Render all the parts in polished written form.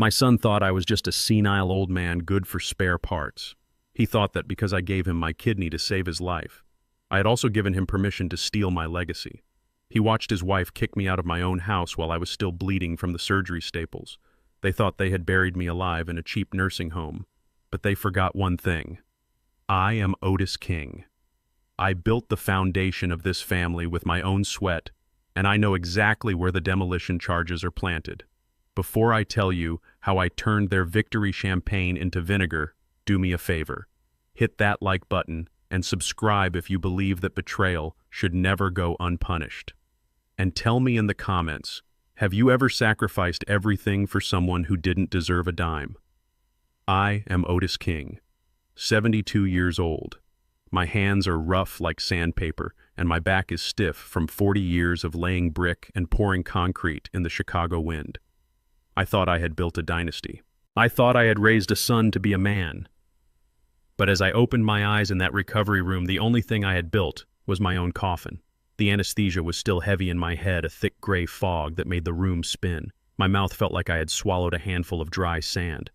My son thought I was just a senile old man good for spare parts. He thought that because I gave him my kidney to save his life, I had also given him permission to steal my legacy. He watched his wife kick me out of my own house while I was still bleeding from the surgery staples. They thought they had buried me alive in a cheap nursing home, but they forgot one thing. I am Otis King. I built the foundation of this family with my own sweat, and I know exactly where the demolition charges are planted. Before I tell you how I turned their victory champagne into vinegar, do me a favor. Hit that like button and subscribe if you believe that betrayal should never go unpunished. And tell me in the comments, have you ever sacrificed everything for someone who didn't deserve a dime? I am Otis King, 72 years old. My hands are rough like sandpaper, and my back is stiff from 40 years of laying brick and pouring concrete in the Chicago wind. I thought I had built a dynasty. I thought I had raised a son to be a man. But as I opened my eyes in that recovery room, the only thing I had built was my own coffin. The anesthesia was still heavy in my head, a thick gray fog that made the room spin. My mouth felt like I had swallowed a handful of dry sand.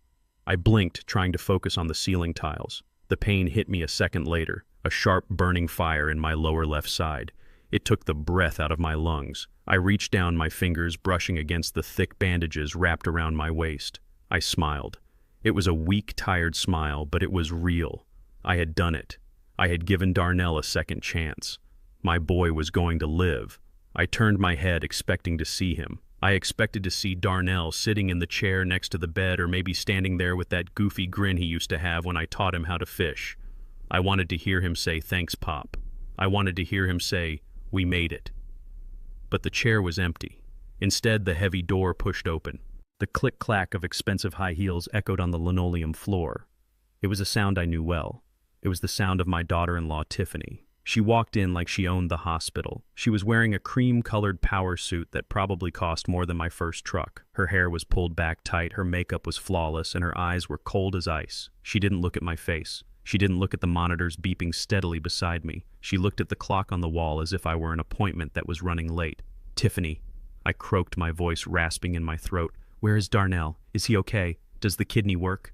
I blinked, trying to focus on the ceiling tiles. The pain hit me a second later, a sharp burning fire in my lower left side. It took the breath out of my lungs. I reached down, my fingers brushing against the thick bandages wrapped around my waist. I smiled. It was a weak, tired smile, but it was real. I had done it. I had given Darnell a second chance. My boy was going to live. I turned my head, expecting to see him. I expected to see Darnell sitting in the chair next to the bed, or maybe standing there with that goofy grin he used to have when I taught him how to fish. I wanted to hear him say, "Thanks, Pop." I wanted to hear him say, "We made it." But the chair was empty. Instead, the heavy door pushed open. The click-clack of expensive high heels echoed on the linoleum floor. It was a sound I knew well. It was the sound of my daughter-in-law, Tiffany. She walked in like she owned the hospital. She was wearing a cream-colored power suit that probably cost more than my first truck. Her hair was pulled back tight, her makeup was flawless, and her eyes were cold as ice. She didn't look at my face. She didn't look at the monitors beeping steadily beside me. She looked at the clock on the wall as if I were an appointment that was running late. "Tiffany," I croaked, my voice rasping in my throat. "Where is Darnell? Is he okay? Does the kidney work?"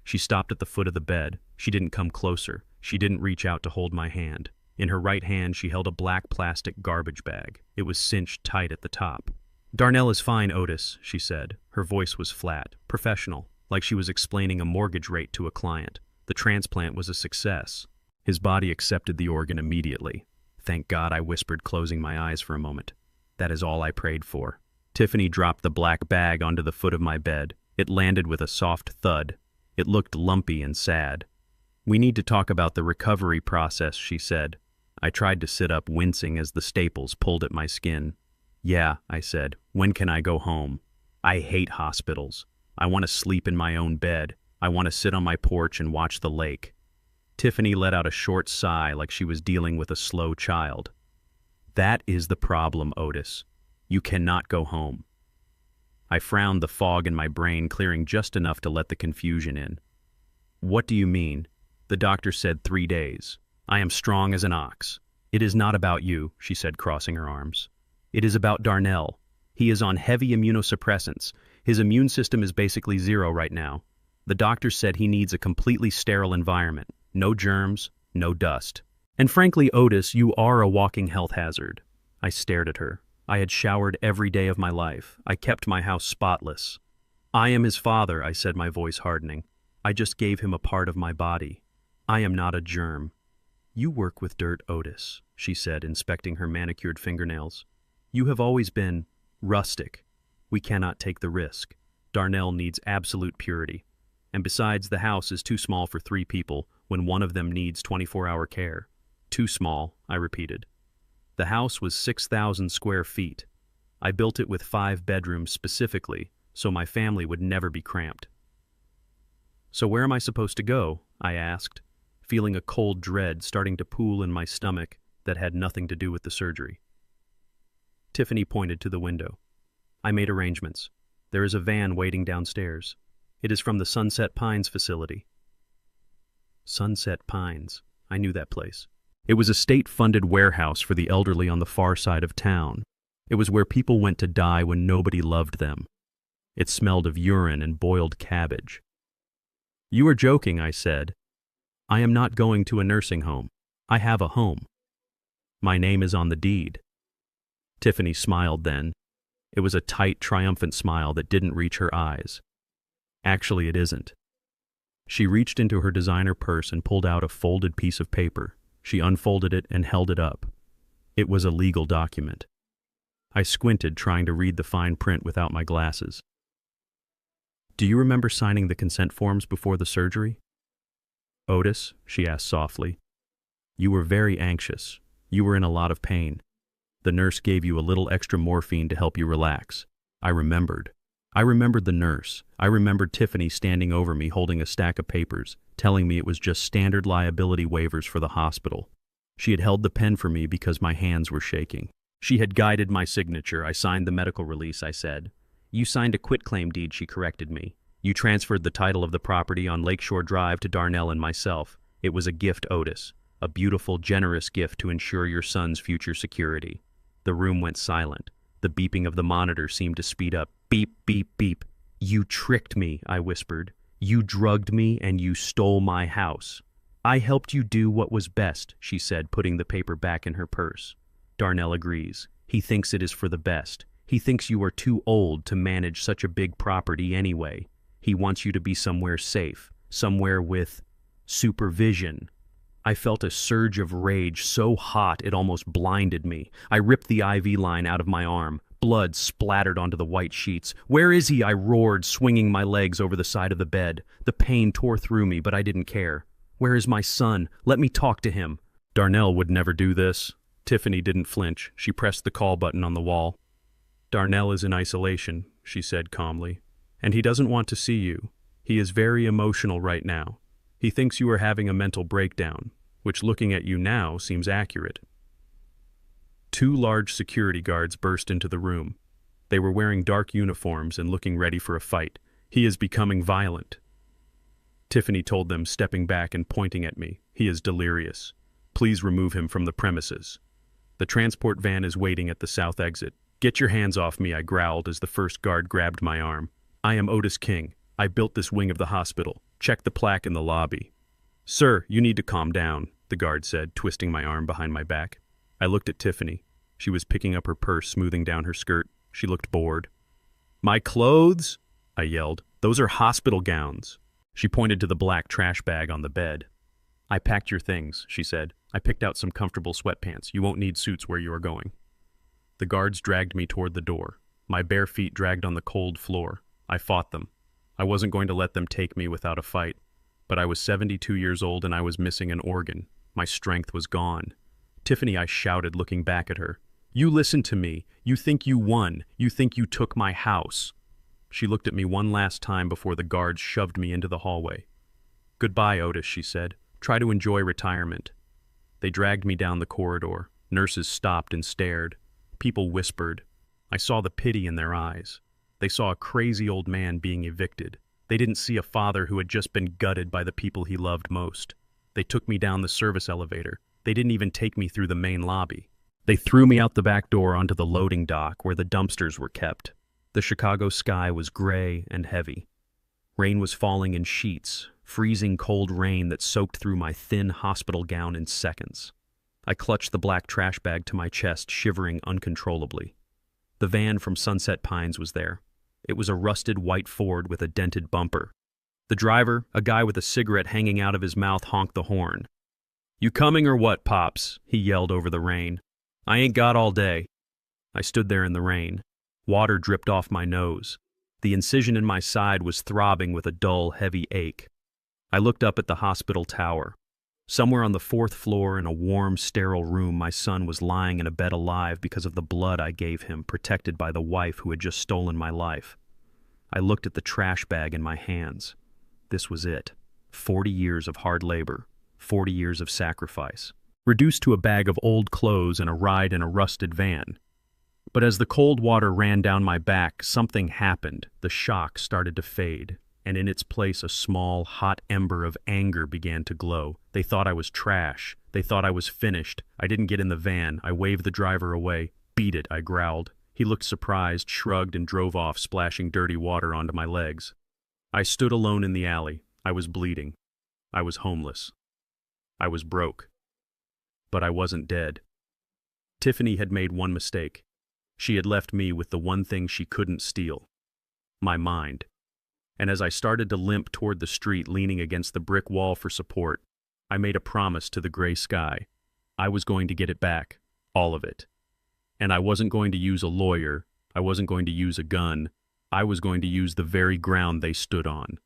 She stopped at the foot of the bed. She didn't come closer. She didn't reach out to hold my hand. In her right hand, she held a black plastic garbage bag. It was cinched tight at the top. "Darnell is fine, Otis," she said. Her voice was flat, professional, like she was explaining a mortgage rate to a client. The transplant was a success. His body accepted the organ immediately. "Thank God," I whispered, closing my eyes for a moment. "That is all I prayed for." Tiffany dropped the black bag onto the foot of my bed. It landed with a soft thud. It looked lumpy and sad. "We need to talk about the recovery process," she said. I tried to sit up, wincing as the staples pulled at my skin. "Yeah," I said. "When can I go home? I hate hospitals. I want to sleep in my own bed. I want to sit on my porch and watch the lake." Tiffany let out a short sigh like she was dealing with a slow child. "That is the problem, Otis. You cannot go home." I frowned, the fog in my brain clearing just enough to let the confusion in. "What do you mean?" "The doctor said 3 days. I am strong as an ox." "It is not about you," she said, crossing her arms. "It is about Darnell. He is on heavy immunosuppressants. His immune system is basically zero right now. The doctor said he needs a completely sterile environment. No germs, no dust. And frankly, Otis, you are a walking health hazard." I stared at her. I had showered every day of my life. I kept my house spotless. "I am his father," I said, my voice hardening. "I just gave him a part of my body. I am not a germ." "You work with dirt, Otis," she said, inspecting her manicured fingernails. "You have always been rustic. We cannot take the risk. Darnell needs absolute purity. And besides, the house is too small for 3 people when one of them needs 24-hour care." "Too small," I repeated. The house was 6,000 square feet. I built it with 5 bedrooms specifically, so my family would never be cramped. "So where am I supposed to go?" I asked, feeling a cold dread starting to pool in my stomach that had nothing to do with the surgery. Tiffany pointed to the window. "I made arrangements. There is a van waiting downstairs. It is from the Sunset Pines facility." Sunset Pines. I knew that place. It was a state-funded warehouse for the elderly on the far side of town. It was where people went to die when nobody loved them. It smelled of urine and boiled cabbage. "You are joking," I said. "I am not going to a nursing home. I have a home. My name is on the deed." Tiffany smiled then. It was a tight, triumphant smile that didn't reach her eyes. "Actually, it isn't." She reached into her designer purse and pulled out a folded piece of paper. She unfolded it and held it up. It was a legal document. I squinted, trying to read the fine print without my glasses. "Do you remember signing the consent forms before the surgery?" "Otis," she asked softly, "you were very anxious. You were in a lot of pain. The nurse gave you a little extra morphine to help you relax." I remembered. I remembered the nurse. I remembered Tiffany standing over me holding a stack of papers, telling me it was just standard liability waivers for the hospital. She had held the pen for me because my hands were shaking. She had guided my signature. I signed the medical release, I said. "You signed a quitclaim deed," she corrected me. "You transferred the title of the property on Lakeshore Drive to Darnell and myself. It was a gift, Otis. A beautiful, generous gift to ensure your son's future security." The room went silent. The beeping of the monitor seemed to speed up. Beep, beep, beep. "You tricked me," I whispered. "You drugged me and you stole my house." "I helped you do what was best," she said, putting the paper back in her purse. "Darnell agrees. He thinks it is for the best. He thinks you are too old to manage such a big property anyway. He wants you to be somewhere safe, somewhere with supervision." I felt a surge of rage so hot it almost blinded me. I ripped the IV line out of my arm. Blood splattered onto the white sheets. "Where is he?" I roared, swinging my legs over the side of the bed. The pain tore through me, but I didn't care. "Where is my son? Let me talk to him." "Darnell would never do this." Tiffany didn't flinch. She pressed the call button on the wall. "Darnell is in isolation," she said calmly. "And he doesn't want to see you. He is very emotional right now. He thinks you are having a mental breakdown, which looking at you now seems accurate." Two large security guards burst into the room. They were wearing dark uniforms and looking ready for a fight. "He is becoming violent," Tiffany told them, stepping back and pointing at me. "He is delirious. Please remove him from the premises. The transport van is waiting at the south exit." "Get your hands off me," I growled as the first guard grabbed my arm. "I am Otis King. I built this wing of the hospital. Check the plaque in the lobby." "Sir, you need to calm down," the guard said, twisting my arm behind my back. I looked at Tiffany. She was picking up her purse, smoothing down her skirt. She looked bored. "My clothes?" I yelled. "Those are hospital gowns." She pointed to the black trash bag on the bed. "I packed your things," she said. "I picked out some comfortable sweatpants. You won't need suits where you are going." The guards dragged me toward the door. My bare feet dragged on the cold floor. I fought them. I wasn't going to let them take me without a fight. But I was 72 years old and I was missing an organ. My strength was gone. "Tiffany," I shouted, looking back at her. "You listen to me. You think you won. You think you took my house." She looked at me one last time before the guards shoved me into the hallway. "Goodbye, Otis," she said. "Try to enjoy retirement." They dragged me down the corridor. Nurses stopped and stared. People whispered. I saw the pity in their eyes. They saw a crazy old man being evicted. They didn't see a father who had just been gutted by the people he loved most. They took me down the service elevator. They didn't even take me through the main lobby. They threw me out the back door onto the loading dock where the dumpsters were kept. The Chicago sky was gray and heavy. Rain was falling in sheets, freezing cold rain that soaked through my thin hospital gown in seconds. I clutched the black trash bag to my chest, shivering uncontrollably. The van from Sunset Pines was there. It was a rusted white Ford with a dented bumper. The driver, a guy with a cigarette hanging out of his mouth, honked the horn. "You coming or what, Pops?" he yelled over the rain. "I ain't got all day." I stood there in the rain. Water dripped off my nose. The incision in my side was throbbing with a dull, heavy ache. I looked up at the hospital tower. Somewhere on the 4th floor in a warm, sterile room, my son was lying in a bed alive because of the blood I gave him, protected by the wife who had just stolen my life. I looked at the trash bag in my hands. This was it. 40 years of hard labor. 40 years of sacrifice. Reduced to a bag of old clothes and a ride in a rusted van. But as the cold water ran down my back, something happened. The shock started to fade, and in its place a small, hot ember of anger began to glow. They thought I was trash. They thought I was finished. I didn't get in the van. I waved the driver away. "Beat it," I growled. He looked surprised, shrugged, and drove off, splashing dirty water onto my legs. I stood alone in the alley. I was bleeding. I was homeless. I was broke. But I wasn't dead. Tiffany had made one mistake. She had left me with the one thing she couldn't steal: my mind. And as I started to limp toward the street, leaning against the brick wall for support, I made a promise to the gray sky. I was going to get it back, all of it. And I wasn't going to use a lawyer. I wasn't going to use a gun. I was going to use the very ground they stood on.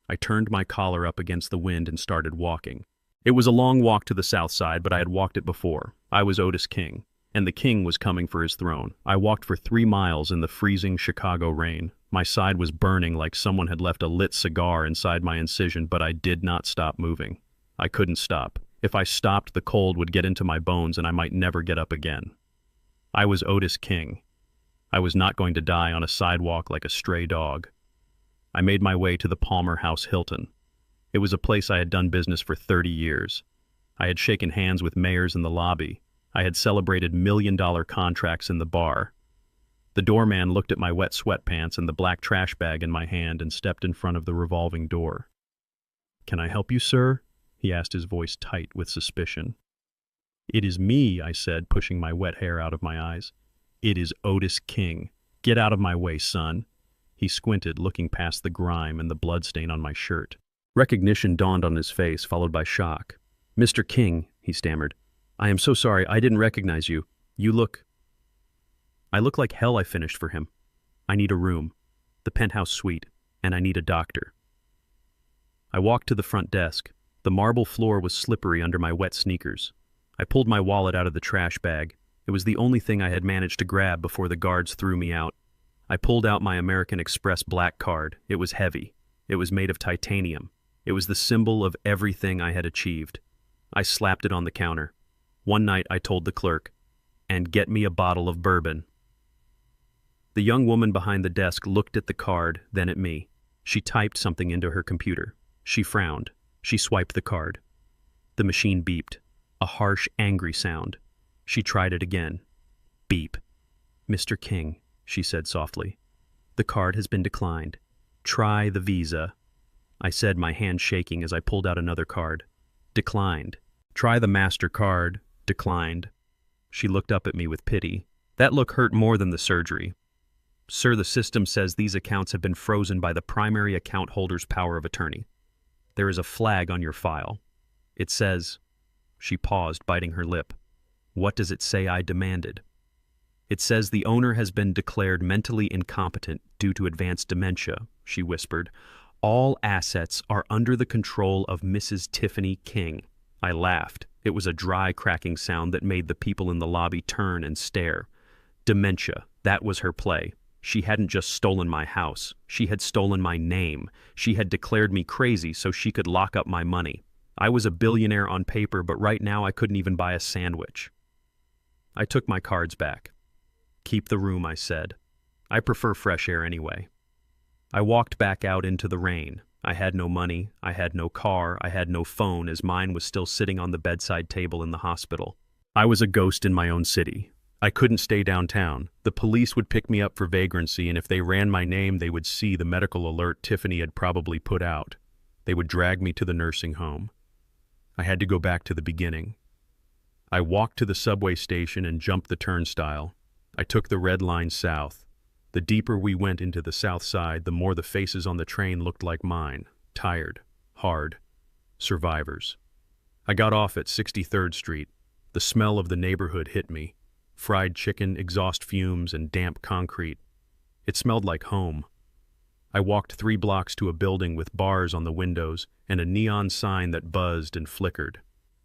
I turned my collar up against the wind and started walking. It was a long walk to the south side, but I had walked it before. I was Otis King, and the king was coming for his throne. I walked for 3 miles in the freezing Chicago rain. My side was burning like someone had left a lit cigar inside my incision, but I did not stop moving. I couldn't stop. If I stopped, the cold would get into my bones and I might never get up again. I was Otis King. I was not going to die on a sidewalk like a stray dog. I made my way to the Palmer House Hilton. It was a place I had done business for 30 years. I had shaken hands with mayors in the lobby. I had celebrated million-dollar contracts in the bar. The doorman looked at my wet sweatpants and the black trash bag in my hand and stepped in front of the revolving door. "Can I help you, sir?" he asked, his voice tight with suspicion. "It is me," I said, pushing my wet hair out of my eyes. "It is Otis King. Get out of my way, son." He squinted, looking past the grime and the bloodstain on my shirt. Recognition dawned on his face, followed by shock. "Mr. King," he stammered. "I am so sorry. I didn't recognize you. I look like hell. I finished for him. I need a room, the penthouse suite, and I need a doctor." I walked to the front desk. The marble floor was slippery under my wet sneakers. I pulled my wallet out of the trash bag. It was the only thing I had managed to grab before the guards threw me out. I pulled out my American Express black card. It was heavy. It was made of titanium. It was the symbol of everything I had achieved. I slapped it on the counter. One night I told the clerk, "And get me a bottle of bourbon." The young woman behind the desk looked at the card, then at me. She typed something into her computer. She frowned. She swiped the card. The machine beeped. A harsh, angry sound. She tried it again. Beep. "Mr. King," she said softly, "the card has been declined. Try the Visa." I said, my hand shaking as I pulled out another card. "Declined." "Try the MasterCard." "Declined." She looked up at me with pity. That look hurt more than the surgery. "Sir, the system says these accounts have been frozen by the primary account holder's power of attorney. There is a flag on your file. It says—" She paused, biting her lip. "What does it say?" I demanded. "It says the owner has been declared mentally incompetent due to advanced dementia," she whispered. "All assets are under the control of Mrs. Tiffany King." I laughed. It was a dry, cracking sound that made the people in the lobby turn and stare. Dementia, that was her play. She hadn't just stolen my house. She had stolen my name. She had declared me crazy so she could lock up my money. I was a billionaire on paper, but right now I couldn't even buy a sandwich. I took my cards back. "Keep the room," I said. "I prefer fresh air anyway." I walked back out into the rain. I had no money, I had no car, I had no phone, as mine was still sitting on the bedside table in the hospital. I was a ghost in my own city. I couldn't stay downtown. The police would pick me up for vagrancy, and if they ran my name, they would see the medical alert Tiffany had probably put out. They would drag me to the nursing home. I had to go back to the beginning. I walked to the subway station and jumped the turnstile. I took the red line south. The deeper we went into the south side, the more the faces on the train looked like mine. Tired, hard, survivors. I got off at 63rd Street. The smell of the neighborhood hit me. Fried chicken, exhaust fumes, and damp concrete. It smelled like home. I walked 3 blocks to a building with bars on the windows and a neon sign that buzzed and flickered.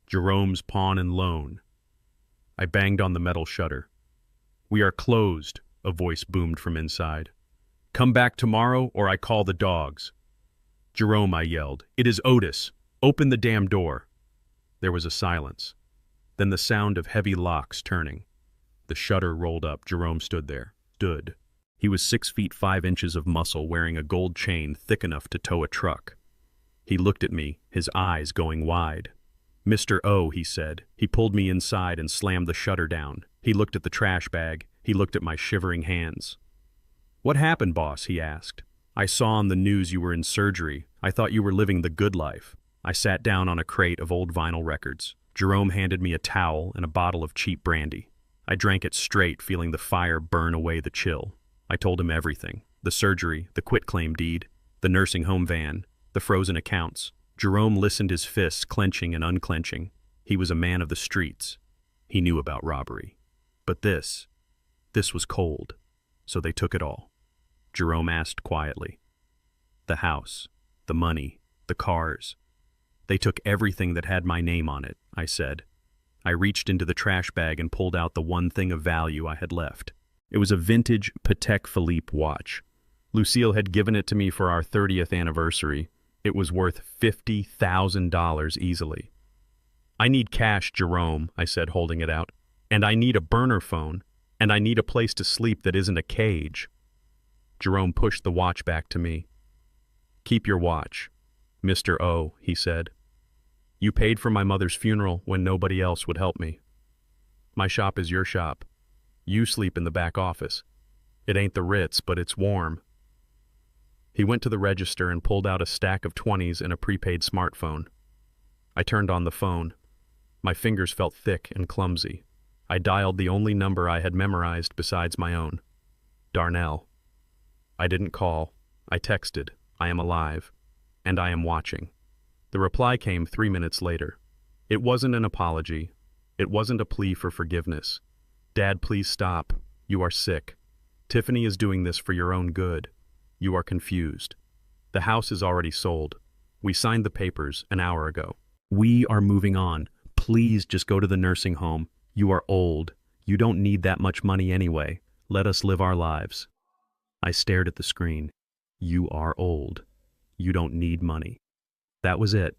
Jerome's Pawn and Loan. I banged on the metal shutter. "We are closed," a voice boomed from inside. "Come back tomorrow or I call the dogs." "Jerome," I yelled. "It is Otis. Open the damn door." There was a silence. Then the sound of heavy locks turning. The shutter rolled up. Jerome stood there. He was 6 feet 5 inches of muscle, wearing a gold chain thick enough to tow a truck. He looked at me, his eyes going wide. "Mr. O," he said. He pulled me inside and slammed the shutter down. He looked at the trash bag. He looked at my shivering hands. "What happened, boss?" he asked. "I saw on the news you were in surgery. I thought you were living the good life." I sat down on a crate of old vinyl records. Jerome handed me a towel and a bottle of cheap brandy. I drank it straight, feeling the fire burn away the chill. I told him everything. The surgery, the quitclaim deed, the nursing home van, the frozen accounts. Jerome listened, his fists clenching and unclenching. He was a man of the streets. He knew about robbery. But this was cold. So they took it all. Jerome asked quietly. "The house, the money, the cars. They took everything that had my name on it," I said. I reached into the trash bag and pulled out the one thing of value I had left. It was a vintage Patek Philippe watch. Lucille had given it to me for our 30th anniversary. It was worth $50,000 easily. "I need cash, Jerome," I said, holding it out. "And I need a burner phone. And I need a place to sleep that isn't a cage." Jerome pushed the watch back to me. "Keep your watch, Mr. O," he said. "You paid for my mother's funeral when nobody else would help me. My shop is your shop. You sleep in the back office. It ain't the Ritz, but it's warm." He went to the register and pulled out a stack of 20s and a prepaid smartphone. I turned on the phone. My fingers felt thick and clumsy. I dialed the only number I had memorized besides my own. Darnell. I didn't call. I texted, "I am alive, and I am watching." The reply came 3 minutes later. It wasn't an apology. It wasn't a plea for forgiveness. "Dad, please stop. You are sick. Tiffany is doing this for your own good. You are confused. The house is already sold. We signed the papers an hour ago. We are moving on. Please just go to the nursing home. You are old. You don't need that much money anyway. Let us live our lives." I stared at the screen. You are old. You don't need money. That was it.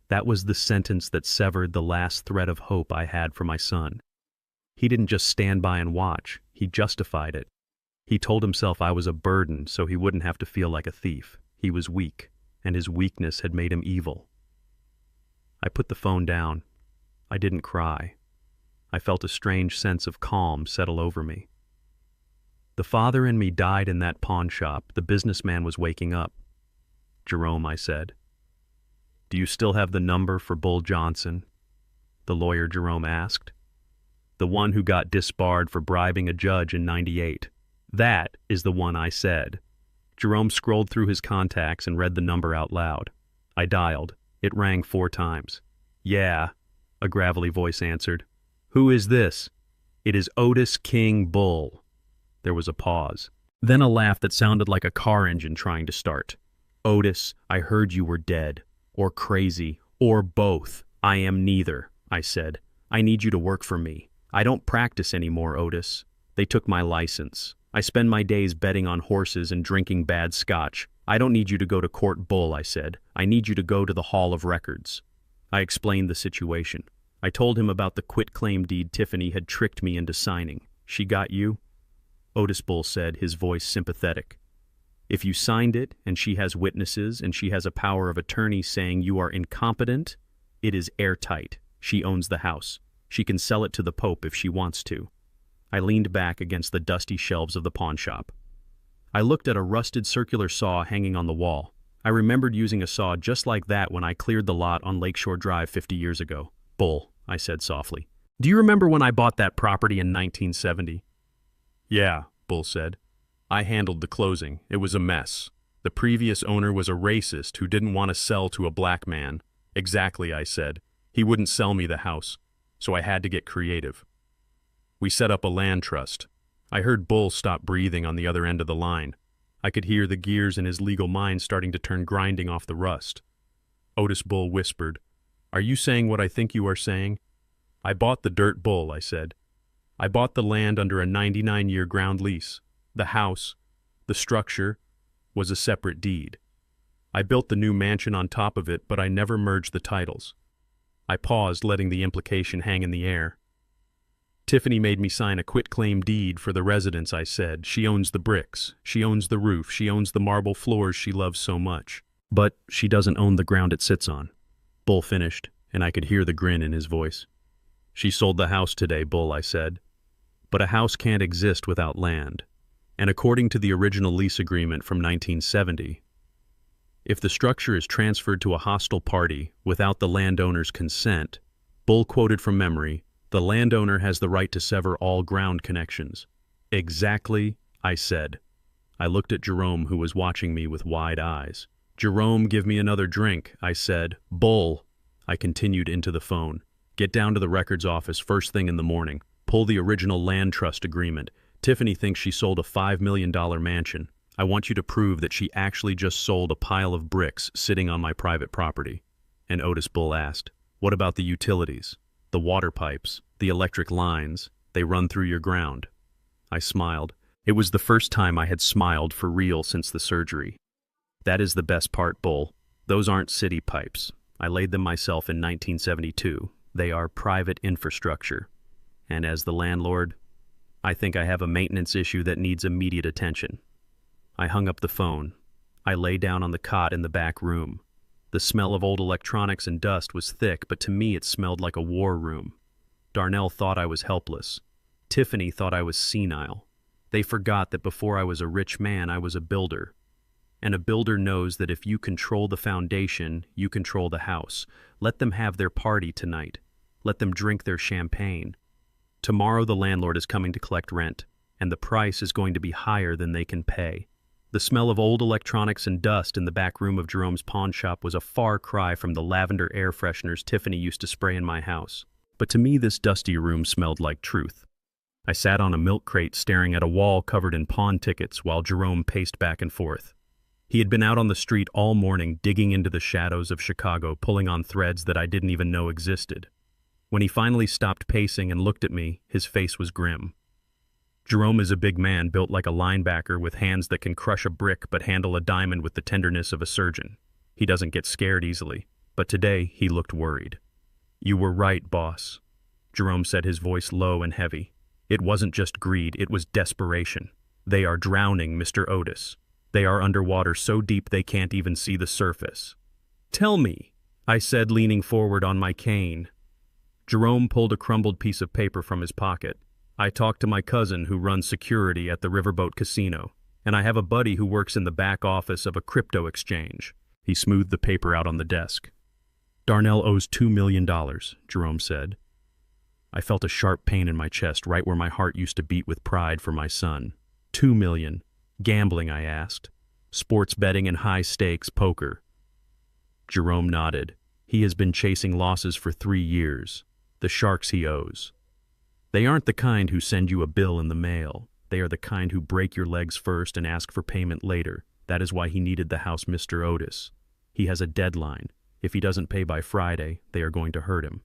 That was the sentence that severed the last thread of hope I had for my son. He didn't just stand by and watch. He justified it. He told himself I was a burden so he wouldn't have to feel like a thief. He was weak, and his weakness had made him evil. I put the phone down. I didn't cry. I felt a strange sense of calm settle over me. The father in me died in that pawn shop. The businessman was waking up. "Jerome," I said. "Do you still have the number for Bull Johnson?" The lawyer Jerome asked. "The one who got disbarred for bribing a judge in '98. "That is the one," I said. Jerome scrolled through his contacts and read the number out loud. I dialed. It rang 4 times. "Yeah," a gravelly voice answered. "Who is this?" "It is Otis King Bull." There was a pause. Then a laugh that sounded like a car engine trying to start. "Otis, I heard you were dead. Or crazy. Or both. I am neither," I said. "I need you to work for me. I don't practice anymore, Otis. They took my license. I spend my days betting on horses and drinking bad scotch. I don't need you to go to court, Bull," I said. "I need you to go to the Hall of Records." I explained the situation. I told him about the quitclaim deed Tiffany had tricked me into signing. "She got you?" Otis Bull said, his voice sympathetic. "If you signed it, and she has witnesses, and she has a power of attorney saying you are incompetent, it is airtight. She owns the house. She can sell it to the Pope if she wants to." I leaned back against the dusty shelves of the pawn shop. I looked at a rusted circular saw hanging on the wall. I remembered using a saw just like that when I cleared the lot on Lakeshore Drive 50 years ago. "Bull," I said softly. "Do you remember when I bought that property in 1970? "Yeah," Bull said. "I handled the closing. It was a mess. The previous owner was a racist who didn't want to sell to a black man." "Exactly," I said. "He wouldn't sell me the house, so I had to get creative. We set up a land trust." I heard Bull stop breathing on the other end of the line. I could hear the gears in his legal mind starting to turn, grinding off the rust. Otis Bull whispered, "Are you saying what I think you are saying?" "I bought the dirt, Bull," I said. "I bought the land under a 99-year ground lease. The house, the structure, was a separate deed. I built the new mansion on top of it, but I never merged the titles." I paused, letting the implication hang in the air. "Tiffany made me sign a quitclaim deed for the residence," I said. "She owns the bricks. She owns the roof. She owns the marble floors she loves so much. But she doesn't own the ground it sits on." Bull finished, and I could hear the grin in his voice. "She sold the house today, Bull," I said. But a house can't exist without land. And according to the original lease agreement from 1970, if the structure is transferred to a hostile party without the landowner's consent, Bull quoted from memory, the landowner has the right to sever all ground connections. Exactly, I said. I looked at Jerome, who was watching me with wide eyes. Jerome, give me another drink, I said. Bull, I continued into the phone. Get down to the records office first thing in the morning. Pull the original land trust agreement. Tiffany thinks she sold a $5 million mansion. I want you to prove that she actually just sold a pile of bricks sitting on my private property. And Otis Bull asked, what about the utilities? The water pipes, the electric lines, they run through your ground. I smiled. It was the first time I had smiled for real since the surgery. That is the best part, Bull. Those aren't city pipes. I laid them myself in 1972. They are private infrastructure. And as the landlord, I think I have a maintenance issue that needs immediate attention. I hung up the phone. I lay down on the cot in the back room. The smell of old electronics and dust was thick, but to me it smelled like a war room. Darnell thought I was helpless. Tiffany thought I was senile. They forgot that before I was a rich man, I was a builder. And a builder knows that if you control the foundation, you control the house. Let them have their party tonight. Let them drink their champagne. Tomorrow the landlord is coming to collect rent, and the price is going to be higher than they can pay. The smell of old electronics and dust in the back room of Jerome's pawn shop was a far cry from the lavender air fresheners Tiffany used to spray in my house. But to me, this dusty room smelled like truth. I sat on a milk crate staring at a wall covered in pawn tickets while Jerome paced back and forth. He had been out on the street all morning digging into the shadows of Chicago, pulling on threads that I didn't even know existed. When he finally stopped pacing and looked at me, his face was grim. Jerome is a big man built like a linebacker with hands that can crush a brick but handle a diamond with the tenderness of a surgeon. He doesn't get scared easily, but today he looked worried. You were right, boss. Jerome said, his voice low and heavy. It wasn't just greed, it was desperation. They are drowning, Mr. Otis. They are underwater so deep they can't even see the surface. Tell me, I said, leaning forward on my cane. Jerome pulled a crumbled piece of paper from his pocket. I talked to my cousin who runs security at the Riverboat Casino, and I have a buddy who works in the back office of a crypto exchange. He smoothed the paper out on the desk. Darnell owes $2 million, Jerome said. I felt a sharp pain in my chest right where my heart used to beat with pride for my son. $2 million. Gambling, I asked. Sports betting and high-stakes poker. Jerome nodded. He has been chasing losses for 3 years. The sharks he owes. They aren't the kind who send you a bill in the mail. They are the kind who break your legs first and ask for payment later. That is why he needed the house, Mr. Otis. He has a deadline. If he doesn't pay by Friday, they are going to hurt him.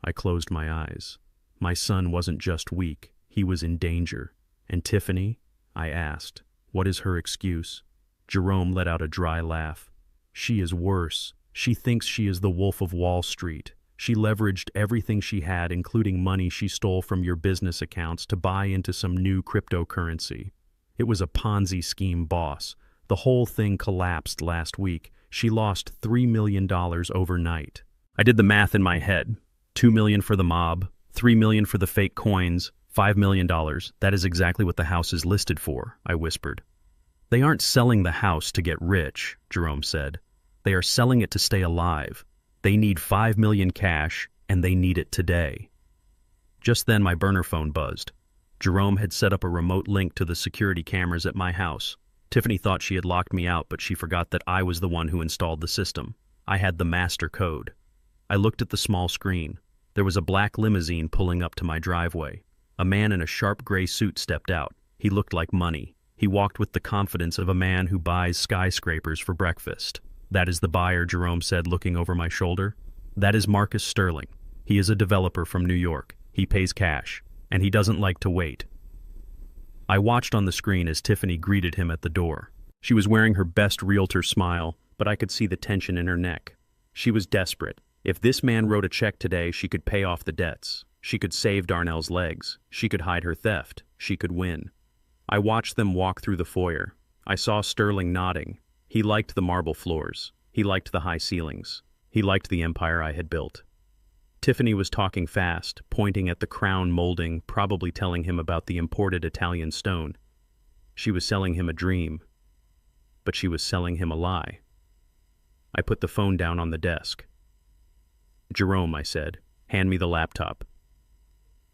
I closed my eyes. My son wasn't just weak. He was in danger. And Tiffany? I asked. What is her excuse? Jerome let out a dry laugh. She is worse. She thinks she is the Wolf of Wall Street. She leveraged everything she had, including money she stole from your business accounts, to buy into some new cryptocurrency. It was a Ponzi scheme, boss. The whole thing collapsed last week. She lost $3 million overnight. I did the math in my head. $2 million for the mob, $3 million for the fake coins, $5 million. That is exactly what the house is listed for, I whispered. They aren't selling the house to get rich, Jerome said. They are selling it to stay alive. They need $5 million cash, and they need it today. Just then my burner phone buzzed. Jerome had set up a remote link to the security cameras at my house. Tiffany thought she had locked me out, but she forgot that I was the one who installed the system. I had the master code. I looked at the small screen. There was a black limousine pulling up to my driveway. A man in a sharp gray suit stepped out. He looked like money. He walked with the confidence of a man who buys skyscrapers for breakfast. That is the buyer, Jerome said, looking over my shoulder. That is Marcus Sterling. He is a developer from New York. He pays cash, and he doesn't like to wait. I watched on the screen as Tiffany greeted him at the door. She was wearing her best realtor smile, but I could see the tension in her neck. She was desperate. If this man wrote a check today, she could pay off the debts. She could save Darnell's legs. She could hide her theft. She could win. I watched them walk through the foyer. I saw Sterling nodding. He liked the marble floors. He liked the high ceilings. He liked the empire I had built. Tiffany was talking fast, pointing at the crown molding, probably telling him about the imported Italian stone. She was selling him a dream, but she was selling him a lie. I put the phone down on the desk. "Jerome," I said, "hand me the laptop."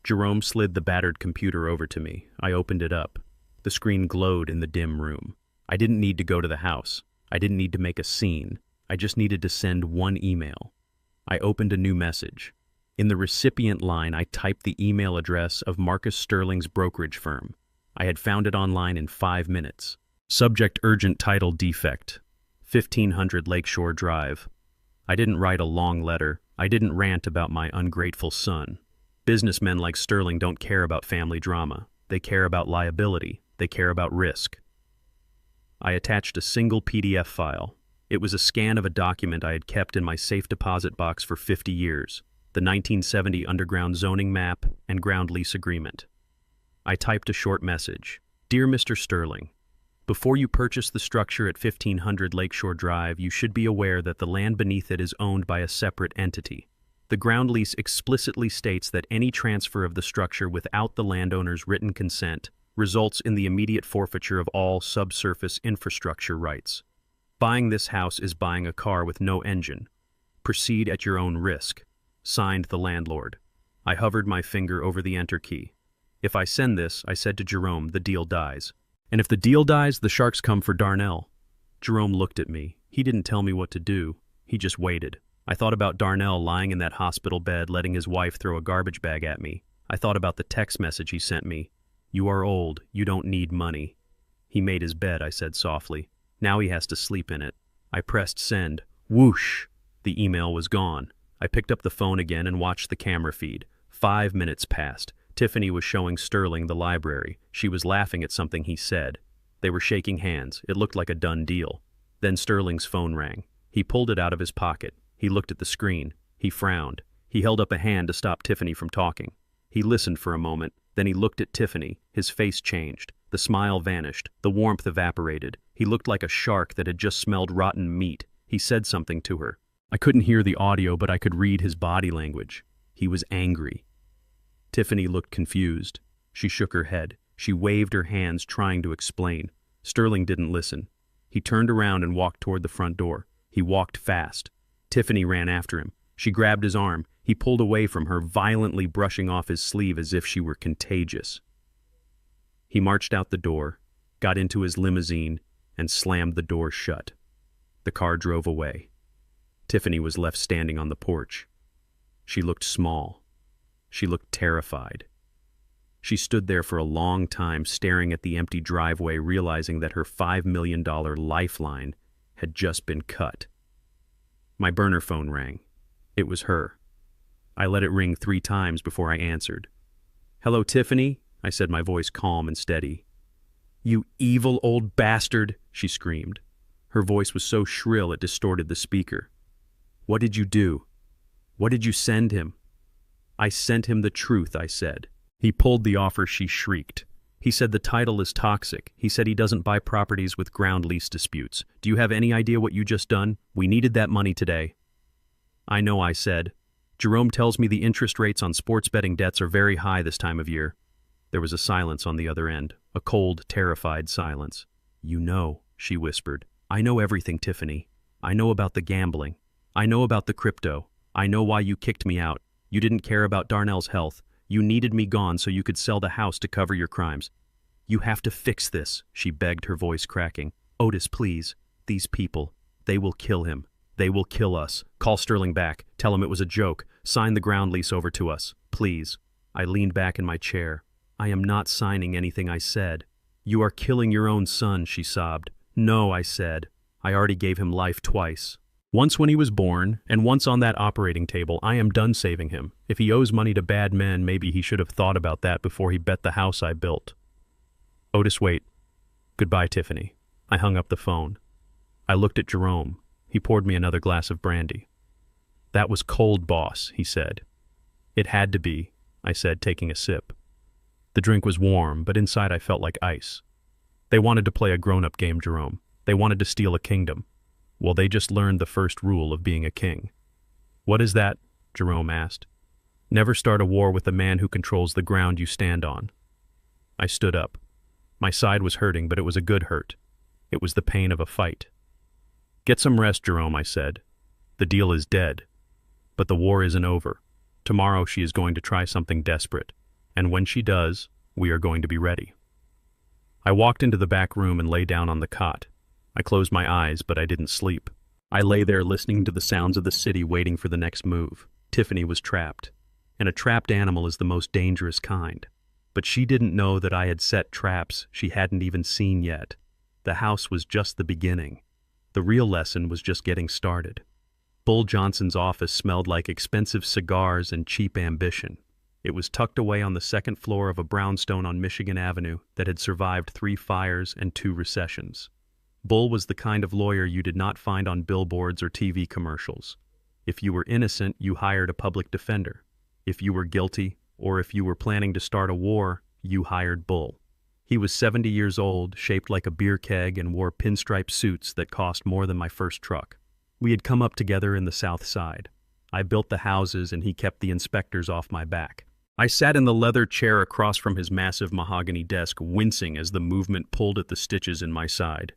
Jerome slid the battered computer over to me. I opened it up. The screen glowed in the dim room. I didn't need to go to the house. I didn't need to make a scene. I just needed to send one email. I opened a new message. In the recipient line, I typed the email address of Marcus Sterling's brokerage firm. I had found it online in 5 minutes. Subject: urgent, title defect. 1500 Lakeshore Drive. I didn't write a long letter. I didn't rant about my ungrateful son. Businessmen like Sterling don't care about family drama. They care about liability. They care about risk. I attached a single PDF file. It was a scan of a document I had kept in my safe deposit box for 50 years, the 1970 underground zoning map and ground lease agreement. I typed a short message. "Dear Mr. Sterling, before you purchase the structure at 1500 Lakeshore Drive, you should be aware that the land beneath it is owned by a separate entity. The ground lease explicitly states that any transfer of the structure without the landowner's written consent results in the immediate forfeiture of all subsurface infrastructure rights. Buying this house is buying a car with no engine. Proceed at your own risk. Signed, the landlord." I hovered my finger over the enter key. "If I send this," I said to Jerome, "the deal dies. And if the deal dies, the sharks come for Darnell." Jerome looked at me. He didn't tell me what to do. He just waited. I thought about Darnell lying in that hospital bed, letting his wife throw a garbage bag at me. I thought about the text message he sent me. "You are old. You don't need money." "He made his bed," I said softly. "Now he has to sleep in it." I pressed send. Whoosh! The email was gone. I picked up the phone again and watched the camera feed. 5 minutes passed. Tiffany was showing Sterling the library. She was laughing at something he said. They were shaking hands. It looked like a done deal. Then Sterling's phone rang. He pulled it out of his pocket. He looked at the screen. He frowned. He held up a hand to stop Tiffany from talking. He listened for a moment. Then he looked at Tiffany. His face changed. The smile vanished. The warmth evaporated. He looked like a shark that had just smelled rotten meat. He said something to her. I couldn't hear the audio, but I could read his body language. He was angry. Tiffany looked confused. She shook her head. She waved her hands, trying to explain. Sterling didn't listen. He turned around and walked toward the front door. He walked fast. Tiffany ran after him. She grabbed his arm. He pulled away from her, violently brushing off his sleeve as if she were contagious. He marched out the door, got into his limousine, and slammed the door shut. The car drove away. Tiffany was left standing on the porch. She looked small. She looked terrified. She stood there for a long time, staring at the empty driveway, realizing that her $5 million lifeline had just been cut. My burner phone rang. It was her. I let it ring 3 times before I answered. "Hello, Tiffany," I said, my voice calm and steady. "You evil old bastard," she screamed. Her voice was so shrill it distorted the speaker. "What did you do? What did you send him?" "I sent him the truth," I said. He pulled the offer, she shrieked. "He said the title is toxic. He said he doesn't buy properties with ground lease disputes. Do you have any idea what you just done? We needed that money today." "I know," I said. "Jerome tells me the interest rates on sports betting debts are very high this time of year." There was a silence on the other end, a cold, terrified silence. "You know," she whispered. "I know everything, Tiffany. I know about the gambling. I know about the crypto. I know why you kicked me out. You didn't care about Darnell's health. You needed me gone so you could sell the house to cover your crimes. You have to fix this," she begged, her voice cracking. "Otis, please. These people, they will kill him. They will kill us. Call Sterling back. Tell him it was a joke. Sign the ground lease over to us. Please." I leaned back in my chair. "I am not signing anything," I said. "You are killing your own son," she sobbed. "No," I said. "I already gave him life twice. Once when he was born, and once on that operating table. I am done saving him. If he owes money to bad men, maybe he should have thought about that before he bet the house I built." "Otis, wait." "Goodbye, Tiffany." I hung up the phone. I looked at Jerome. He poured me another glass of brandy. "That was cold, boss," he said. "It had to be," I said, taking a sip. The drink was warm, but inside I felt like ice. They wanted to play a grown-up game, Jerome. They wanted to steal a kingdom. Well, they just learned the first rule of being a king. "What is that?" Jerome asked. Never start a war with the man who controls the ground you stand on. I stood up. My side was hurting, but it was a good hurt. It was the pain of a fight. Get some rest, Jerome, I said. The deal is dead. But the war isn't over. Tomorrow she is going to try something desperate. And when she does, we are going to be ready. I walked into the back room and lay down on the cot. I closed my eyes, but I didn't sleep. I lay there listening to the sounds of the city, waiting for the next move. Tiffany was trapped. And a trapped animal is the most dangerous kind. But she didn't know that I had set traps she hadn't even seen yet. The house was just the beginning. The real lesson was just getting started. Bull Johnson's office smelled like expensive cigars and cheap ambition. It was tucked away on the second floor of a brownstone on Michigan Avenue that had survived 3 fires and 2 recessions. Bull was the kind of lawyer you did not find on billboards or TV commercials. If you were innocent, you hired a public defender. If you were guilty, or if you were planning to start a war, you hired Bull. He was 70 years old, shaped like a beer keg, and wore pinstripe suits that cost more than my first truck. We had come up together in the South Side. I built the houses and he kept the inspectors off my back. I sat in the leather chair across from his massive mahogany desk, wincing as the movement pulled at the stitches in my side.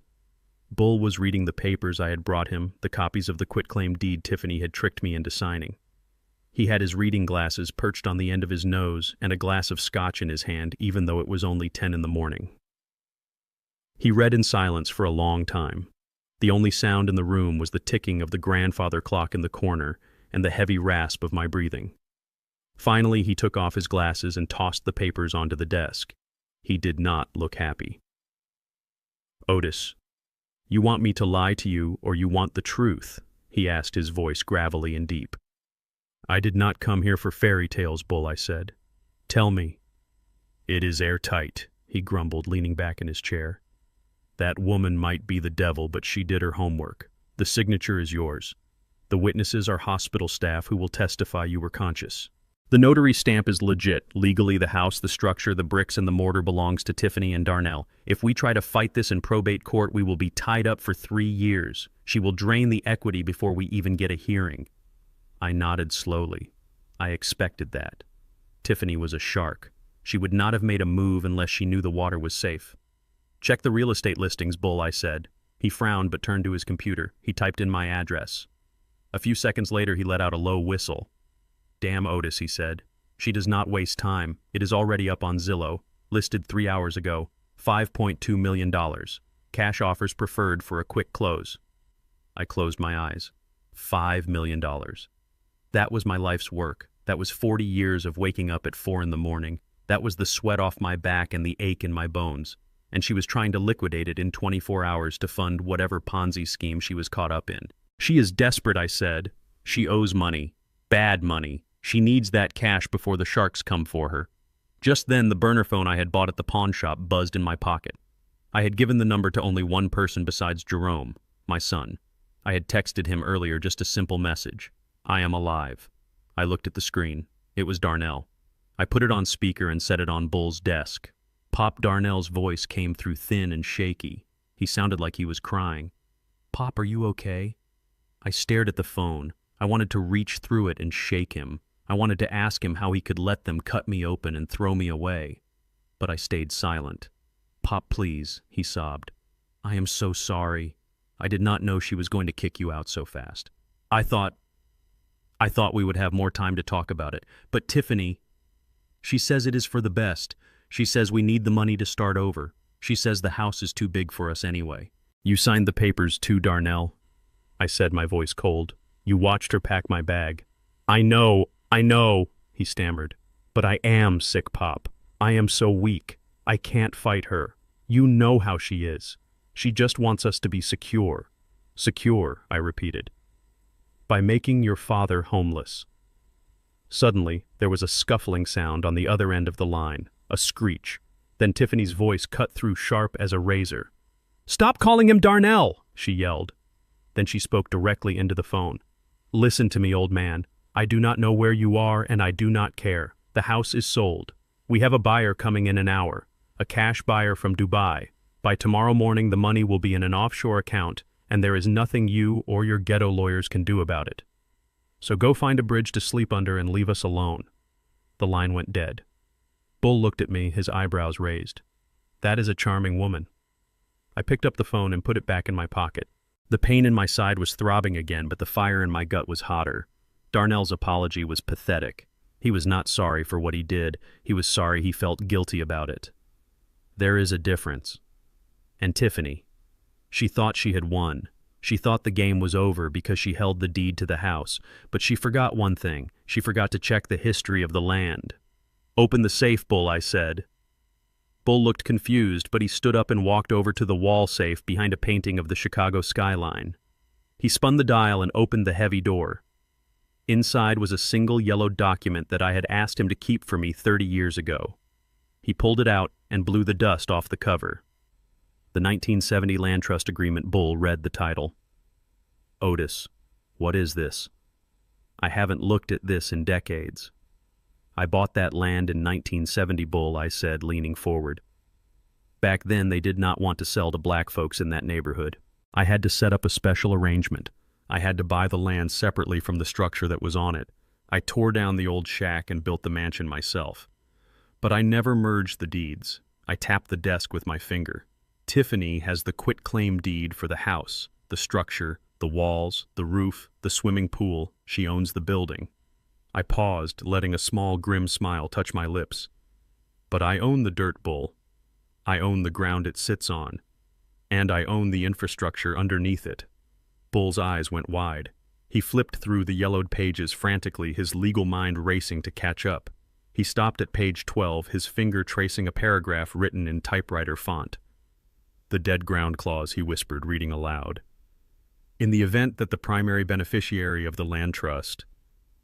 Bull was reading the papers I had brought him, the copies of the quitclaim deed Tiffany had tricked me into signing. He had his reading glasses perched on the end of his nose and a glass of scotch in his hand, even though it was only 10 in the morning. He read in silence for a long time. The only sound in the room was the ticking of the grandfather clock in the corner and the heavy rasp of my breathing. Finally, he took off his glasses and tossed the papers onto the desk. He did not look happy. "Otis, you want me to lie to you, or you want the truth?" he asked, his voice gravelly and deep. "I did not come here for fairy tales, Bull," I said. "Tell me." "It is airtight," he grumbled, leaning back in his chair. "That woman might be the devil, but she did her homework. The signature is yours. The witnesses are hospital staff who will testify you were conscious. The notary stamp is legit. Legally, the house, the structure, the bricks, and the mortar belongs to Tiffany and Darnell. If we try to fight this in probate court, we will be tied up for 3 years. She will drain the equity before we even get a hearing." I nodded slowly. I expected that. Tiffany was a shark. She would not have made a move unless she knew the water was safe. "Check the real estate listings, Bull," I said. He frowned but turned to his computer. He typed in my address. A few seconds later, he let out a low whistle. "Damn, Otis," he said. "She does not waste time. It is already up on Zillow, listed 3 hours ago. $5.2 million. Cash offers preferred for a quick close." I closed my eyes. $5 million. That was my life's work. That was 40 years of waking up at 4 in the morning. That was the sweat off my back and the ache in my bones. And she was trying to liquidate it in 24 hours to fund whatever Ponzi scheme she was caught up in. "She is desperate," I said. "She owes money. Bad money. She needs that cash before the sharks come for her." Just then, the burner phone I had bought at the pawn shop buzzed in my pocket. I had given the number to only one person besides Jerome, my son. I had texted him earlier just a simple message. "I am alive." I looked at the screen. It was Darnell. I put it on speaker and set it on Bull's desk. Pop Darnell's voice came through thin and shaky. He sounded like he was crying. "Pop, are you okay?" I stared at the phone. I wanted to reach through it and shake him. I wanted to ask him how he could let them cut me open and throw me away. But I stayed silent. "Pop, please," he sobbed. "I am so sorry. I did not know she was going to kick you out so fast. I thought we would have more time to talk about it. But Tiffany, she says it is for the best. She says we need the money to start over. She says the house is too big for us anyway." "You signed the papers too, Darnell," I said, my voice cold. "You watched her pack my bag." I know, he stammered. "But I am sick, Pop. I am so weak. I can't fight her. You know how she is. She just wants us to be secure." "Secure," I repeated. "By making your father homeless." Suddenly, there was a scuffling sound on the other end of the line, a screech. Then Tiffany's voice cut through sharp as a razor. "Stop calling him Darnell!" she yelled. Then she spoke directly into the phone. "Listen to me, old man. I do not know where you are, and I do not care. The house is sold. We have a buyer coming in an hour, a cash buyer from Dubai. By tomorrow morning, the money will be in an offshore account, and there is nothing you or your ghetto lawyers can do about it. So go find a bridge to sleep under and leave us alone." The line went dead. Bull looked at me, his eyebrows raised. "That is a charming woman." I picked up the phone and put it back in my pocket. The pain in my side was throbbing again, but the fire in my gut was hotter. Darnell's apology was pathetic. He was not sorry for what he did. He was sorry he felt guilty about it. There is a difference. And Tiffany. She thought she had won. She thought the game was over because she held the deed to the house. But she forgot one thing. She forgot to check the history of the land. "Open the safe, Bull," I said. Bull looked confused, but he stood up and walked over to the wall safe behind a painting of the Chicago skyline. He spun the dial and opened the heavy door. Inside was a single yellow document that I had asked him to keep for me 30 years ago. He pulled it out and blew the dust off the cover. The 1970 Land Trust Agreement. Bull read the title. "Otis, what is this?" "I haven't looked at this in decades." "I bought that land in 1970, Bull," I said, leaning forward. "Back then they did not want to sell to black folks in that neighborhood. I had to set up a special arrangement. I had to buy the land separately from the structure that was on it. I tore down the old shack and built the mansion myself. But I never merged the deeds. I tapped the desk with my finger. Tiffany has the quitclaim deed for the house, the structure, the walls, the roof, the swimming pool. She owns the building." I paused, letting a small, grim smile touch my lips. "But I own the dirt, Bull. I own the ground it sits on. And I own the infrastructure underneath it." Bull's eyes went wide. He flipped through the yellowed pages frantically, his legal mind racing to catch up. He stopped at page 12, his finger tracing a paragraph written in typewriter font. "The dead ground clause," he whispered, reading aloud. "In the event that the primary beneficiary of the land trust,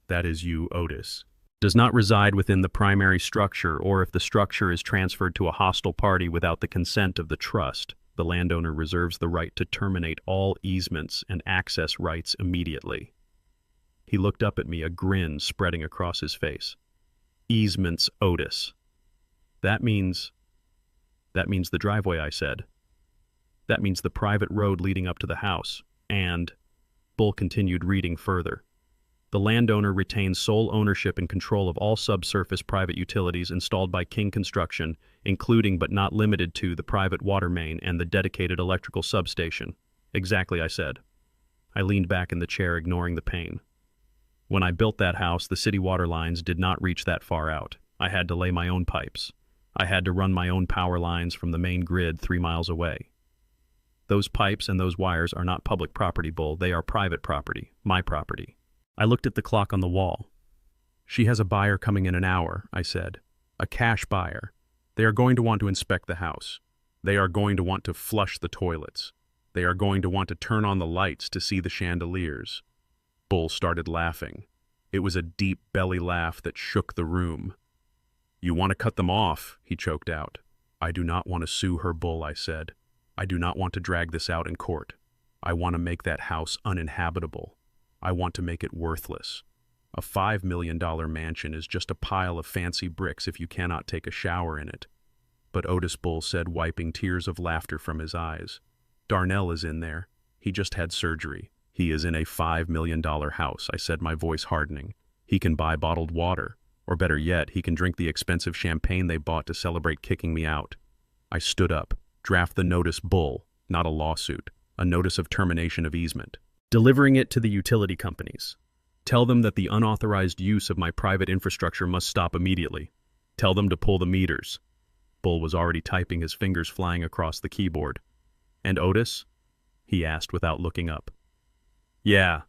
that is you, Otis, does not reside within the primary structure, or if the structure is transferred to a hostile party without the consent of the trust, the landowner reserves the right to terminate all easements and access rights immediately." He looked up at me, a grin spreading across his face. "Easements, Otis. That means the driveway," I said. "That means the private road leading up to the house. And," Bull continued, reading further, "the landowner retains sole ownership and control of all subsurface private utilities installed by King Construction, including but not limited to the private water main and the dedicated electrical substation." "Exactly," I said. I leaned back in the chair, ignoring the pain. "When I built that house, the city water lines did not reach that far out. I had to lay my own pipes. I had to run my own power lines from the main grid 3 miles away. Those pipes and those wires are not public property, Bull. They are private property, my property." I looked at the clock on the wall. "She has a buyer coming in an hour," I said. "A cash buyer. They are going to want to inspect the house. They are going to want to flush the toilets. They are going to want to turn on the lights to see the chandeliers." Bull started laughing. It was a deep belly laugh that shook the room. "You want to cut them off," he choked out. "I do not want to sue her, Bull," I said. "I do not want to drag this out in court. I want to make that house uninhabitable. I want to make it worthless. A $5 million mansion is just a pile of fancy bricks if you cannot take a shower in it." "But Otis," Bull said, wiping tears of laughter from his eyes, "Darnell is in there. He just had surgery. He is in a $5 million house," I said, my voice hardening. "He can buy bottled water. Or better yet, he can drink the expensive champagne they bought to celebrate kicking me out." I stood up. "Draft the notice, Bull. Not a lawsuit. A notice of termination of easement. Delivering it to the utility companies. Tell them that the unauthorized use of my private infrastructure must stop immediately. Tell them to pull the meters." Bull was already typing, his fingers flying across the keyboard. "And Otis?" he asked without looking up. "Yeah.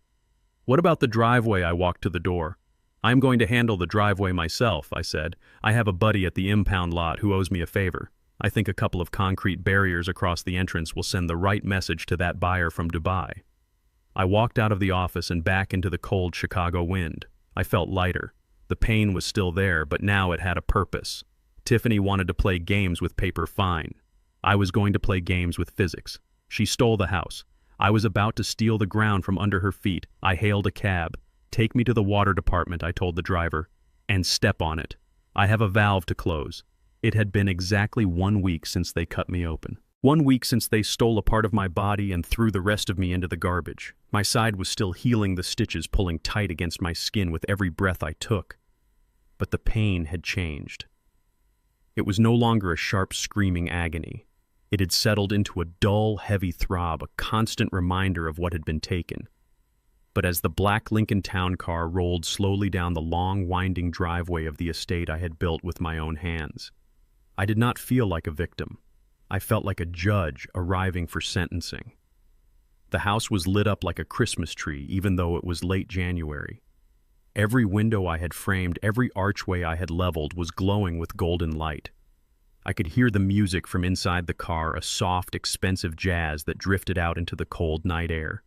What about the driveway?" I walked to the door. "I'm going to handle the driveway myself," I said. "I have a buddy at the impound lot who owes me a favor. I think a couple of concrete barriers across the entrance will send the right message to that buyer from Dubai." I walked out of the office and back into the cold Chicago wind. I felt lighter. The pain was still there, but now it had a purpose. Tiffany wanted to play games with paper, fine. I was going to play games with physics. She stole the house. I was about to steal the ground from under her feet. I hailed a cab. "Take me to the water department," I told the driver, "and step on it. I have a valve to close." It had been exactly 1 week since they cut me open. 1 week since they stole a part of my body and threw the rest of me into the garbage. My side was still healing, the stitches pulling tight against my skin with every breath I took. but the pain had changed. It was no longer a sharp, screaming agony. It had settled into a dull, heavy throb, a constant reminder of what had been taken. But as the black Lincoln Town car rolled slowly down the long, winding driveway of the estate I had built with my own hands, I did not feel like a victim. I felt like a judge arriving for sentencing. The house was lit up like a Christmas tree, even though it was late January. Every window I had framed, every archway I had leveled was glowing with golden light. I could hear the music from inside the car, a soft, expensive jazz that drifted out into the cold night air.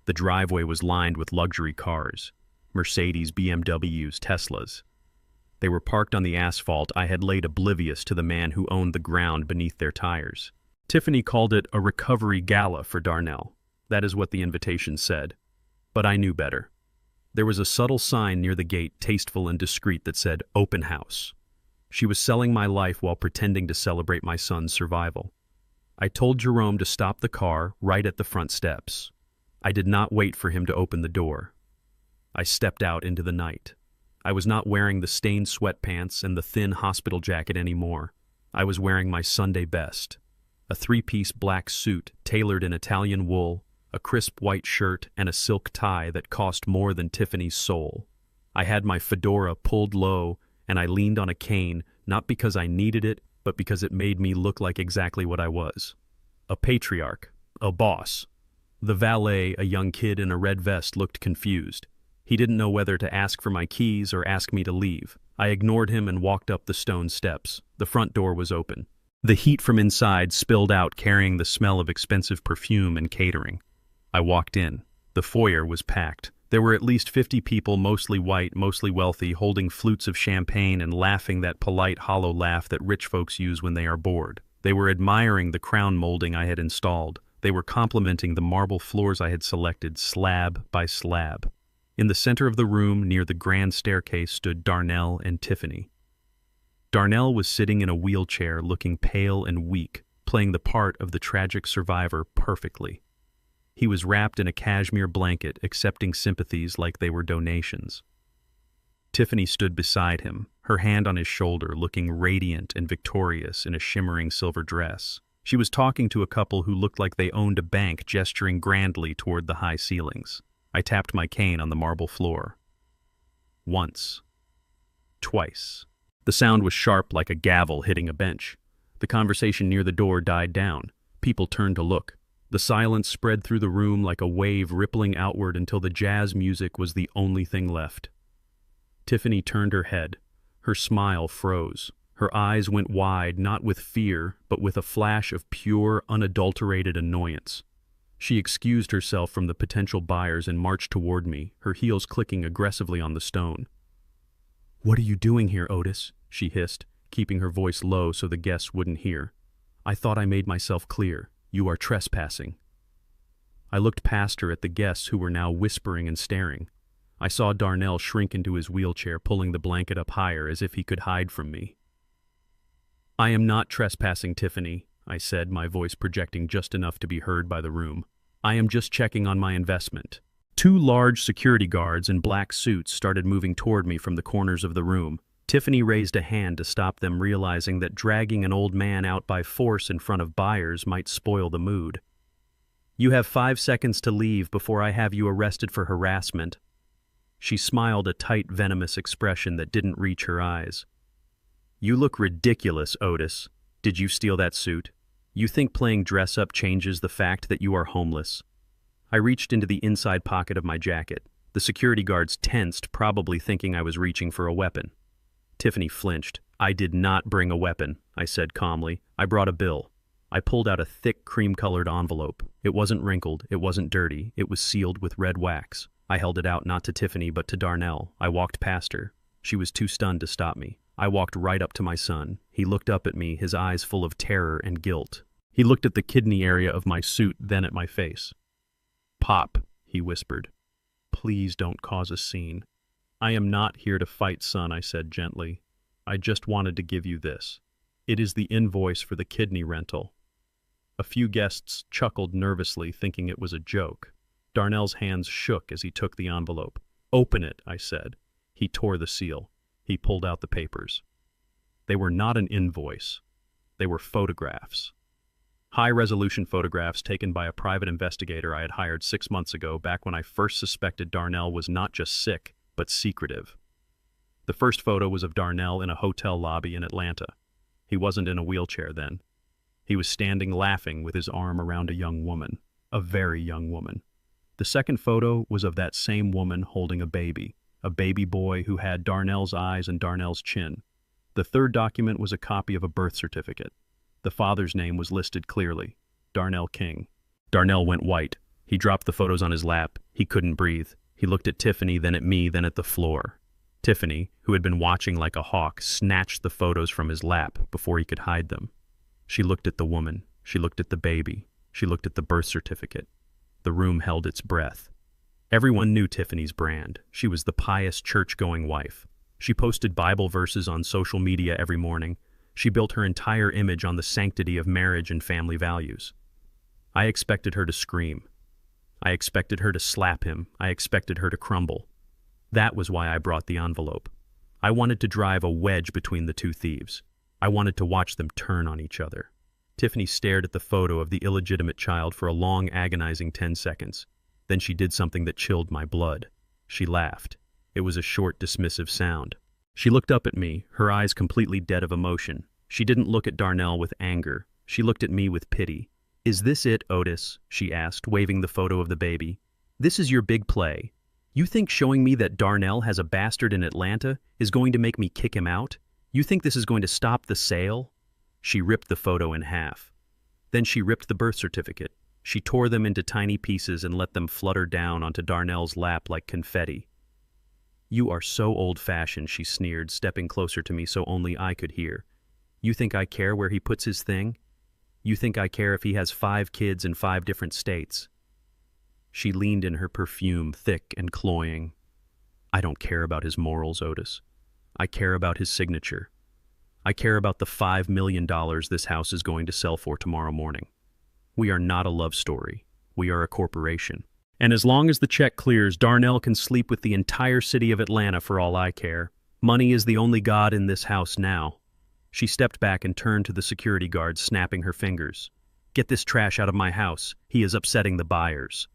The driveway was lined with luxury cars, Mercedes, BMWs, Teslas. They were parked on the asphalt I had laid oblivious to the man who owned the ground beneath their tires. Tiffany called it a recovery gala for Darnell. That is what the invitation said. But I knew better. There was a subtle sign near the gate, tasteful and discreet, that said, "Open House." She was selling my life while pretending to celebrate my son's survival. I told Jerome to stop the car right at the front steps. I did not wait for him to open the door. I stepped out into the night. I was not wearing the stained sweatpants and the thin hospital jacket anymore. I was wearing my Sunday best, a three-piece black suit tailored in Italian wool, a crisp white shirt, and a silk tie that cost more than Tiffany's soul. I had my fedora pulled low, and I leaned on a cane, not because I needed it, but because it made me look like exactly what I was. A patriarch, a boss. The valet, a young kid in a red vest, looked confused. He didn't know whether to ask for my keys or ask me to leave. I ignored him and walked up the stone steps. The front door was open. The heat from inside spilled out, carrying the smell of expensive perfume and catering. I walked in. The foyer was packed. There were at least 50 people, mostly white, mostly wealthy, holding flutes of champagne and laughing that polite, hollow laugh that rich folks use when they are bored. They were admiring the crown molding I had installed. They were complimenting the marble floors I had selected, slab by slab. In the center of the room, near the grand staircase, stood Darnell and Tiffany. Darnell was sitting in a wheelchair, looking pale and weak, playing the part of the tragic survivor perfectly. He was wrapped in a cashmere blanket, accepting sympathies like they were donations. Tiffany stood beside him, her hand on his shoulder, looking radiant and victorious in a shimmering silver dress. She was talking to a couple who looked like they owned a bank, gesturing grandly toward the high ceilings. I tapped my cane on the marble floor. Once. Twice. The sound was sharp like a gavel hitting a bench. The conversation near the door died down. People turned to look. The silence spread through the room like a wave rippling outward until the jazz music was the only thing left. Tiffany turned her head. Her smile froze. Her eyes went wide, not with fear, but with a flash of pure, unadulterated annoyance. She excused herself from the potential buyers and marched toward me, her heels clicking aggressively on the stone. "What are you doing here, Otis?" she hissed, keeping her voice low so the guests wouldn't hear. "I thought I made myself clear. You are trespassing." I looked past her at the guests who were now whispering and staring. I saw Darnell shrink into his wheelchair, pulling the blanket up higher as if he could hide from me. "I am not trespassing, Tiffany," I said, my voice projecting just enough to be heard by the room. "I am just checking on my investment." Two large security guards in black suits started moving toward me from the corners of the room. Tiffany raised a hand to stop them, realizing that dragging an old man out by force in front of buyers might spoil the mood. "You have 5 seconds to leave before I have you arrested for harassment." She smiled, a tight, venomous expression that didn't reach her eyes. "You look ridiculous, Otis. Did you steal that suit? You think playing dress-up changes the fact that you are homeless?" I reached into the inside pocket of my jacket. The security guards tensed, probably thinking I was reaching for a weapon. Tiffany flinched. "I did not bring a weapon," I said calmly. "I brought a bill." I pulled out a thick, cream-colored envelope. It wasn't wrinkled, it wasn't dirty, it was sealed with red wax. I held it out not to Tiffany but to Darnell. I walked past her. She was too stunned to stop me. I walked right up to my son. He looked up at me, his eyes full of terror and guilt. He looked at the kidney area of my suit, then at my face. "Pop," he whispered. "Please don't cause a scene." "I am not here to fight, son," I said gently. "I just wanted to give you this. It is the invoice for the kidney rental." A few guests chuckled nervously, thinking it was a joke. Darnell's hands shook as he took the envelope. "Open it," I said. He tore the seal. He pulled out the papers. They were not an invoice. They were photographs. High-resolution photographs taken by a private investigator I had hired 6 months ago, back when I first suspected Darnell was not just sick, but secretive. The first photo was of Darnell in a hotel lobby in Atlanta. He wasn't in a wheelchair then. He was standing laughing with his arm around a young woman, a very young woman. The second photo was of that same woman holding a baby boy who had Darnell's eyes and Darnell's chin. The third document was a copy of a birth certificate. The father's name was listed clearly, Darnell King. Darnell went white. He dropped the photos on his lap. He couldn't breathe. He looked at Tiffany, then at me, then at the floor. Tiffany, who had been watching like a hawk, snatched the photos from his lap before he could hide them. She looked at the woman. She looked at the baby. She looked at the birth certificate. The room held its breath. Everyone knew Tiffany's brand. She was the pious, church-going wife. She posted Bible verses on social media every morning. She built her entire image on the sanctity of marriage and family values. I expected her to scream. I expected her to slap him. I expected her to crumble. That was why I brought the envelope. I wanted to drive a wedge between the two thieves. I wanted to watch them turn on each other. Tiffany stared at the photo of the illegitimate child for a long, agonizing 10 seconds. Then she did something that chilled my blood. She laughed. It was a short, dismissive sound. She looked up at me, her eyes completely dead of emotion. She didn't look at Darnell with anger. She looked at me with pity. "Is this it, Otis?" she asked, waving the photo of the baby. "This is your big play. You think showing me that Darnell has a bastard in Atlanta is going to make me kick him out? You think this is going to stop the sale?" She ripped the photo in half. Then she ripped the birth certificate. She tore them into tiny pieces and let them flutter down onto Darnell's lap like confetti. "You are so old-fashioned," she sneered, stepping closer to me so only I could hear. "You think I care where he puts his thing? You think I care if he has 5 kids in 5 different states?" She leaned in, her perfume thick and cloying. "I don't care about his morals, Otis. I care about his signature. I care about the $5 million this house is going to sell for tomorrow morning. We are not a love story. We are a corporation. And as long as the check clears, Darnell can sleep with the entire city of Atlanta for all I care. Money is the only god in this house now." She stepped back and turned to the security guard, snapping her fingers. "Get this trash out of my house. He is upsetting the buyers."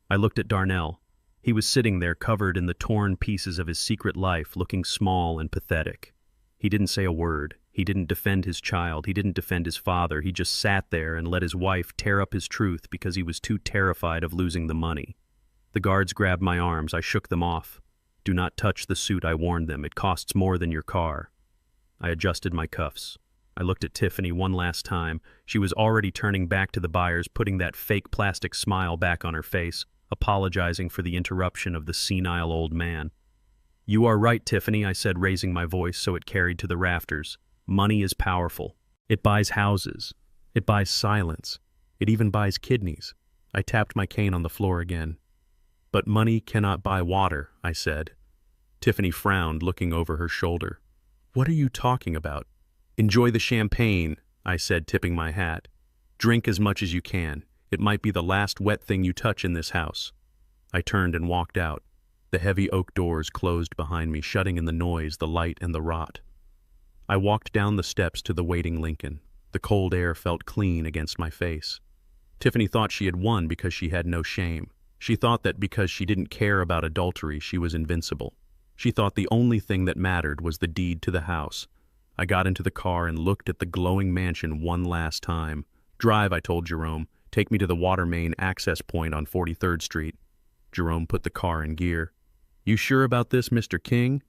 I looked at Darnell. He was sitting there covered in the torn pieces of his secret life, looking small and pathetic. He didn't say a word. He didn't defend his child. He didn't defend his father. He just sat there and let his wife tear up his truth because he was too terrified of losing the money. The guards grabbed my arms. I shook them off. "Do not touch the suit," I warned them. "It costs more than your car." I adjusted my cuffs. I looked at Tiffany one last time. She was already turning back to the buyers, putting that fake plastic smile back on her face, apologizing for the interruption of the senile old man. "You are right, Tiffany," I said, raising my voice so it carried to the rafters. "Money is powerful. It buys houses. It buys silence. It even buys kidneys." I tapped my cane on the floor again. "But money cannot buy water," I said. Tiffany frowned, looking over her shoulder. "What are you talking about?" "Enjoy the champagne," I said, tipping my hat. "Drink as much as you can. It might be the last wet thing you touch in this house." I turned and walked out. The heavy oak doors closed behind me, shutting in the noise, the light, and the rot. I walked down the steps to the waiting Lincoln. The cold air felt clean against my face. Tiffany thought she had won because she had no shame. She thought that because she didn't care about adultery, she was invincible. She thought the only thing that mattered was the deed to the house. I got into the car and looked at the glowing mansion one last time. "Drive," I told Jerome. "Take me to the water main access point on 43rd Street. Jerome put the car in gear. "You sure about this, Mr. King?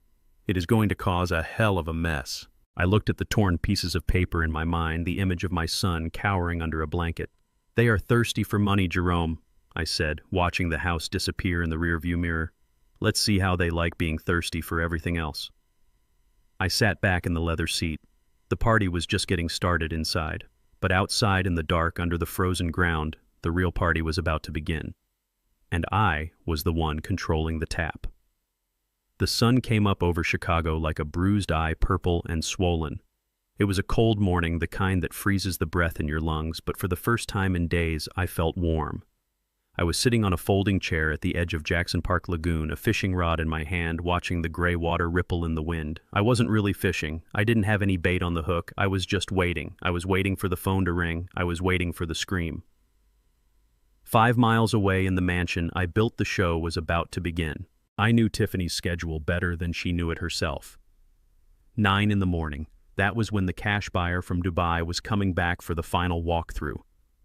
It is going to cause a hell of a mess." I looked at the torn pieces of paper in my mind, the image of my son cowering under a blanket. "They are thirsty for money, Jerome," I said, watching the house disappear in the rearview mirror. "Let's see how they like being thirsty for everything else." I sat back in the leather seat. The party was just getting started inside, but outside in the dark under the frozen ground, the real party was about to begin. And I was the one controlling the tap. The sun came up over Chicago like a bruised eye, purple and swollen. It was a cold morning, the kind that freezes the breath in your lungs, but for the first time in days, I felt warm. I was sitting on a folding chair at the edge of Jackson Park Lagoon, a fishing rod in my hand, watching the gray water ripple in the wind. I wasn't really fishing. I didn't have any bait on the hook. I was just waiting. I was waiting for the phone to ring. I was waiting for the scream. 5 miles away in the mansion I built the show was about to begin. I knew Tiffany's schedule better than she knew it herself. 9 in the morning. That was when the cash buyer from Dubai was coming back for the final walkthrough.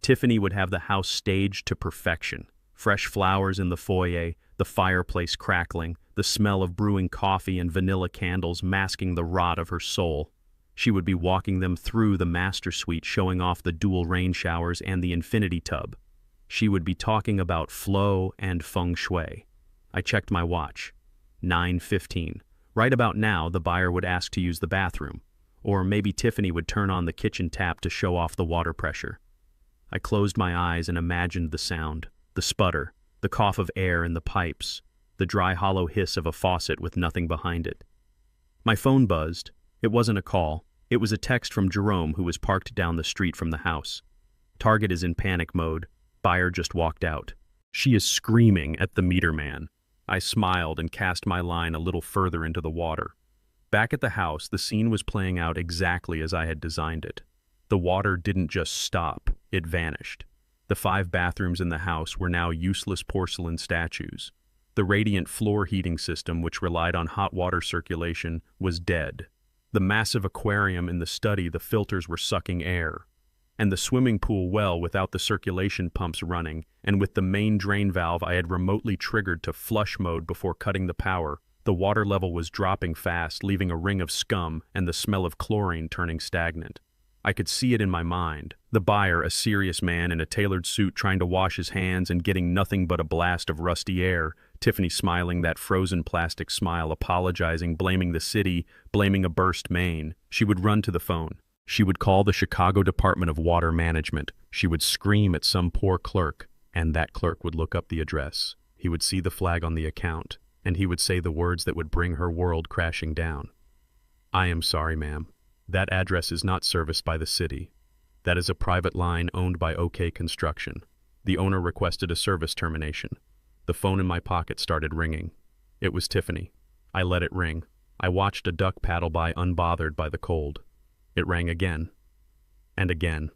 Tiffany would have the house staged to perfection. Fresh flowers in the foyer, the fireplace crackling, the smell of brewing coffee and vanilla candles masking the rot of her soul. She would be walking them through the master suite, showing off the dual rain showers and the infinity tub. She would be talking about flow and feng shui. I checked my watch. 9:15. Right about now, the buyer would ask to use the bathroom. Or maybe Tiffany would turn on the kitchen tap to show off the water pressure. I closed my eyes and imagined the sound, the sputter, the cough of air in the pipes, the dry hollow hiss of a faucet with nothing behind it. My phone buzzed. It wasn't a call. It was a text from Jerome, who was parked down the street from the house. Target is in panic mode. Buyer just walked out. She is screaming at the meter man. I smiled and cast my line a little further into the water. Back at the house, the scene was playing out exactly as I had designed it. The water didn't just stop, it vanished. The 5 bathrooms in the house were now useless porcelain statues. The radiant floor heating system, which relied on hot water circulation, was dead. The massive aquarium in the study, the filters were sucking air. And the swimming pool well without the circulation pumps running, and with the main drain valve I had remotely triggered to flush mode before cutting the power, the water level was dropping fast, leaving a ring of scum and the smell of chlorine turning stagnant. I could see it in my mind. The buyer, a serious man in a tailored suit trying to wash his hands and getting nothing but a blast of rusty air. Tiffany smiling that frozen plastic smile, apologizing, blaming the city, blaming a burst main. She would run to the phone. She would call the Chicago Department of Water Management. She would scream at some poor clerk, and that clerk would look up the address. He would see the flag on the account, and he would say the words that would bring her world crashing down. "I am sorry, ma'am. That address is not serviced by the city. That is a private line owned by OK Construction. The owner requested a service termination." The phone in my pocket started ringing. It was Tiffany. I let it ring. I watched a duck paddle by unbothered by the cold. It rang again. And again.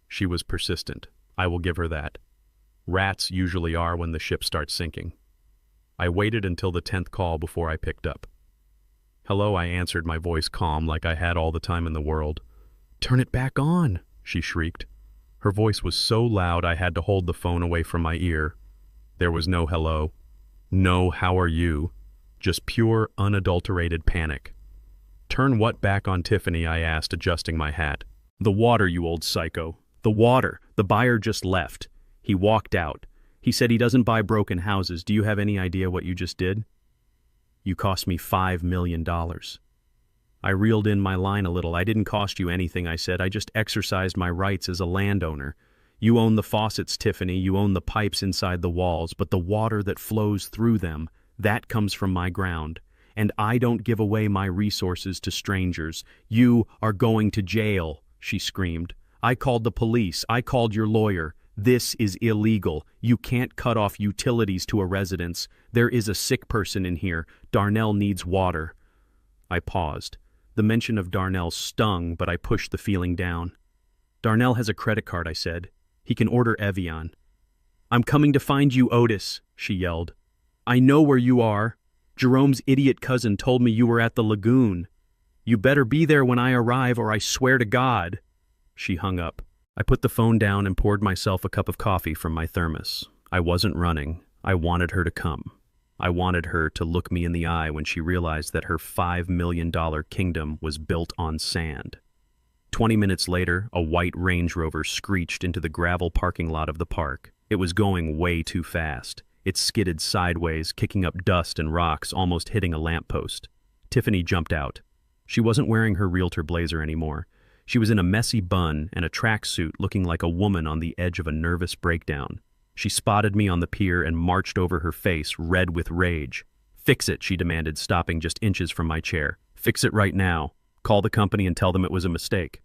She was persistent. I will give her that. Rats usually are when the ship starts sinking. I waited until the 10th call before I picked up. "Hello," I answered, my voice calm like I had all the time in the world. "Turn it back on," she shrieked. Her voice was so loud I had to hold the phone away from my ear. There was no hello. No how are you. Just pure, unadulterated panic. "Turn what back on, Tiffany?" I asked, adjusting my hat. "The water, you old psycho. The water. The buyer just left. He walked out. He said he doesn't buy broken houses. Do you have any idea what you just did? You cost me $5 million. I reeled in my line a little. "I didn't cost you anything," I said. "I just exercised my rights as a landowner. You own the faucets, Tiffany. You own the pipes inside the walls, but the water that flows through them, that comes from my ground. And I don't give away my resources to strangers. You are going to jail," she screamed. "I called the police. I called your lawyer. This is illegal. You can't cut off utilities to a residence. There is a sick person in here. Darnell needs water." I paused. The mention of Darnell stung, but I pushed the feeling down. "Darnell has a credit card," I said. "He can order Evian." "I'm coming to find you, Otis," she yelled. "I know where you are. Jerome's idiot cousin told me you were at the lagoon. You better be there when I arrive, or I swear to God." She hung up. I put the phone down and poured myself a cup of coffee from my thermos. I wasn't running. I wanted her to come. I wanted her to look me in the eye when she realized that her $5 million kingdom was built on sand. 20 minutes later, a white Range Rover screeched into the gravel parking lot of the park. It was going way too fast. It skidded sideways, kicking up dust and rocks, almost hitting a lamppost. Tiffany jumped out. She wasn't wearing her realtor blazer anymore. She was in a messy bun and a tracksuit, looking like a woman on the edge of a nervous breakdown. She spotted me on the pier and marched over her face, red with rage. "Fix it," she demanded, stopping just inches from my chair. "Fix it right now. Call the company and tell them it was a mistake."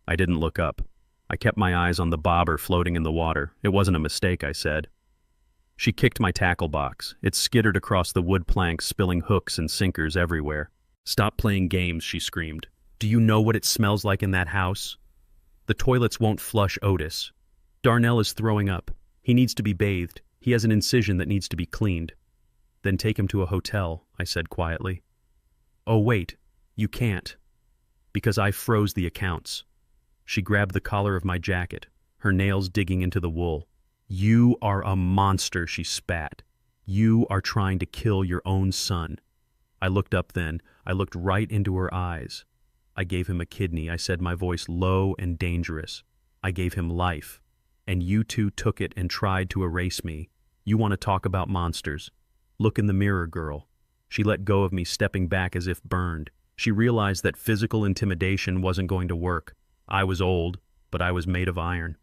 I didn't look up. I kept my eyes on the bobber floating in the water. "It wasn't a mistake," I said. She kicked my tackle box. It skittered across the wood planks, spilling hooks and sinkers everywhere. "Stop playing games," she screamed. "Do you know what it smells like in that house? The toilets won't flush, Otis. Darnell is throwing up. He needs to be bathed. He has an incision that needs to be cleaned." "Then take him to a hotel," I said quietly. "Oh, wait. You can't. Because I froze the accounts." She grabbed the collar of my jacket, her nails digging into the wool. "You are a monster," she spat. "You are trying to kill your own son." I looked up then. I looked right into her eyes. "I gave him a kidney," I said, my voice low and dangerous. "I gave him life. And you two took it and tried to erase me. You want to talk about monsters? Look in the mirror, girl." She let go of me, stepping back as if burned. She realized that physical intimidation wasn't going to work. I was old, but I was made of iron.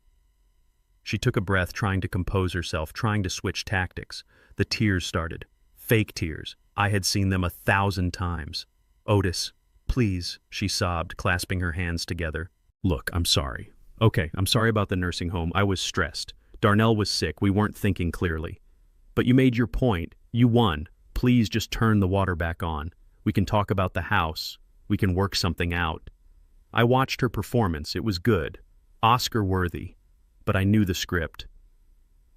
She took a breath, trying to compose herself, trying to switch tactics. The tears started. Fake tears. I had seen them 1,000 times. "Otis, please," she sobbed, clasping her hands together. "Look, I'm sorry. Okay, I'm sorry about the nursing home. I was stressed. Darnell was sick. We weren't thinking clearly. But you made your point. You won. Please just turn the water back on. We can talk about the house. We can work something out." I watched her performance. It was good. Oscar-worthy. But I knew the script.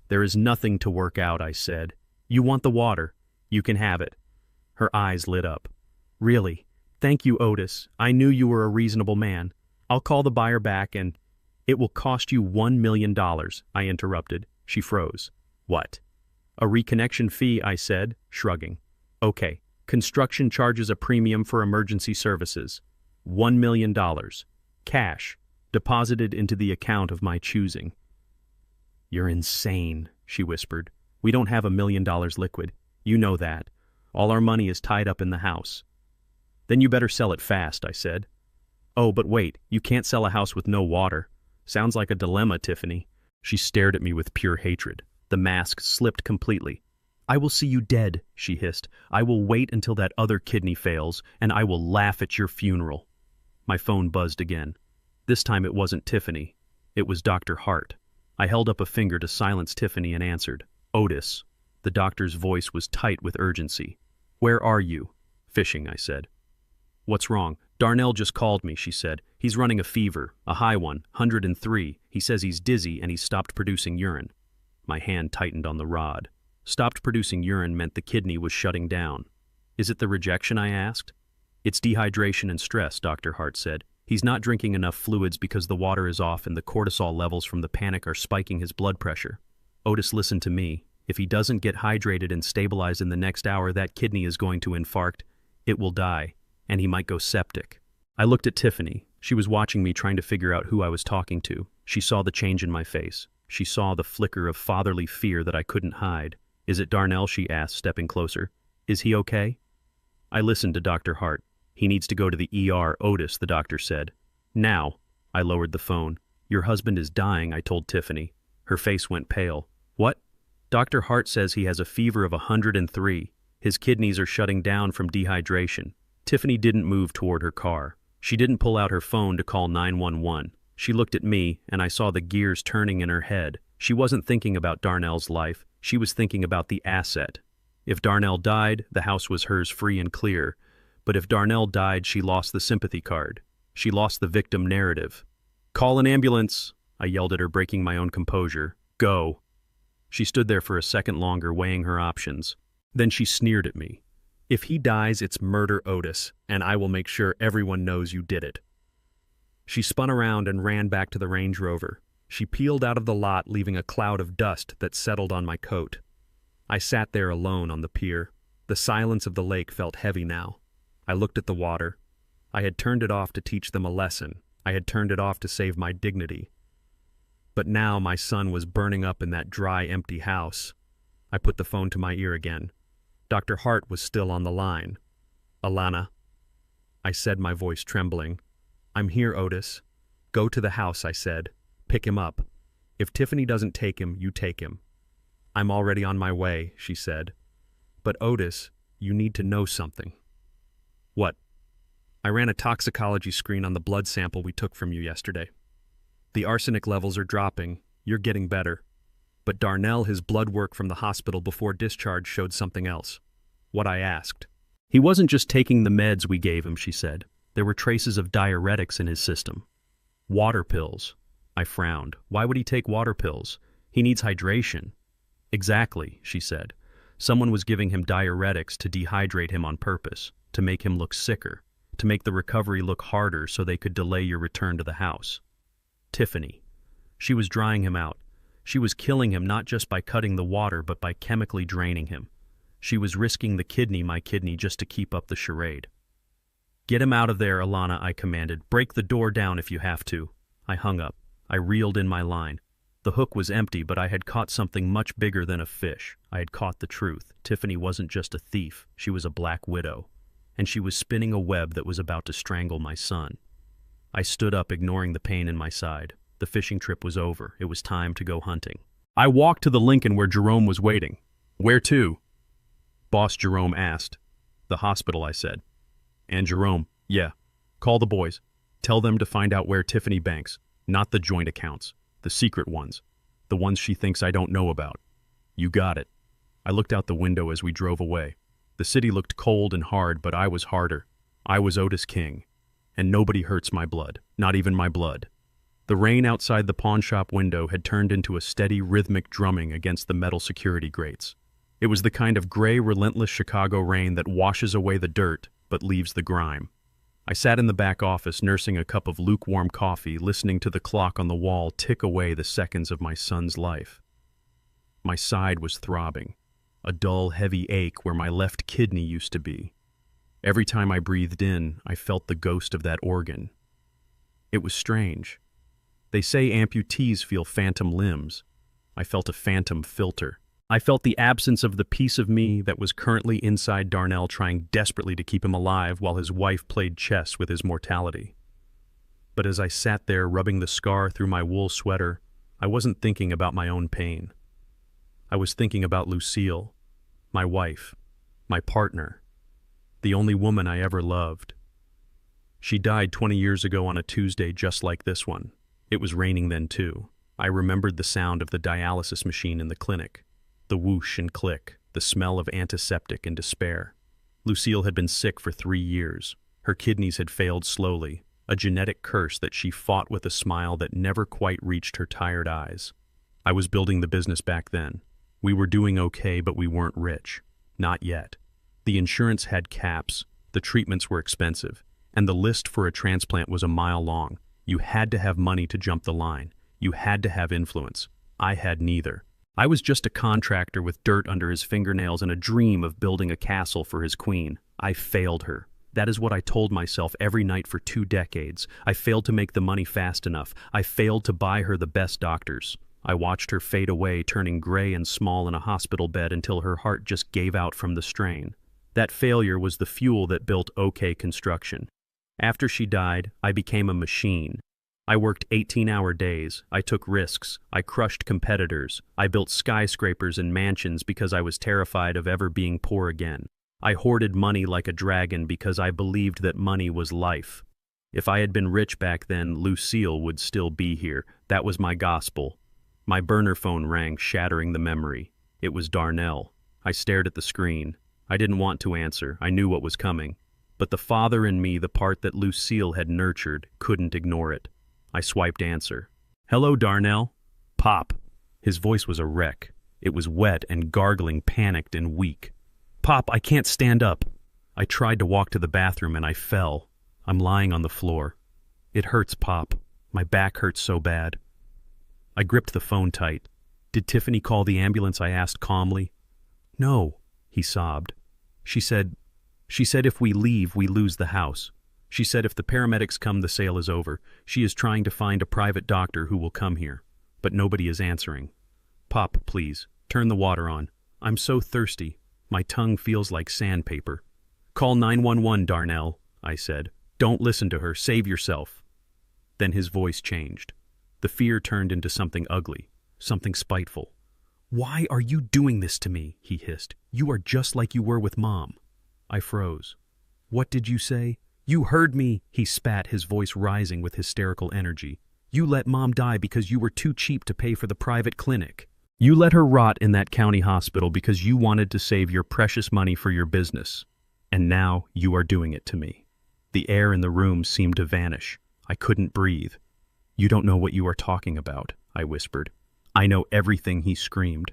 "There is nothing to work out," I said. "You want the water? You can have it." Her eyes lit up. "Really? Thank you, Otis. I knew you were a reasonable man. I'll call the buyer back and—" "It will cost you $1 million, I interrupted. She froze. "What?" "A reconnection fee," I said, shrugging. "Okay. Construction charges a premium for emergency services. $1 million. Cash. Deposited into the account of my choosing." "You're insane," she whispered. "We don't have $1 million liquid. You know that. All our money is tied up in the house." "Then you better sell it fast," I said. "Oh, but wait, you can't sell a house with no water. Sounds like a dilemma, Tiffany." She stared at me with pure hatred. The mask slipped completely. "I will see you dead," she hissed. "I will wait until that other kidney fails, and I will laugh at your funeral." My phone buzzed again. This time it wasn't Tiffany. It was Dr. Hart. I held up a finger to silence Tiffany and answered. "Otis." The doctor's voice was tight with urgency. "Where are you?" "Fishing," I said. "What's wrong?" "Darnell just called me," she said. "He's running a fever, a high one, 103. He says he's dizzy and he's stopped producing urine." My hand tightened on the rod. Stopped producing urine meant the kidney was shutting down. "Is it the rejection?" I asked. "It's dehydration and stress," Dr. Hart said. "He's not drinking enough fluids because the water is off and the cortisol levels from the panic are spiking his blood pressure." "Otis, listen to me. If he doesn't get hydrated and stabilized in the next hour, that kidney is going to infarct. It will die, and he might go septic." I looked at Tiffany. She was watching me, trying to figure out who I was talking to. She saw the change in my face. She saw the flicker of fatherly fear that I couldn't hide. "Is it Darnell?" she asked, stepping closer. "Is he okay?" I listened to Dr. Hart. "He needs to go to the ER, Otis," the doctor said. "Now." I lowered the phone. "Your husband is dying," I told Tiffany. Her face went pale. "What?" "Dr. Hart says he has a fever of 103. His kidneys are shutting down from dehydration." Tiffany didn't move toward her car. She didn't pull out her phone to call 911. She looked at me, and I saw the gears turning in her head. She wasn't thinking about Darnell's life. She was thinking about the asset. If Darnell died, the house was hers free and clear. But if Darnell died, she lost the sympathy card. She lost the victim narrative. "Call an ambulance," I yelled at her, breaking my own composure. "Go." She stood there for a second longer, weighing her options. Then she sneered at me. "If he dies, it's murder, Otis, and I will make sure everyone knows you did it." She spun around and ran back to the Range Rover. She peeled out of the lot, leaving a cloud of dust that settled on my coat. I sat there alone on the pier. The silence of the lake felt heavy now. I looked at the water. I had turned it off to teach them a lesson. I had turned it off to save my dignity. But now my son was burning up in that dry, empty house. I put the phone to my ear again. Dr. Hart was still on the line. "Alana," I said, my voice trembling. "I'm here, Otis." "Go to the house," I said. "Pick him up. If Tiffany doesn't take him, you take him." "I'm already on my way," she said. "But Otis, you need to know something." "What?" "I ran a toxicology screen on the blood sample we took from you yesterday. The arsenic levels are dropping. You're getting better. But Darnell, his blood work from the hospital before discharge showed something else. What I asked. He wasn't just taking the meds we gave him, she said. There were traces of diuretics in his system. Water pills. I frowned. Why would he take water pills? He needs hydration. Exactly, she said. Someone was giving him diuretics to dehydrate him on purpose, to make him look sicker, to make the recovery look harder so they could delay your return to the house. Tiffany. She was drying him out. She was killing him not just by cutting the water, but by chemically draining him. She was risking my kidney, just to keep up the charade. Get him out of there, Alana, I commanded. Break the door down if you have to. I hung up. I reeled in my line. The hook was empty, but I had caught something much bigger than a fish. I had caught the truth. Tiffany wasn't just a thief. She was a black widow. And she was spinning a web that was about to strangle my son. I stood up, ignoring the pain in my side. The fishing trip was over. It was time to go hunting. I walked to the Lincoln where Jerome was waiting. Where to? Boss Jerome asked. The hospital, I said. And Jerome, yeah. Call the boys. Tell them to find out where Tiffany banks, not the joint accounts, the secret ones, the ones she thinks I don't know about. You got it. I looked out the window as we drove away. The city looked cold and hard, but I was harder. I was Otis King. And nobody hurts my blood, not even my blood. The rain outside the pawn shop window had turned into a steady, rhythmic drumming against the metal security grates. It was the kind of gray, relentless Chicago rain that washes away the dirt, but leaves the grime. I sat in the back office nursing a cup of lukewarm coffee, listening to the clock on the wall tick away the seconds of my son's life. My side was throbbing, a dull, heavy ache where my left kidney used to be. Every time I breathed in, I felt the ghost of that organ. It was strange. They say amputees feel phantom limbs. I felt a phantom filter. I felt the absence of the piece of me that was currently inside Darnell, trying desperately to keep him alive while his wife played chess with his mortality. But as I sat there rubbing the scar through my wool sweater, I wasn't thinking about my own pain. I was thinking about Lucille, my wife, my partner, the only woman I ever loved. She died 20 years ago on a Tuesday just like this one. It was raining then too. I remembered the sound of the dialysis machine in the clinic. The whoosh and click, the smell of antiseptic and despair. Lucille had been sick for 3 years. Her kidneys had failed slowly, a genetic curse that she fought with a smile that never quite reached her tired eyes. I was building the business back then. We were doing okay, but we weren't rich. Not yet. The insurance had caps, the treatments were expensive, and the list for a transplant was a mile long. You had to have money to jump the line. You had to have influence. I had neither. I was just a contractor with dirt under his fingernails and a dream of building a castle for his queen. I failed her. That is what I told myself every night for 2 decades. I failed to make the money fast enough. I failed to buy her the best doctors. I watched her fade away, turning gray and small in a hospital bed until her heart just gave out from the strain. That failure was the fuel that built OK Construction. After she died, I became a machine. I worked 18-hour days, I took risks, I crushed competitors, I built skyscrapers and mansions because I was terrified of ever being poor again. I hoarded money like a dragon because I believed that money was life. If I had been rich back then, Lucille would still be here. That was my gospel. My burner phone rang, shattering the memory. It was Darnell. I stared at the screen. I didn't want to answer. I knew what was coming. But the father in me, the part that Lucille had nurtured, couldn't ignore it. I swiped answer. Hello, Darnell. Pop. His voice was a wreck. It was wet and gargling, panicked and weak. Pop, I can't stand up. I tried to walk to the bathroom and I fell. I'm lying on the floor. It hurts, Pop. My back hurts so bad. I gripped the phone tight. Did Tiffany call the ambulance? I asked calmly. No, he sobbed. She said if we leave, we lose the house. She said if the paramedics come, the sale is over. She is trying to find a private doctor who will come here. But nobody is answering. Pop, please, turn the water on. I'm so thirsty. My tongue feels like sandpaper. Call 911, Darnell, I said. Don't listen to her. Save yourself. Then his voice changed. The fear turned into something ugly, something spiteful. Why are you doing this to me? He hissed. You are just like you were with Mom. I froze. What did you say? You heard me, he spat, his voice rising with hysterical energy. You let Mom die because you were too cheap to pay for the private clinic. You let her rot in that county hospital because you wanted to save your precious money for your business. And now you are doing it to me. The air in the room seemed to vanish. I couldn't breathe. You don't know what you are talking about, I whispered. I know everything, he screamed.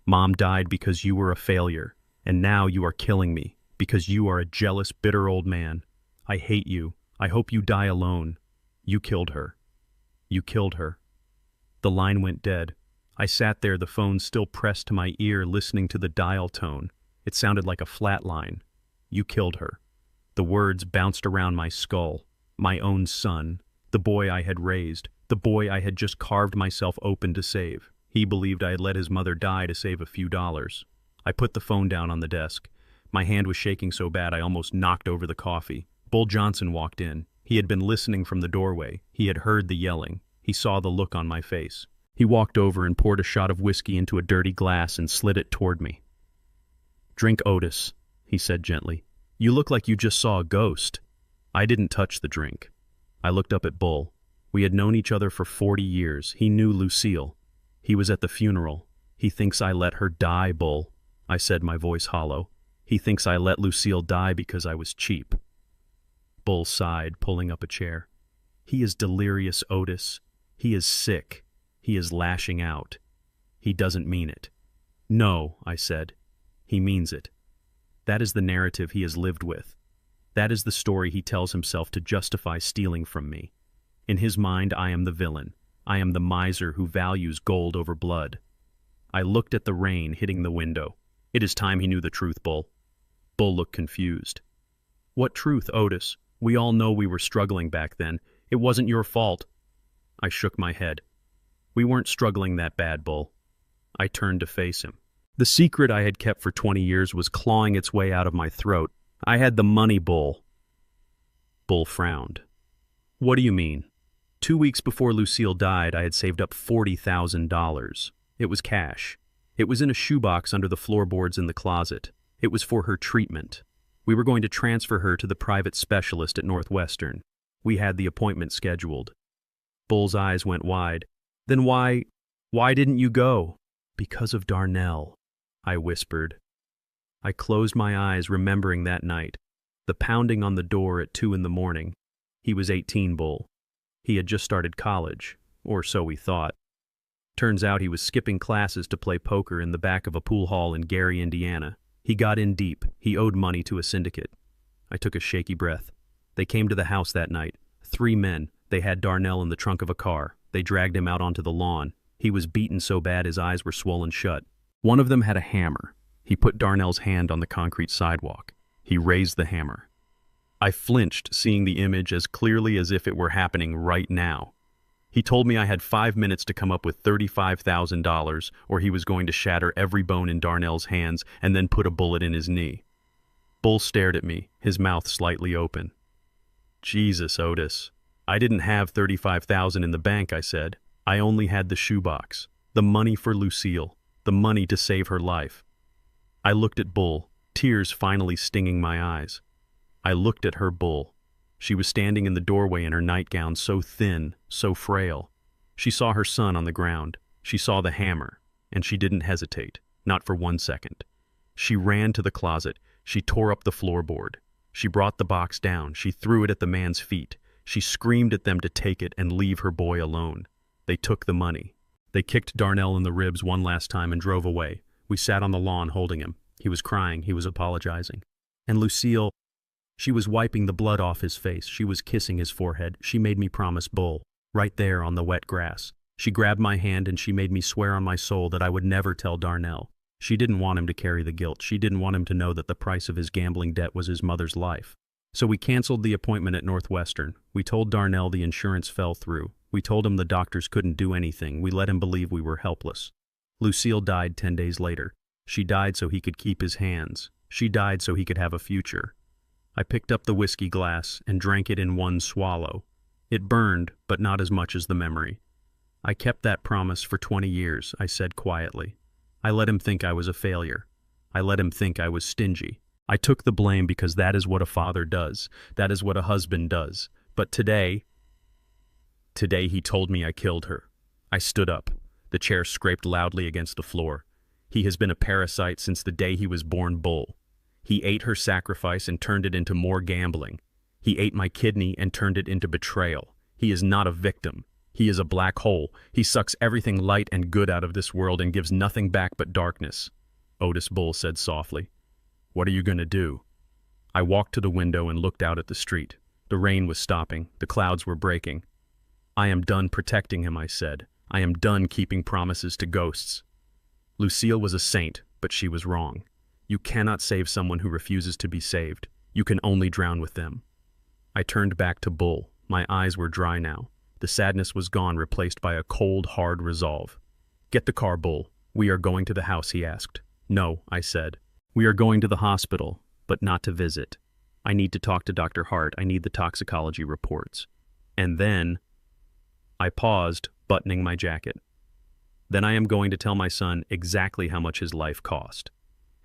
Mom died because you were a failure, and now you are killing me because you are a jealous, bitter old man. I hate you. I hope you die alone. You killed her. You killed her. The line went dead. I sat there, the phone still pressed to my ear, listening to the dial tone. It sounded like a flat line. You killed her. The words bounced around my skull. My own son, the boy I had raised, the boy I had just carved myself open to save. He believed I had let his mother die to save a few dollars. I put the phone down on the desk. My hand was shaking so bad I almost knocked over the coffee. Bull Johnson walked in. He had been listening from the doorway. He had heard the yelling. He saw the look on my face. He walked over and poured a shot of whiskey into a dirty glass and slid it toward me. "Drink, Otis," he said gently. "You look like you just saw a ghost." I didn't touch the drink. I looked up at Bull. We had known each other for 40 years. He knew Lucille. He was at the funeral. "He thinks I let her die, Bull," I said, my voice hollow. "He thinks I let Lucille die because I was cheap." Bull sighed, pulling up a chair. "He is delirious, Otis. He is sick. He is lashing out. He doesn't mean it." "No," I said. "He means it. That is the narrative he has lived with. That is the story he tells himself to justify stealing from me. In his mind, I am the villain. I am the miser who values gold over blood." I looked at the rain hitting the window. "It is time he knew the truth, Bull." Bull looked confused. "What truth, Otis? We all know we were struggling back then. It wasn't your fault." I shook my head. "We weren't struggling that bad, Bull." I turned to face him. The secret I had kept for 20 years was clawing its way out of my throat. "I had the money, Bull." Bull frowned. "What do you mean?" 2 weeks before Lucille died, I had saved up $40,000. It was cash. It was in a shoebox under the floorboards in the closet. It was for her treatment. We were going to transfer her to the private specialist at Northwestern. We had the appointment scheduled. Bull's eyes went wide. "Then why didn't you go?" "Because of Darnell," I whispered. I closed my eyes, remembering that night. The pounding on the door at 2 in the morning. He was 18, Bull. He had just started college, or so we thought. Turns out he was skipping classes to play poker in the back of a pool hall in Gary, Indiana. He got in deep. He owed money to a syndicate. I took a shaky breath. They came to the house that night. 3 men. They had Darnell in the trunk of a car. They dragged him out onto the lawn. He was beaten so bad his eyes were swollen shut. One of them had a hammer. He put Darnell's hand on the concrete sidewalk. He raised the hammer. I flinched, seeing the image as clearly as if it were happening right now. He told me I had 5 minutes to come up with $35,000, or he was going to shatter every bone in Darnell's hands and then put a bullet in his knee. Bull stared at me, his mouth slightly open. "Jesus, Otis. I didn't have $35,000 in the bank," I said. "I only had the shoebox, the money for Lucille, the money to save her life." I looked at Bull, tears finally stinging my eyes. I looked at her, Bull. She was standing in the doorway in her nightgown, so thin, so frail. She saw her son on the ground. She saw the hammer, and she didn't hesitate, not for 1 second. She ran to the closet. She tore up the floorboard. She brought the box down. She threw it at the man's feet. She screamed at them to take it and leave her boy alone. They took the money. They kicked Darnell in the ribs one last time and drove away. We sat on the lawn holding him. He was crying. He was apologizing. And Lucille, she was wiping the blood off his face. She was kissing his forehead. She made me promise Bull, right there on the wet grass. She grabbed my hand and she made me swear on my soul that I would never tell Darnell. She didn't want him to carry the guilt. She didn't want him to know that the price of his gambling debt was his mother's life. So we canceled the appointment at Northwestern. We told Darnell the insurance fell through. We told him the doctors couldn't do anything. We let him believe we were helpless. Lucille died 10 days later. She died so he could keep his hands. She died so he could have a future. I picked up the whiskey glass and drank it in one swallow. It burned, but not as much as the memory. "I kept that promise for 20 years, I said quietly. I let him think I was a failure. I let him think I was stingy. I took the blame because that is what a father does. That is what a husband does. But today he told me I killed her. I stood up. The chair scraped loudly against the floor. He has been a parasite since the day he was born, Bull. He ate her sacrifice and turned it into more gambling. He ate my kidney and turned it into betrayal. He is not a victim. He is a black hole. He sucks everything light and good out of this world and gives nothing back but darkness. Otis Bull said softly. What are you going to do? I walked to the window and looked out at the street. The rain was stopping. The clouds were breaking. I am done protecting him, I said. I am done keeping promises to ghosts. Lucille was a saint, but she was wrong. You cannot save someone who refuses to be saved. You can only drown with them. I turned back to Bull. My eyes were dry now. The sadness was gone, replaced by a cold, hard resolve. Get the car, Bull. We are going to the house, he asked. No, I said. We are going to the hospital, but not to visit. I need to talk to Dr. Hart. I need the toxicology reports. And then I paused, buttoning my jacket. Then I am going to tell my son exactly how much his life cost.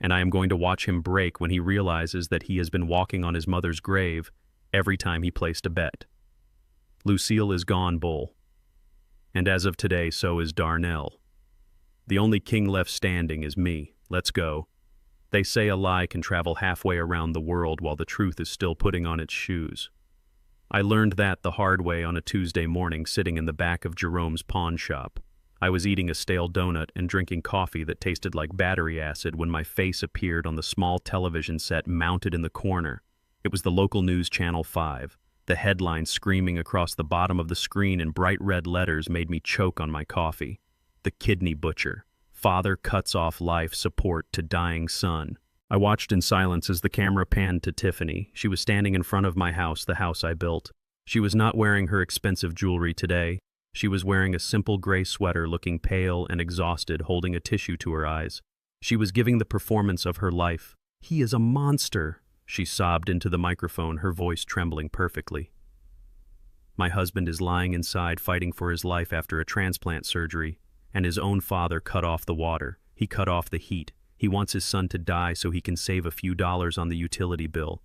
And I am going to watch him break when he realizes that he has been walking on his mother's grave every time he placed a bet. Lucille is gone, Bull. And as of today, so is Darnell. The only king left standing is me. Let's go. They say a lie can travel halfway around the world while the truth is still putting on its shoes. I learned that the hard way on a Tuesday morning sitting in the back of Jerome's pawn shop. I was eating a stale donut and drinking coffee that tasted like battery acid when my face appeared on the small television set mounted in the corner. It was the local news channel 5. The headline screaming across the bottom of the screen in bright red letters made me choke on my coffee. The kidney butcher. Father cuts off life support to dying son. I watched in silence as the camera panned to Tiffany. She was standing in front of my house, the house I built. She was not wearing her expensive jewelry today. She was wearing a simple gray sweater, looking pale and exhausted, holding a tissue to her eyes. She was giving the performance of her life. He is a monster, she sobbed into the microphone, her voice trembling perfectly. My husband is lying inside fighting for his life after a transplant surgery, and his own father cut off the water. He cut off the heat. He wants his son to die so he can save a few dollars on the utility bill.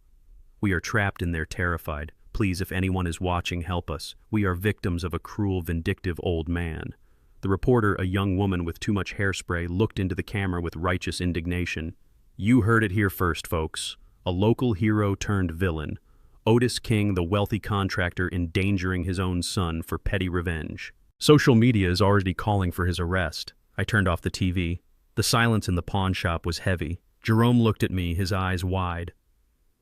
We are trapped in there, terrified. Please, if anyone is watching, help us. We are victims of a cruel, vindictive old man. The reporter, a young woman with too much hairspray, looked into the camera with righteous indignation. You heard it here first, folks. A local hero turned villain. Otis King, the wealthy contractor, endangering his own son for petty revenge. Social media is already calling for his arrest. I turned off the TV. The silence in the pawn shop was heavy. Jerome looked at me, his eyes wide.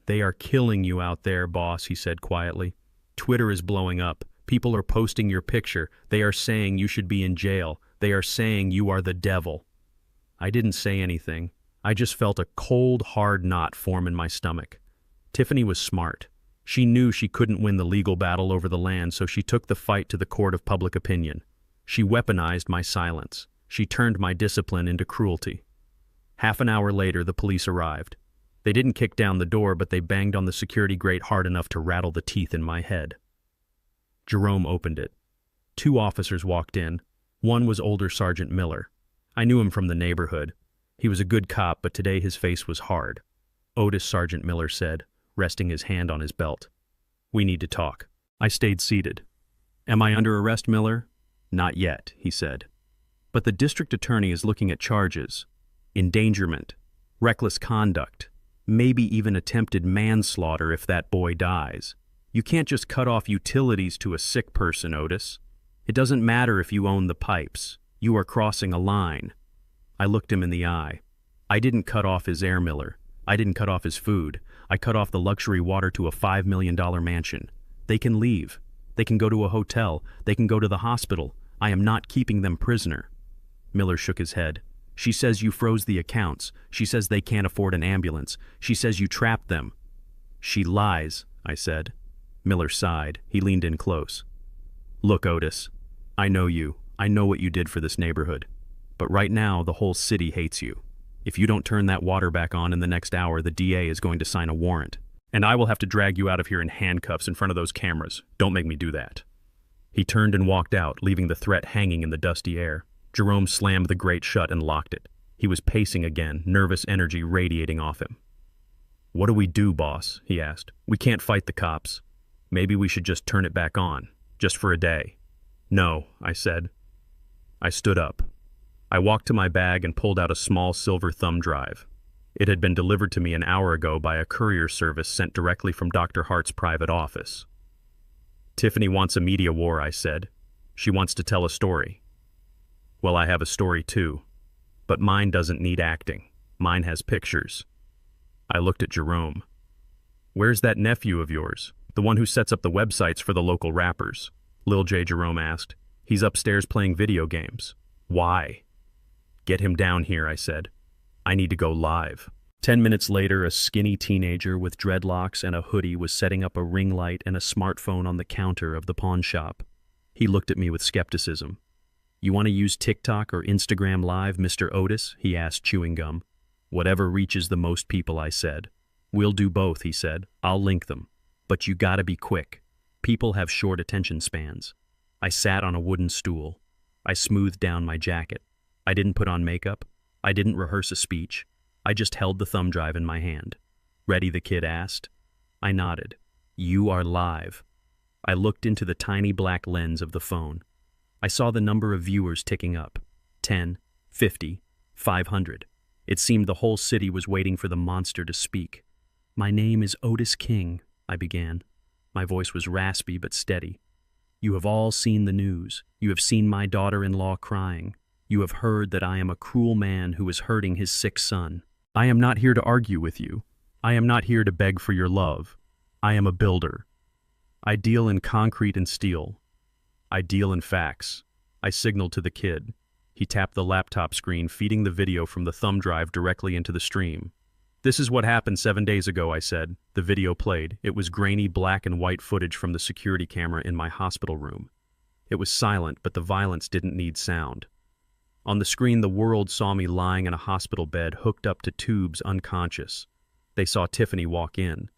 They are killing you out there, boss, he said quietly. Twitter is blowing up. People are posting your picture. They are saying you should be in jail. They are saying you are the devil. I didn't say anything. I just felt a cold, hard knot form in my stomach. Tiffany was smart. She knew she couldn't win the legal battle over the land, so she took the fight to the court of public opinion. She weaponized my silence. She turned my discipline into cruelty. Half an hour later, the police arrived. They didn't kick down the door, but they banged on the security grate hard enough to rattle the teeth in my head. Jerome opened it. 2 officers walked in. One was older Sergeant Miller. I knew him from the neighborhood. He was a good cop, but today his face was hard. Otis, Sergeant Miller said, resting his hand on his belt. We need to talk. I stayed seated. Am I under arrest, Miller? Not yet, he said. But the district attorney is looking at charges. Endangerment, reckless conduct, maybe even attempted manslaughter if that boy dies. You can't just cut off utilities to a sick person, Otis. It doesn't matter if you own the pipes. You are crossing a line. I looked him in the eye. I didn't cut off his air, Miller. I didn't cut off his food. I cut off the luxury water to a $5 million mansion. They can leave. They can go to a hotel. They can go to the hospital. I am not keeping them prisoner. Miller shook his head. She says you froze the accounts. She says they can't afford an ambulance. She says you trapped them. She lies, I said. Miller sighed. He leaned in close. Look, Otis, I know you. I know what you did for this neighborhood. But right now, the whole city hates you. If you don't turn that water back on in the next hour, the DA is going to sign a warrant. And I will have to drag you out of here in handcuffs in front of those cameras. Don't make me do that. He turned and walked out, leaving the threat hanging in the dusty air. Jerome slammed the grate shut and locked it. He was pacing again, nervous energy radiating off him. What do we do, boss? He asked. We can't fight the cops. Maybe we should just turn it back on, just for a day. No, I said. I stood up. I walked to my bag and pulled out a small silver thumb drive. It had been delivered to me an hour ago by a courier service sent directly from Dr. Hart's private office. Tiffany wants a media war, I said. She wants to tell a story. Well, I have a story too. But mine doesn't need acting. Mine has pictures. I looked at Jerome. Where's that nephew of yours? The one who sets up the websites for the local rappers? Lil J. Jerome asked. He's upstairs playing video games. Why? Get him down here, I said. I need to go live. 10 minutes later, a skinny teenager with dreadlocks and a hoodie was setting up a ring light and a smartphone on the counter of the pawn shop. He looked at me with skepticism. You want to use TikTok or Instagram Live, Mr. Otis? He asked, chewing gum. Whatever reaches the most people, I said. We'll do both, he said. I'll link them. But you gotta be quick. People have short attention spans. I sat on a wooden stool. I smoothed down my jacket. I didn't put on makeup. I didn't rehearse a speech. I just held the thumb drive in my hand. Ready, the kid asked. I nodded. You are live. I looked into the tiny black lens of the phone. I saw the number of viewers ticking up. 10, 50, 500. It seemed the whole city was waiting for the monster to speak. My name is Otis King, I began. My voice was raspy but steady. You have all seen the news. You have seen my daughter-in-law crying. You have heard that I am a cruel man who is hurting his sick son. I am not here to argue with you. I am not here to beg for your love. I am a builder. I deal in concrete and steel. I deal in facts. I signaled to the kid. He tapped the laptop screen, feeding the video from the thumb drive directly into the stream. This is what happened 7 days ago, I said. The video played. It was grainy black and white footage from the security camera in my hospital room. It was silent, but the violence didn't need sound. On the screen, the world saw me lying in a hospital bed, hooked up to tubes, unconscious. They saw Tiffany walk in.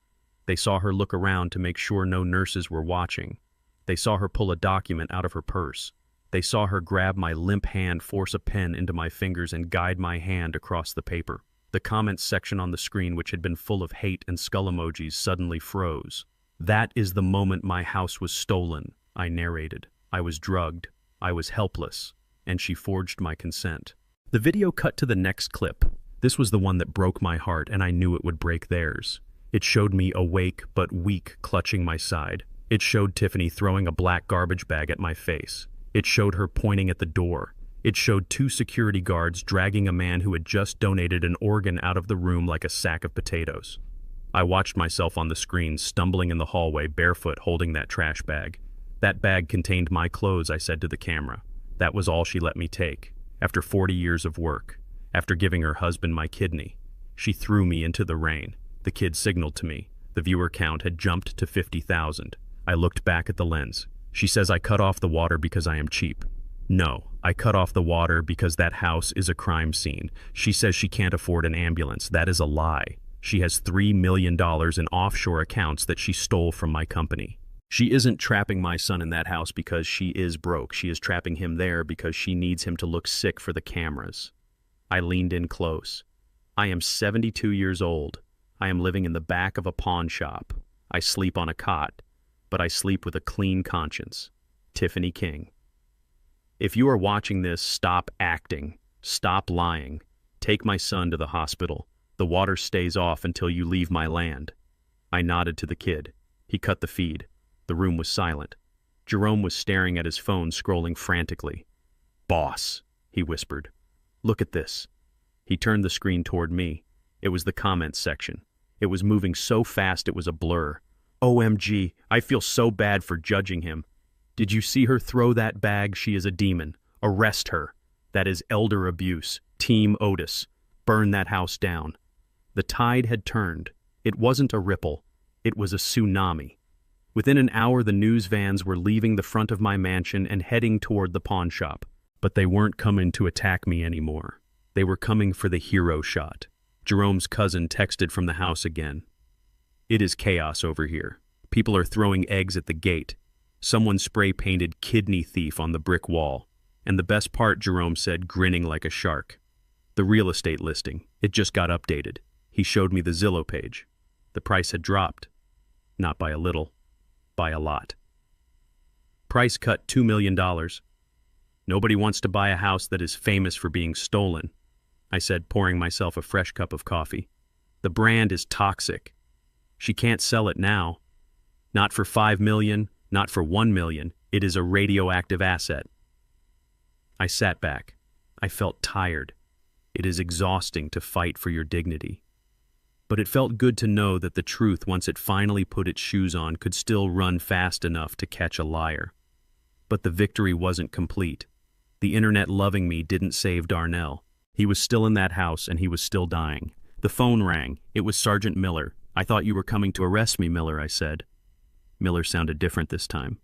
They saw her look around to make sure no nurses were watching. They saw her pull a document out of her purse. They saw her grab my limp hand, force a pen into my fingers, and guide my hand across the paper. The comments section on the screen, which had been full of hate and skull emojis, suddenly froze. That is the moment my house was stolen, I narrated. I was drugged. I was helpless. And she forged my consent. The video cut to the next clip. This was the one that broke my heart, and I knew it would break theirs. It showed me awake but weak, clutching my side. It showed Tiffany throwing a black garbage bag at my face. It showed her pointing at the door. It showed 2 security guards dragging a man who had just donated an organ out of the room like a sack of potatoes. I watched myself on the screen, stumbling in the hallway, barefoot, holding that trash bag. That bag contained my clothes, I said to the camera. That was all she let me take. After 40 years of work, after giving her husband my kidney, she threw me into the rain. The kid signaled to me. The viewer count had jumped to 50,000. I looked back at the lens. She says I cut off the water because I am cheap. No, I cut off the water because that house is a crime scene. She says she can't afford an ambulance. That is a lie. She has $3 million in offshore accounts that she stole from my company. She isn't trapping my son in that house because she is broke. She is trapping him there because she needs him to look sick for the cameras. I leaned in close. I am 72 years old. I am living in the back of a pawn shop. I sleep on a cot, but I sleep with a clean conscience. Tiffany King. If you are watching this, stop acting. Stop lying. Take my son to the hospital. The water stays off until you leave my land. I nodded to the kid. He cut the feed. The room was silent. Jerome was staring at his phone, scrolling frantically. Boss, he whispered. Look at this. He turned the screen toward me. It was the comments section. It was moving so fast it was a blur. OMG, I feel so bad for judging him. Did you see her throw that bag? She is a demon. Arrest her. That is elder abuse. Team Otis. Burn that house down. The tide had turned. It wasn't a ripple. It was a tsunami. Within an hour, the news vans were leaving the front of my mansion and heading toward the pawn shop. But they weren't coming to attack me anymore. They were coming for the hero shot. Jerome's cousin texted from the house again. It is chaos over here. People are throwing eggs at the gate. Someone spray-painted kidney thief on the brick wall. And the best part, Jerome said, grinning like a shark. The real estate listing. It just got updated. He showed me the Zillow page. The price had dropped. Not by a little. By a lot. Price cut $2 million. Nobody wants to buy a house that is famous for being stolen, I said, pouring myself a fresh cup of coffee. The brand is toxic. She can't sell it now. Not for 5 million, not for 1 million. It is a radioactive asset. I sat back. I felt tired. It is exhausting to fight for your dignity. But it felt good to know that the truth, once it finally put its shoes on, could still run fast enough to catch a liar. But the victory wasn't complete. The internet loving me didn't save Darnell. He was still in that house and he was still dying. The phone rang. It was Sergeant Miller. I thought you were coming to arrest me, Miller, I said. Miller sounded different this time.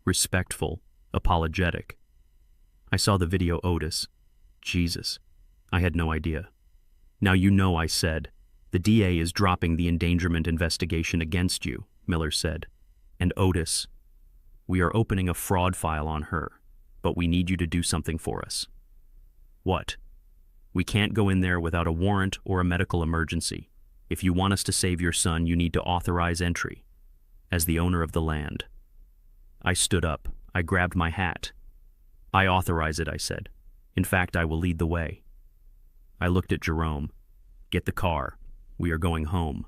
Respectful, apologetic. I saw the video, Otis. Jesus. I had no idea. Now you know, I said. The DA is dropping the endangerment investigation against you, Miller said. And Otis, we are opening a fraud file on her, but we need you to do something for us. What? We can't go in there without a warrant or a medical emergency. If you want us to save your son, you need to authorize entry. As the owner of the land. I stood up. I grabbed my hat. I authorize it, I said. In fact, I will lead the way. I looked at Jerome. Get the car. We are going home.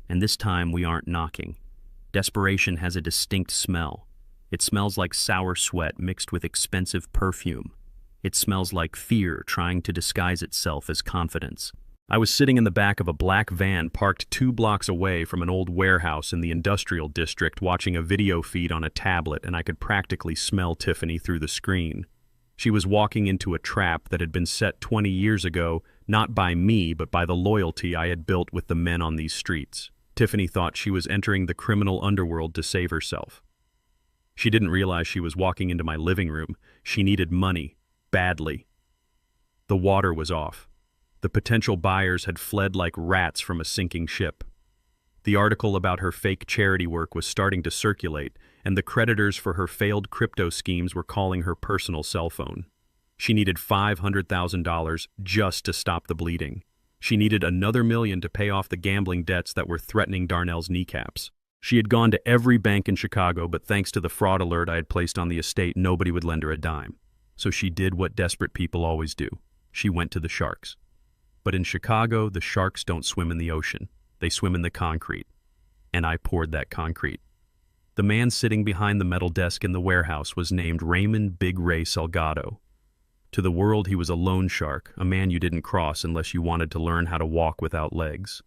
And this time we aren't knocking. Desperation has a distinct smell. It smells like sour sweat mixed with expensive perfume. It smells like fear trying to disguise itself as confidence. I was sitting in the back of a black van parked 2 blocks away from an old warehouse in the industrial district watching a video feed on a tablet, and I could practically smell Tiffany through the screen. She was walking into a trap that had been set 20 years ago, not by me, but by the loyalty I had built with the men on these streets. Tiffany thought she was entering the criminal underworld to save herself. She didn't realize she was walking into my living room. She needed money, badly. The water was off. The potential buyers had fled like rats from a sinking ship. The article about her fake charity work was starting to circulate, and the creditors for her failed crypto schemes were calling her personal cell phone. She needed $500,000 just to stop the bleeding. She needed another $1 million to pay off the gambling debts that were threatening Darnell's kneecaps. She had gone to every bank in Chicago, but thanks to the fraud alert I had placed on the estate, nobody would lend her a dime. So she did what desperate people always do. She went to the sharks. But in Chicago, the sharks don't swim in the ocean. They swim in the concrete. And I poured that concrete. The man sitting behind the metal desk in the warehouse was named Raymond Big Ray Salgado. To the world, he was a loan shark, a man you didn't cross unless you wanted to learn how to walk without legs.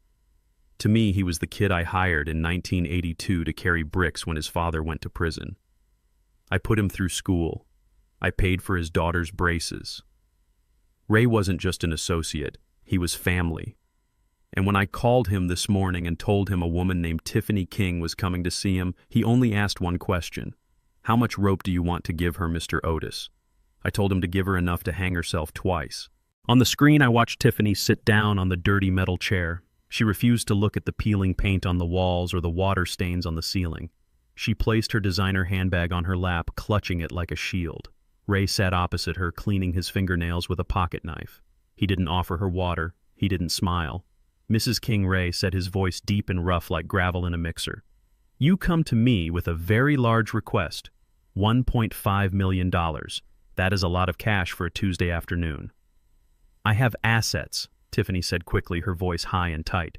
To me, he was the kid I hired in 1982 to carry bricks when his father went to prison. I put him through school. I paid for his daughter's braces. Ray wasn't just an associate. He was family. And when I called him this morning and told him a woman named Tiffany King was coming to see him, he only asked one question. How much rope do you want to give her, Mr. Otis? I told him to give her enough to hang herself twice. On the screen, I watched Tiffany sit down on the dirty metal chair. She refused to look at the peeling paint on the walls or the water stains on the ceiling. She placed her designer handbag on her lap, clutching it like a shield. Ray sat opposite her, cleaning his fingernails with a pocket knife. He didn't offer her water. He didn't smile. Mrs. King, Ray said, his voice deep and rough like gravel in a mixer. You come to me with a very large request. $1.5 million. That is a lot of cash for a Tuesday afternoon. I have assets, Tiffany said quickly, her voice high and tight.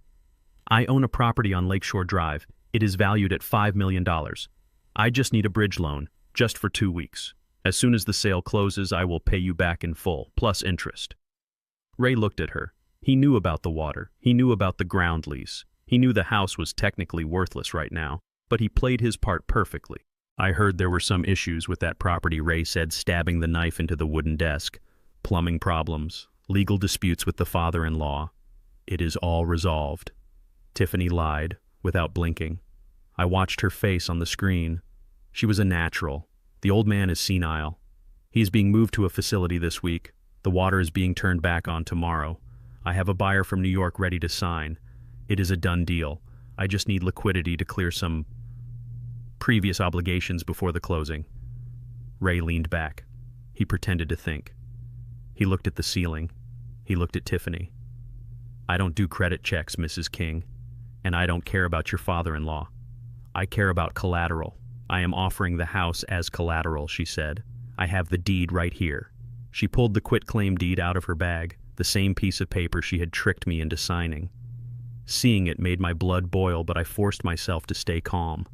I own a property on Lakeshore Drive. It is valued at $5 million. I just need a bridge loan, just for 2 weeks. As soon as the sale closes, I will pay you back in full, plus interest. Ray looked at her. He knew about the water. He knew about the ground lease. He knew the house was technically worthless right now, but he played his part perfectly. I heard there were some issues with that property, Ray said, stabbing the knife into the wooden desk. Plumbing problems, legal disputes with the father-in-law. It is all resolved. Tiffany lied, without blinking. I watched her face on the screen. She was a natural. The old man is senile. He is being moved to a facility this week. The water is being turned back on tomorrow. I have a buyer from New York ready to sign. It is a done deal. I just need liquidity to clear some previous obligations before the closing. Ray leaned back. He pretended to think. He looked at the ceiling. He looked at Tiffany. I don't do credit checks, Mrs. King, and I don't care about your father-in-law. I care about collateral. I am offering the house as collateral, she said. I have the deed right here." She pulled the quitclaim deed out of her bag, the same piece of paper she had tricked me into signing. Seeing it made my blood boil, but I forced myself to stay calm.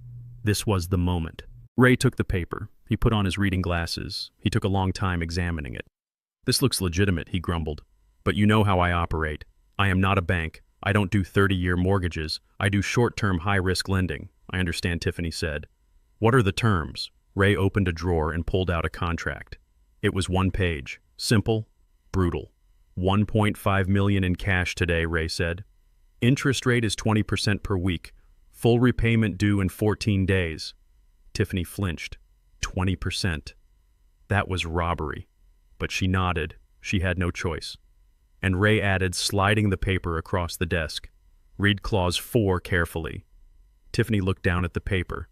This was the moment. Ray took the paper. He put on his reading glasses. He took a long time examining it. "This looks legitimate," he grumbled. "But you know how I operate. I am not a bank. I don't do 30-year mortgages. I do short-term high-risk lending." "I understand," Tiffany said. "What are the terms?" Ray opened a drawer and pulled out a contract. It was 1 page. Simple, brutal. $1.5 million in cash today, Ray said. "Interest rate is 20% per week. Full repayment due in 14 days. Tiffany flinched. 20%. That was robbery. But she nodded. She had no choice. And Ray added, sliding the paper across the desk, "Read clause 4 carefully." Tiffany looked down at the paper.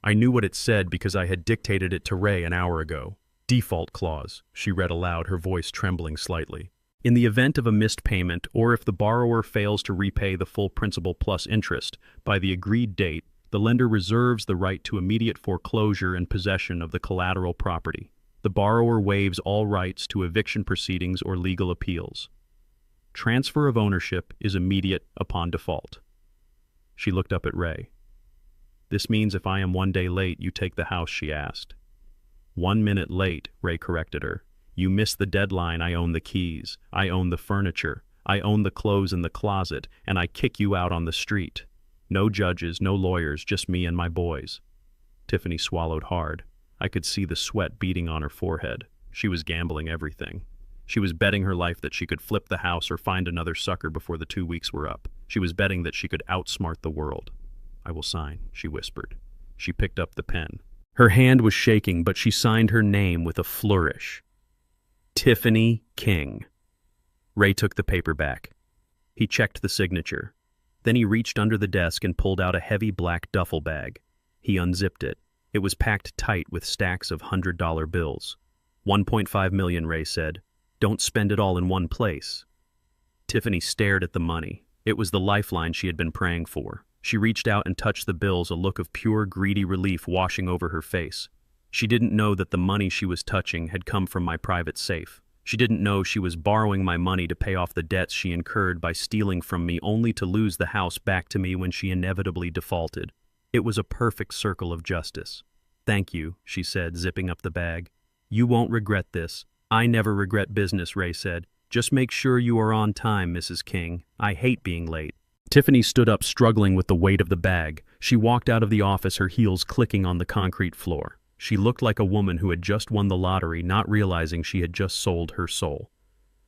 I knew what it said because I had dictated it to Ray an hour ago. "Default clause," she read aloud, her voice trembling slightly. "In the event of a missed payment, or if the borrower fails to repay the full principal plus interest by the agreed date, the lender reserves the right to immediate foreclosure and possession of the collateral property. The borrower waives all rights to eviction proceedings or legal appeals. Transfer of ownership is immediate upon default." She looked up at Ray. "This means if I am 1 day late, you take the house," she asked. 1 minute late, Ray corrected her. "You missed the deadline. I own the keys. I own the furniture. I own the clothes in the closet, and I kick you out on the street. No judges, no lawyers, just me and my boys." Tiffany swallowed hard. I could see the sweat beading on her forehead. She was gambling everything. She was betting her life that she could flip the house or find another sucker before the 2 weeks were up. She was betting that she could outsmart the world. "I will sign," she whispered. She picked up the pen. Her hand was shaking, but she signed her name with a flourish. Tiffany King. Ray took the paper back. He checked the signature. Then he reached under the desk and pulled out a heavy black duffel bag. He unzipped it. It was packed tight with stacks of $100 bills. $1.5 million, Ray said. "Don't spend it all in one place." Tiffany stared at the money. It was the lifeline she had been praying for. She reached out and touched the bills, a look of pure, greedy relief washing over her face. She didn't know that the money she was touching had come from my private safe. She didn't know she was borrowing my money to pay off the debts she incurred by stealing from me, only to lose the house back to me when she inevitably defaulted. It was a perfect circle of justice. "Thank you," she said, zipping up the bag. "You won't regret this." "I never regret business," Ray said. "Just make sure you are on time, Mrs. King. I hate being late." Tiffany stood up, struggling with the weight of the bag. She walked out of the office, her heels clicking on the concrete floor. She looked like a woman who had just won the lottery, not realizing she had just sold her soul.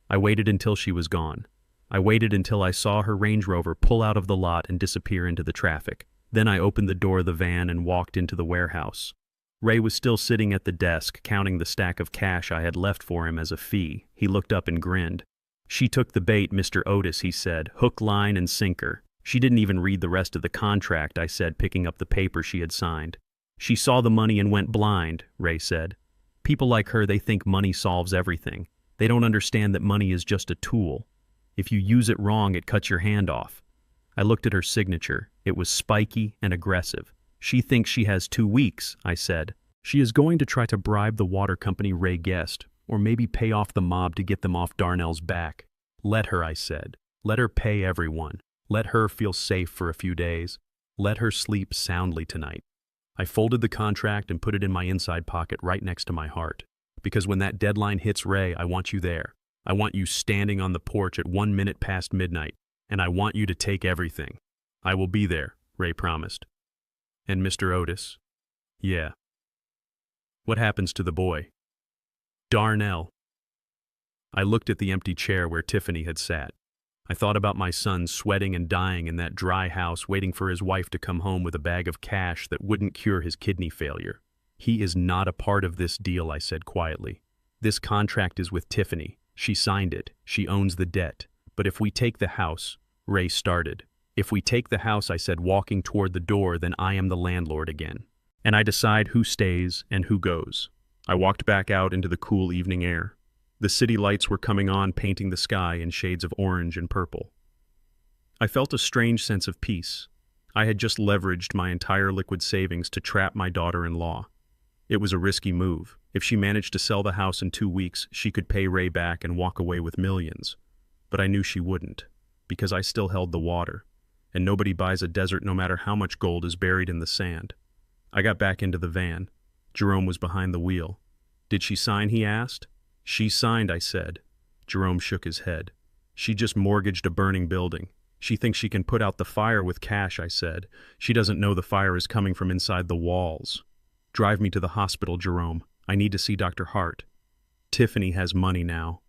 I waited until she was gone. I waited until I saw her Range Rover pull out of the lot and disappear into the traffic. Then I opened the door of the van and walked into the warehouse. Ray was still sitting at the desk, counting the stack of cash I had left for him as a fee. He looked up and grinned. "She took the bait, Mr. Otis," he said. "Hook, line, and sinker." "She didn't even read the rest of the contract," I said, picking up the paper she had signed. "She saw the money and went blind," Ray said. "People like her, they think money solves everything. They don't understand that money is just a tool. If you use it wrong, it cuts your hand off." I looked at her signature. It was spiky and aggressive. "She thinks she has 2 weeks," I said. "She is going to try to bribe the water company Ray guessed, or maybe pay off the mob to get them off Darnell's back." "Let her," I said. "Let her pay everyone. Let her feel safe for a few days. Let her sleep soundly tonight." I folded the contract and put it in my inside pocket right next to my heart. "Because when that deadline hits, Ray, I want you there. I want you standing on the porch at 1 minute past midnight, and I want you to take everything." "I will be there," Ray promised. "And Mr. Otis?" "Yeah." "What happens to the boy?" "Darnell." I looked at the empty chair where Tiffany had sat. I thought about my son sweating and dying in that dry house, waiting for his wife to come home with a bag of cash that wouldn't cure his kidney failure. "He is not a part of this deal," I said quietly. "This contract is with Tiffany. She signed it. She owns the debt. But if we take the house," Ray started. "If we take the house," I said, walking toward the door, "then I am the landlord again. And I decide who stays and who goes." I walked back out into the cool evening air. The city lights were coming on, painting the sky in shades of orange and purple. I felt a strange sense of peace. I had just leveraged my entire liquid savings to trap my daughter-in-law. It was a risky move. If she managed to sell the house in 2 weeks, she could pay Ray back and walk away with millions. But I knew she wouldn't, because I still held the water, and nobody buys a desert no matter how much gold is buried in the sand. I got back into the van. Jerome was behind the wheel. Did she sign, he asked. She signed, I said. Jerome shook his head. She just mortgaged a burning building. She thinks she can put out the fire with cash, I said. She doesn't know the fire is coming from inside the walls. Drive me to the hospital, Jerome. I need to see Dr. Hart. Tiffany has money now.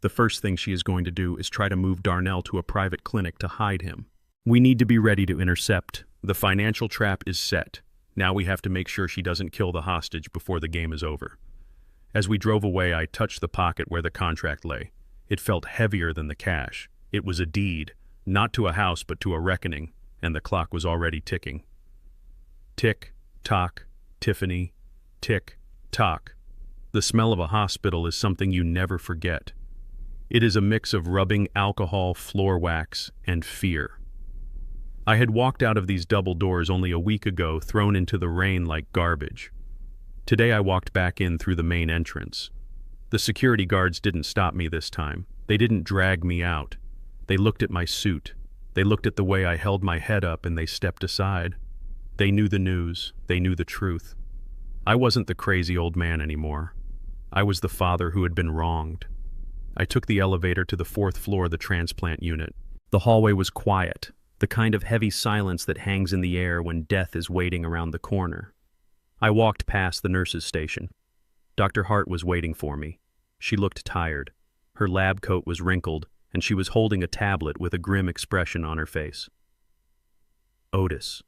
The first thing she is going to do is try to move Darnell to a private clinic to hide him. We need to be ready to intercept. The financial trap is set. Now we have to make sure she doesn't kill the hostage before the game is over. As we drove away, I touched the pocket where the contract lay. It felt heavier than the cash. It was a deed, not to a house but to a reckoning, and the clock was already ticking. Tick, tock, Tiffany, tick, tock. The smell of a hospital is something you never forget. It is a mix of rubbing alcohol, floor wax, and fear. I had walked out of these double doors only a week ago, thrown into the rain like garbage. Today I walked back in through the main entrance. The security guards didn't stop me this time. They didn't drag me out. They looked at my suit. They looked at the way I held my head up, and they stepped aside. They knew the news. They knew the truth. I wasn't the crazy old man anymore. I was the father who had been wronged. I took the elevator to the 4th floor of the transplant unit. The hallway was quiet, the kind of heavy silence that hangs in the air when death is waiting around the corner. I walked past the nurse's station. Dr. Hart was waiting for me. She looked tired. Her lab coat was wrinkled, and she was holding a tablet with a grim expression on her face. "Otis,"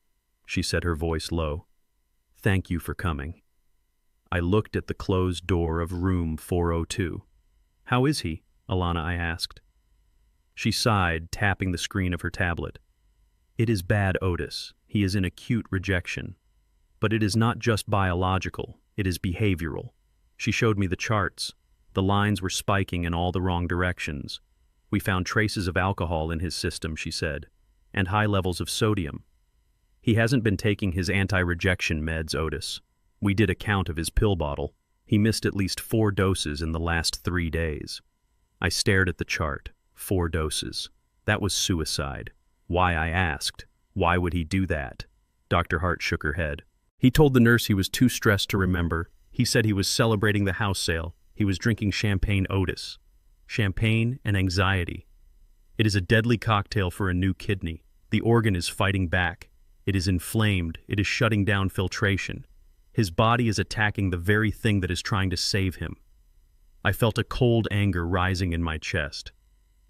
she said, her voice low. "Thank you for coming." I looked at the closed door of room 402. "How is he?" Alana, I asked. She sighed, tapping the screen of her tablet. "It is bad, Otis. He is in acute rejection. But it is not just biological, it is behavioral." She showed me the charts. The lines were spiking in all the wrong directions. "We found traces of alcohol in his system," she said, "and high levels of sodium. He hasn't been taking his anti-rejection meds, Otis. We did a count of his pill bottle. He missed at least 4 doses in the last 3 days." I stared at the chart. 4 doses. That was suicide. Why, I asked. Why would he do that? Dr. Hart shook her head. He told the nurse he was too stressed to remember. He said he was celebrating the house sale. He was drinking champagne, Otis. Champagne and anxiety. It is a deadly cocktail for a new kidney. The organ is fighting back. It is inflamed. It is shutting down filtration. His body is attacking the very thing that is trying to save him. I felt a cold anger rising in my chest.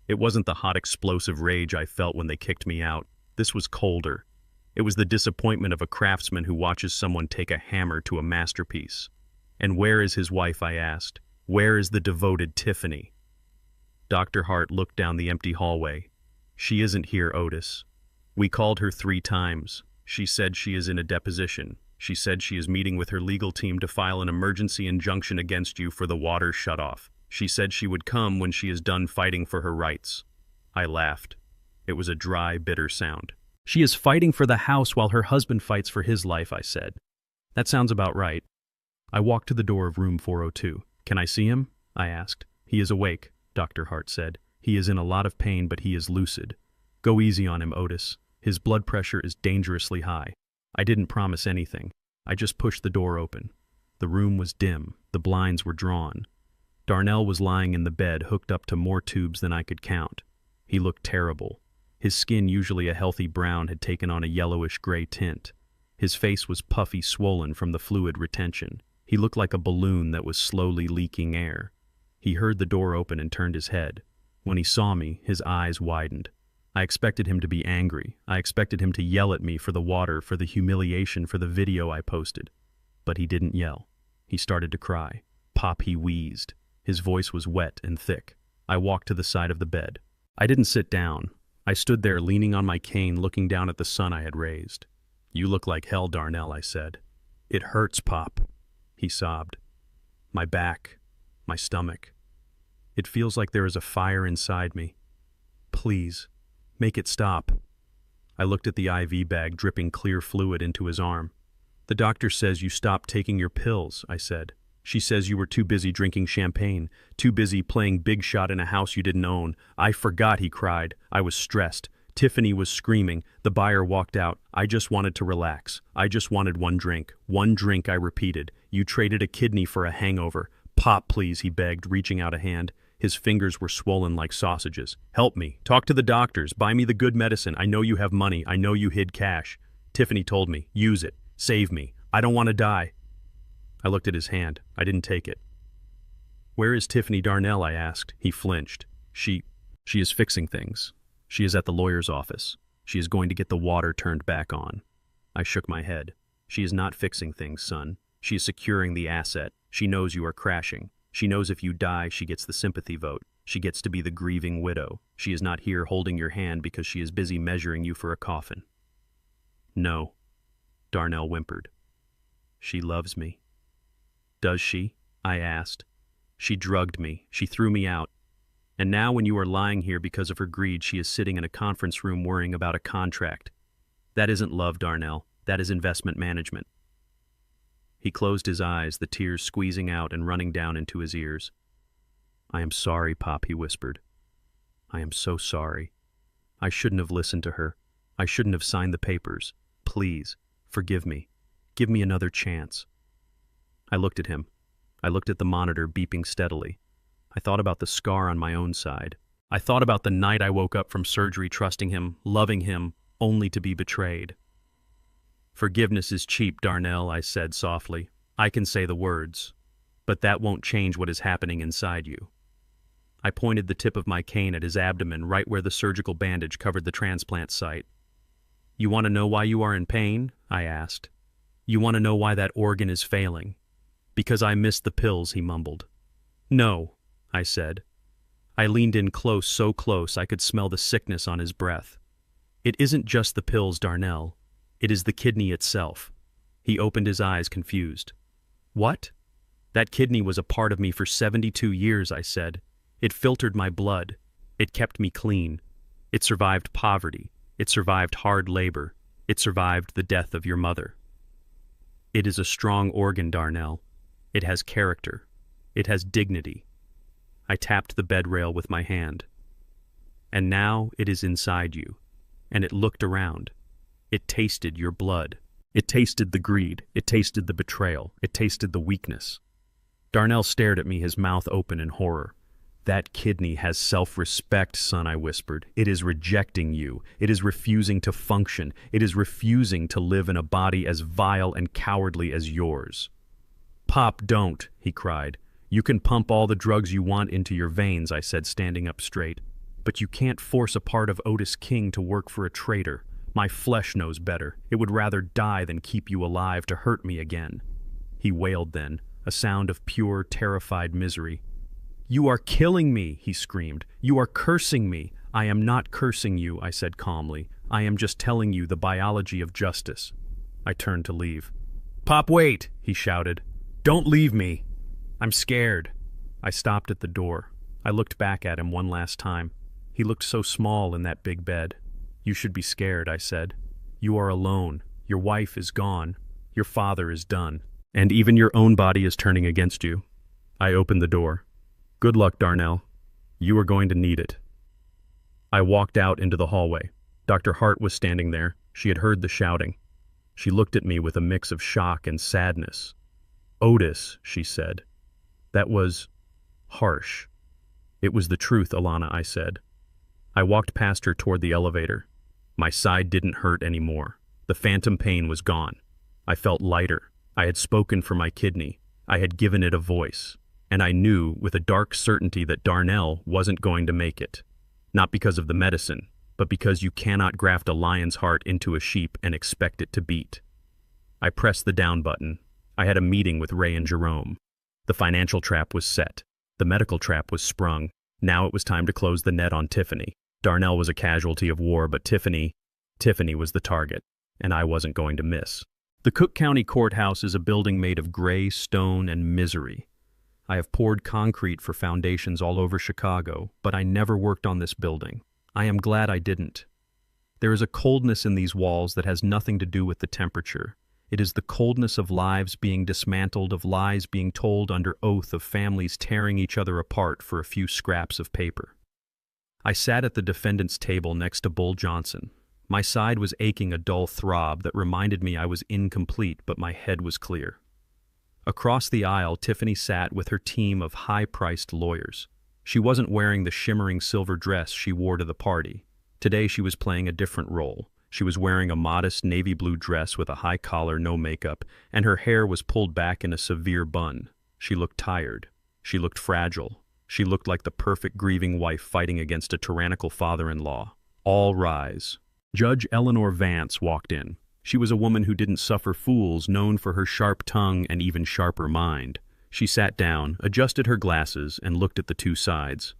It wasn't the hot explosive rage I felt when they kicked me out. This was colder. It was the disappointment of a craftsman who watches someone take a hammer to a masterpiece. "And where is his wife?" I asked. "Where is the devoted Tiffany?" Dr. Hart looked down the empty hallway. "She isn't here, Otis. We called her 3 times. She said she is in a deposition. She said she is meeting with her legal team to file an emergency injunction against you for the water shutoff. She said she would come when she is done fighting for her rights." I laughed. It was a dry, bitter sound. "She is fighting for the house while her husband fights for his life," I said. "That sounds about right." I walked to the door of room 402. "Can I see him?" I asked. "He is awake," Dr. Hart said. "He is in a lot of pain, but he is lucid. Go easy on him, Otis. His blood pressure is dangerously high." I didn't promise anything. I just pushed the door open. The room was dim. The blinds were drawn. Darnell was lying in the bed, hooked up to more tubes than I could count. He looked terrible. His skin, usually a healthy brown, had taken on a yellowish-gray tint. His face was puffy, swollen from the fluid retention. He looked like a balloon that was slowly leaking air. He heard the door open and turned his head. When he saw me, his eyes widened. I expected him to be angry. I expected him to yell at me for the water, for the humiliation, for the video I posted. But he didn't yell. He started to cry. "Pop," he wheezed. His voice was wet and thick. I walked to the side of the bed. I didn't sit down. I stood there leaning on my cane, looking down at the son I had raised. "You look like hell, Darnell," I said. "It hurts, Pop," he sobbed. "My back, my stomach. It feels like there is a fire inside me. Please, make it stop." I looked at the IV bag dripping clear fluid into his arm. The doctor says you stopped taking your pills, I said. She says you were too busy drinking champagne, too busy playing big shot in a house you didn't own. I forgot, he cried. I was stressed. Tiffany was screaming. The buyer walked out. I just wanted to relax. I just wanted one drink. One drink, I repeated. You traded a kidney for a hangover. Pop, please, he begged, reaching out a hand. His fingers were swollen like sausages. Help me. Talk to the doctors. Buy me the good medicine. I know you have money. I know you hid cash. Tiffany told me. Use it. Save me. I don't want to die. I looked at his hand. I didn't take it. Where is Tiffany Darnell? I asked. He flinched. She is fixing things. She is at the lawyer's office. She is going to get the water turned back on. I shook my head. She is not fixing things, son. She is securing the asset. She knows you are crashing. She knows if you die, she gets the sympathy vote. She gets to be the grieving widow. She is not here holding your hand because she is busy measuring you for a coffin. No, Darnell whimpered. She loves me. Does she? I asked. She drugged me. She threw me out. And now when you are lying here because of her greed, she is sitting in a conference room worrying about a contract. That isn't love, Darnell. That is investment management. He closed his eyes, the tears squeezing out and running down into his ears. I am sorry, Pop, he whispered. I am so sorry. I shouldn't have listened to her. I shouldn't have signed the papers. Please, forgive me. Give me another chance. I looked at him. I looked at the monitor beeping steadily. I thought about the scar on my own side. I thought about the night I woke up from surgery trusting him, loving him, only to be betrayed. Forgiveness is cheap, Darnell, I said softly. I can say the words, but that won't change what is happening inside you. I pointed the tip of my cane at his abdomen, right where the surgical bandage covered the transplant site. You want to know why you are in pain? I asked. You want to know why that organ is failing? Because I missed the pills, he mumbled. No, I said. I leaned in close, so close I could smell the sickness on his breath. It isn't just the pills, Darnell. It is the kidney itself. He opened his eyes, confused. What? That kidney was a part of me for 72 years, I said. It filtered my blood. It kept me clean. It survived poverty. It survived hard labor. It survived the death of your mother. It is a strong organ, Darnell. It has character. It has dignity. I tapped the bed rail with my hand. And now it is inside you. And it looked around. It tasted your blood. It tasted the greed. It tasted the betrayal. It tasted the weakness. Darnell stared at me, his mouth open in horror. That kidney has self-respect, son, I whispered. It is rejecting you. It is refusing to function. It is refusing to live in a body as vile and cowardly as yours. Pop, don't, he cried. You can pump all the drugs you want into your veins, I said, standing up straight. But you can't force a part of Otis King to work for a traitor. My flesh knows better. It would rather die than keep you alive to hurt me again. He wailed then, a sound of pure, terrified misery. You are killing me, he screamed. You are cursing me. I am not cursing you, I said calmly. I am just telling you the biology of justice. I turned to leave. Pop, wait, he shouted. Don't leave me. I'm scared. I stopped at the door. I looked back at him one last time. He looked so small in that big bed. You should be scared, I said. You are alone. Your wife is gone. Your father is done. And even your own body is turning against you. I opened the door. Good luck, Darnell. You are going to need it. I walked out into the hallway. Dr. Hart was standing there. She had heard the shouting. She looked at me with a mix of shock and sadness. Otis, she said. That was harsh. It was the truth, Alana, I said. I walked past her toward the elevator. My side didn't hurt anymore. The phantom pain was gone. I felt lighter. I had spoken for my kidney. I had given it a voice. And I knew with a dark certainty that Darnell wasn't going to make it. Not because of the medicine, but because you cannot graft a lion's heart into a sheep and expect it to beat. I pressed the down button. I had a meeting with Ray and Jerome. The financial trap was set. The medical trap was sprung. Now it was time to close the net on Tiffany. Darnell was a casualty of war, but Tiffany was the target, and I wasn't going to miss. The Cook County Courthouse is a building made of gray stone and misery. I have poured concrete for foundations all over Chicago, but I never worked on this building. I am glad I didn't. There is a coldness in these walls that has nothing to do with the temperature. It is the coldness of lives being dismantled, of lies being told under oath, of families tearing each other apart for a few scraps of paper. I sat at the defendant's table next to Bull Johnson. My side was aching a dull throb that reminded me I was incomplete, but my head was clear. Across the aisle, Tiffany sat with her team of high-priced lawyers. She wasn't wearing the shimmering silver dress she wore to the party. Today she was playing a different role. She was wearing a modest navy blue dress with a high collar, no makeup, and her hair was pulled back in a severe bun. She looked tired. She looked fragile. She looked like the perfect grieving wife fighting against a tyrannical father-in-law. All rise. Judge Eleanor Vance walked in. She was a woman who didn't suffer fools, known for her sharp tongue and even sharper mind. She sat down, adjusted her glasses, and looked at the two sides.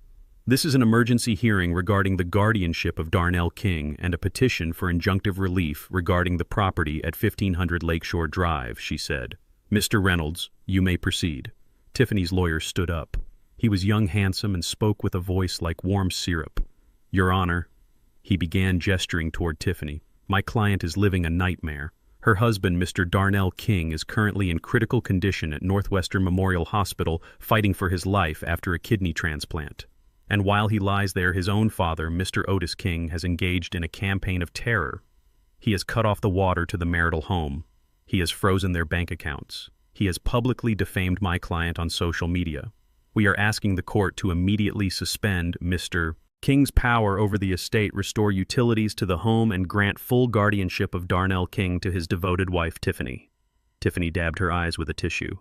This is an emergency hearing regarding the guardianship of Darnell King and a petition for injunctive relief regarding the property at 1500 Lakeshore Drive, she said. Mr. Reynolds, you may proceed. Tiffany's lawyer stood up. He was young, handsome, and spoke with a voice like warm syrup. Your Honor, he began, gesturing toward Tiffany. My client is living a nightmare. Her husband, Mr. Darnell King, is currently in critical condition at Northwestern Memorial Hospital, fighting for his life after a kidney transplant. And while he lies there, his own father, Mr. Otis King, has engaged in a campaign of terror. He has cut off the water to the marital home. He has frozen their bank accounts. He has publicly defamed my client on social media. We are asking the court to immediately suspend Mr. King's power over the estate, restore utilities to the home, and grant full guardianship of Darnell King to his devoted wife, Tiffany. Tiffany dabbed her eyes with a tissue.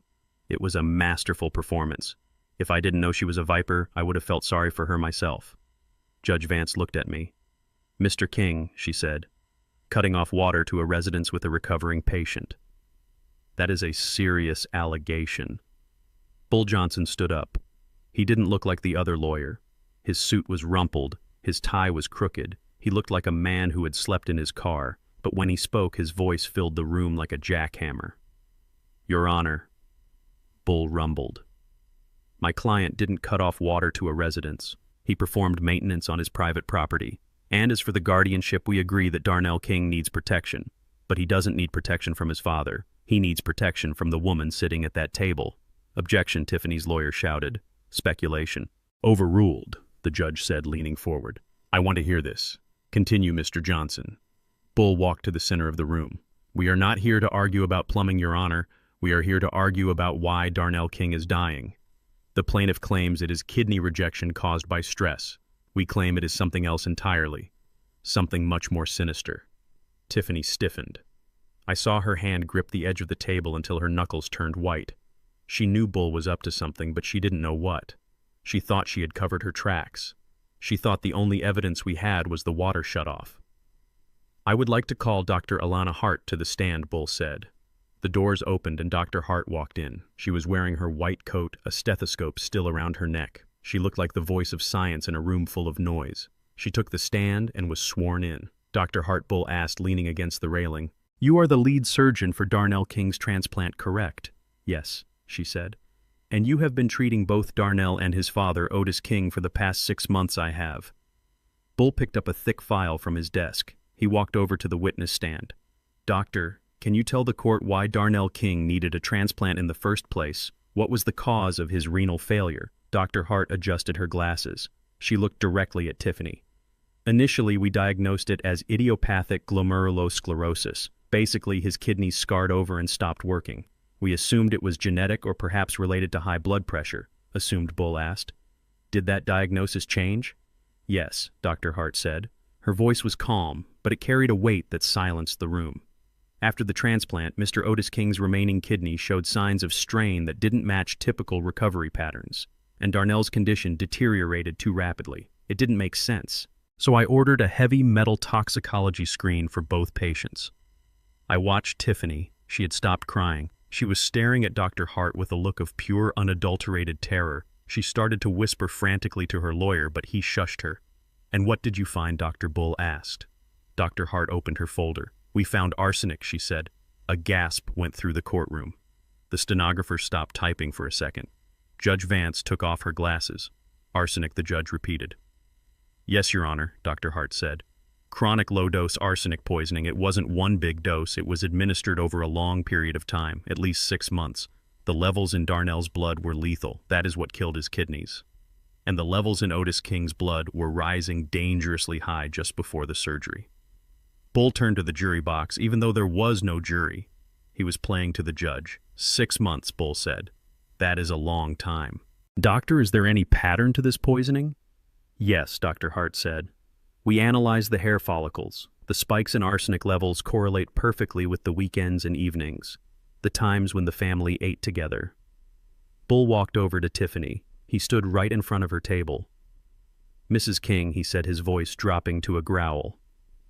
It was a masterful performance. If I didn't know she was a viper, I would have felt sorry for her myself. Judge Vance looked at me. Mr. King, she said, cutting off water to a residence with a recovering patient. That is a serious allegation. Bull Johnson stood up. He didn't look like the other lawyer. His suit was rumpled, his tie was crooked. He looked like a man who had slept in his car, but when he spoke, his voice filled the room like a jackhammer. Your Honor, Bull rumbled. My client didn't cut off water to a residence. He performed maintenance on his private property. And as for the guardianship, we agree that Darnell King needs protection. But he doesn't need protection from his father. He needs protection from the woman sitting at that table. Objection, Tiffany's lawyer shouted. Speculation. Overruled, the judge said, leaning forward. I want to hear this. Continue, Mr. Johnson. Bull walked to the center of the room. We are not here to argue about plumbing, Your Honor. We are here to argue about why Darnell King is dying. The plaintiff claims it is kidney rejection caused by stress. We claim it is something else entirely. Something much more sinister. Tiffany stiffened. I saw her hand grip the edge of the table until her knuckles turned white. She knew Bull was up to something, but she didn't know what. She thought she had covered her tracks. She thought the only evidence we had was the water shutoff. I would like to call Dr. Alana Hart to the stand, Bull said. The doors opened and Dr. Hart walked in. She was wearing her white coat, a stethoscope still around her neck. She looked like the voice of science in a room full of noise. She took the stand and was sworn in. Dr. Hart, Bull asked, leaning against the railing. You are the lead surgeon for Darnell King's transplant, correct? Yes, she said. And you have been treating both Darnell and his father, Otis King, for the past 6 months. I have. Bull picked up a thick file from his desk. He walked over to the witness stand. Doctor, can you tell the court why Darnell King needed a transplant in the first place? What was the cause of his renal failure? Dr. Hart adjusted her glasses. She looked directly at Tiffany. Initially, we diagnosed it as idiopathic glomerulosclerosis. Basically, his kidneys scarred over and stopped working. We assumed it was genetic or perhaps related to high blood pressure, assumed Bull asked. Did that diagnosis change? Yes, Dr. Hart said. Her voice was calm, but it carried a weight that silenced the room. After the transplant, Mr. Otis King's remaining kidney showed signs of strain that didn't match typical recovery patterns, and Darnell's condition deteriorated too rapidly. It didn't make sense. So I ordered a heavy metal toxicology screen for both patients. I watched Tiffany. She had stopped crying. She was staring at Dr. Hart with a look of pure, unadulterated terror. She started to whisper frantically to her lawyer, but he shushed her. And what did you find? Dr. Bull asked. Dr. Hart opened her folder. We found arsenic, she said. A gasp went through the courtroom. The stenographer stopped typing for a second. Judge Vance took off her glasses. Arsenic, the judge repeated. Yes, Your Honor, Dr. Hart said. Chronic low-dose arsenic poisoning. It wasn't one big dose. It was administered over a long period of time, at least 6 months. The levels in Darnell's blood were lethal. That is what killed his kidneys. And the levels in Otis King's blood were rising dangerously high just before the surgery. Bull turned to the jury box, even though there was no jury. He was playing to the judge. 6 months, Bull said. That is a long time. Doctor, is there any pattern to this poisoning? Yes, Dr. Hart said. We analyzed the hair follicles. The spikes in arsenic levels correlate perfectly with the weekends and evenings, the times when the family ate together. Bull walked over to Tiffany. He stood right in front of her table. Mrs. King, he said, his voice dropping to a growl.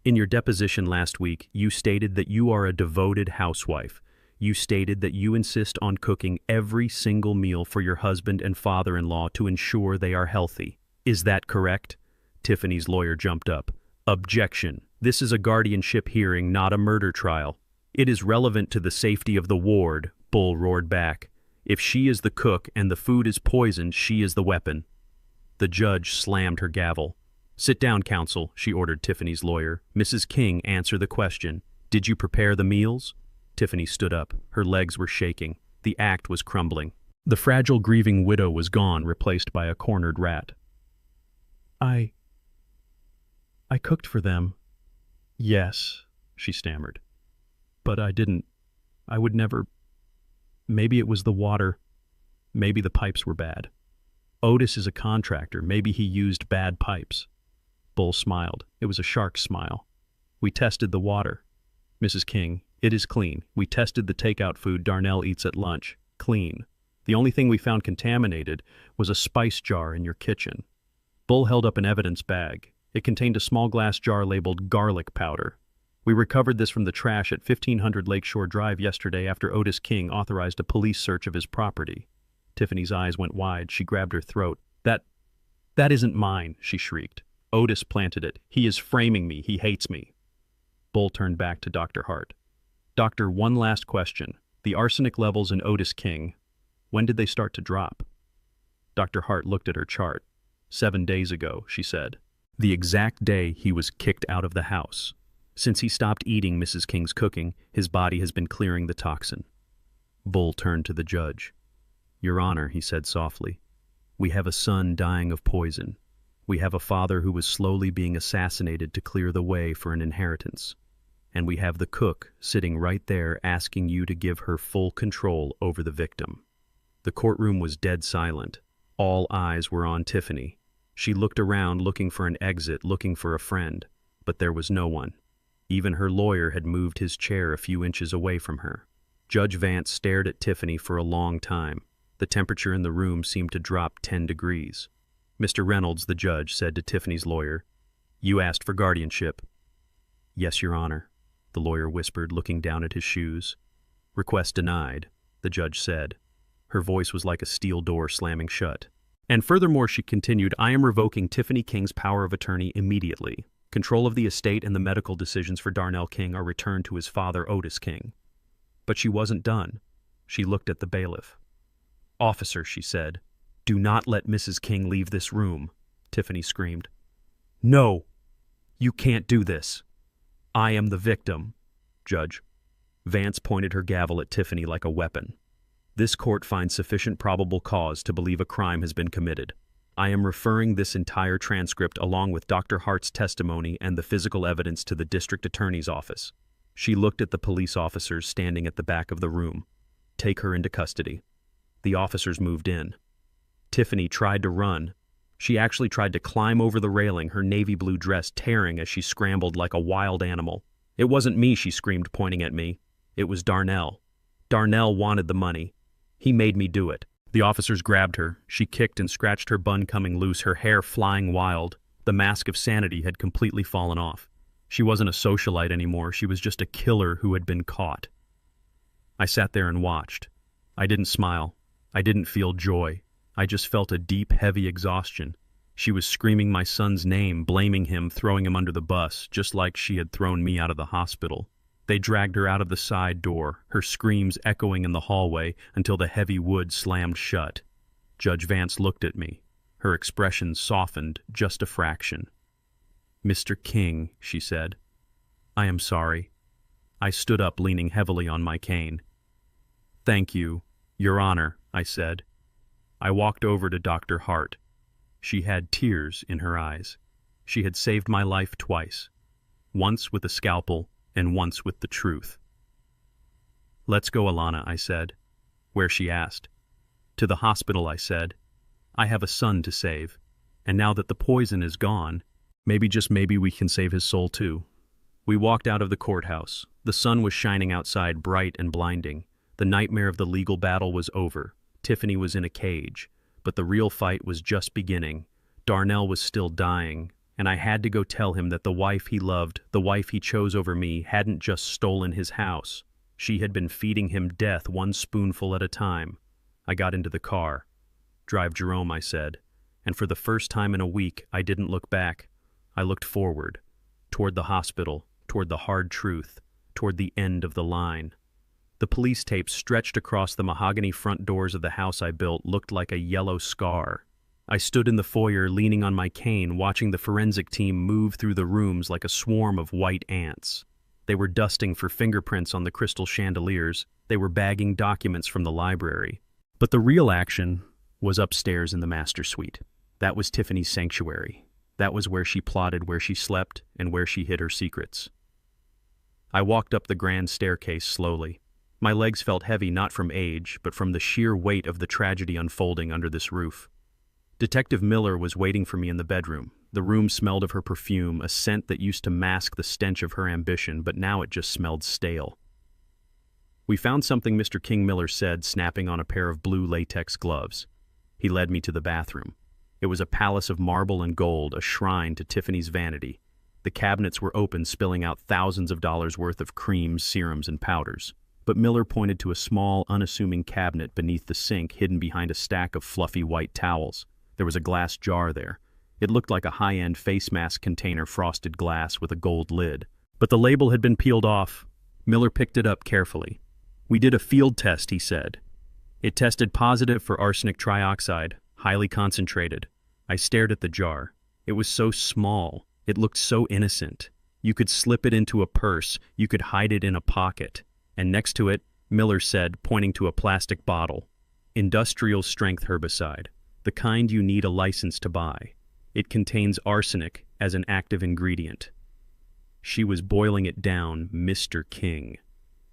In your deposition last week, you stated that you are a devoted housewife. You stated that you insist on cooking every single meal for your husband and father-in-law to ensure they are healthy. Is that correct? Tiffany's lawyer jumped up. Objection. This is a guardianship hearing, not a murder trial. It is relevant to the safety of the ward, Bull roared back. If she is the cook and the food is poisoned, she is the weapon. The judge slammed her gavel. Sit down, counsel, she ordered Tiffany's lawyer. Mrs. King, answer the question. Did you prepare the meals? Tiffany stood up. Her legs were shaking. The act was crumbling. The fragile, grieving widow was gone, replaced by a cornered rat. I cooked for them. Yes, she stammered. But I didn't. I would never. Maybe it was the water. Maybe the pipes were bad. Otis is a contractor. Maybe he used bad pipes. Bull smiled. It was a shark's smile. We tested the water. Mrs. King, it is clean. We tested the takeout food Darnell eats at lunch. Clean. The only thing we found contaminated was a spice jar in your kitchen. Bull held up an evidence bag. It contained a small glass jar labeled garlic powder. We recovered this from the trash at 1500 Lakeshore Drive yesterday after Otis King authorized a police search of his property. Tiffany's eyes went wide. She grabbed her throat. That isn't mine, she shrieked. Otis planted it. He is framing me. He hates me. Bull turned back to Dr. Hart. Doctor, one last question. The arsenic levels in Otis King, when did they start to drop? Dr. Hart looked at her chart. 7 days ago, she said. The exact day he was kicked out of the house. Since he stopped eating Mrs. King's cooking, his body has been clearing the toxin. Bull turned to the judge. Your Honor, he said softly, we have a son dying of poison. We have a father who was slowly being assassinated to clear the way for an inheritance. And we have the cook sitting right there asking you to give her full control over the victim. The courtroom was dead silent. All eyes were on Tiffany. She looked around looking for an exit, looking for a friend, but there was no one. Even her lawyer had moved his chair a few inches away from her. Judge Vance stared at Tiffany for a long time. The temperature in the room seemed to drop 10 degrees. Mr. Reynolds, the judge, said to Tiffany's lawyer, You asked for guardianship. Yes, Your Honor, the lawyer whispered, looking down at his shoes. Request denied, the judge said. Her voice was like a steel door slamming shut. And furthermore, she continued, I am revoking Tiffany King's power of attorney immediately. Control of the estate and the medical decisions for Darnell King are returned to his father, Otis King. But she wasn't done. She looked at the bailiff. Officer, she said, do not let Mrs. King leave this room, Tiffany screamed. No, you can't do this. I am the victim, Judge. Vance pointed her gavel at Tiffany like a weapon. This court finds sufficient probable cause to believe a crime has been committed. I am referring this entire transcript along with Dr. Hart's testimony and the physical evidence to the district attorney's office. She looked at the police officers standing at the back of the room. Take her into custody. The officers moved in. Tiffany tried to run. She actually tried to climb over the railing, her navy blue dress tearing as she scrambled like a wild animal. It wasn't me, she screamed, pointing at me. It was Darnell. Darnell wanted the money. He made me do it. The officers grabbed her. She kicked and scratched her bun coming loose, her hair flying wild. The mask of sanity had completely fallen off. She wasn't a socialite anymore. She was just a killer who had been caught. I sat there and watched. I didn't smile. I didn't feel joy. I just felt a deep, heavy exhaustion. She was screaming my son's name, blaming him, throwing him under the bus, just like she had thrown me out of the hospital. They dragged her out of the side door, her screams echoing in the hallway until the heavy wood slammed shut. Judge Vance looked at me. Her expression softened just a fraction. "Mr. King," she said. "I am sorry." I stood up, leaning heavily on my cane. "Thank you, Your Honor," I said. I walked over to Dr. Hart. She had tears in her eyes. She had saved my life twice, once with a scalpel and once with the truth. "Let's go, Alana," I said. "Where?" she asked. "To the hospital," I said. "I have a son to save, and now that the poison is gone, maybe, just maybe, we can save his soul too." We walked out of the courthouse. The sun was shining outside, bright and blinding. The nightmare of the legal battle was over. Tiffany was in a cage, but the real fight was just beginning. Darnell was still dying, and I had to go tell him that the wife he loved, the wife he chose over me, hadn't just stolen his house. She had been feeding him death one spoonful at a time. I got into the car. "Drive Jerome," I said, and for the first time in a week, I didn't look back. I looked forward, toward the hospital, toward the hard truth, toward the end of the line. The police tape stretched across the mahogany front doors of the house I built looked like a yellow scar. I stood in the foyer, leaning on my cane, watching the forensic team move through the rooms like a swarm of white ants. They were dusting for fingerprints on the crystal chandeliers. They were bagging documents from the library. But the real action was upstairs in the master suite. That was Tiffany's sanctuary. That was where she plotted, where she slept, and where she hid her secrets. I walked up the grand staircase slowly. My legs felt heavy, not from age, but from the sheer weight of the tragedy unfolding under this roof. Detective Miller was waiting for me in the bedroom. The room smelled of her perfume, a scent that used to mask the stench of her ambition, but now it just smelled stale. "We found something," Mr. King, Miller said, snapping on a pair of blue latex gloves. He led me to the bathroom. It was a palace of marble and gold, a shrine to Tiffany's vanity. The cabinets were open, spilling out thousands of dollars worth of creams, serums, and powders. But Miller pointed to a small, unassuming cabinet beneath the sink, hidden behind a stack of fluffy white towels. There was a glass jar there. It looked like a high-end face mask container, frosted glass with a gold lid. But the label had been peeled off. Miller picked it up carefully. "We did a field test," he said. "It tested positive for arsenic trioxide, highly concentrated." I stared at the jar. It was so small. It looked so innocent. You could slip it into a purse. You could hide it in a pocket. And next to it, Miller said, pointing to a plastic bottle, "Industrial-strength herbicide, the kind you need a license to buy. It contains arsenic as an active ingredient." She was boiling it down, Mr. King.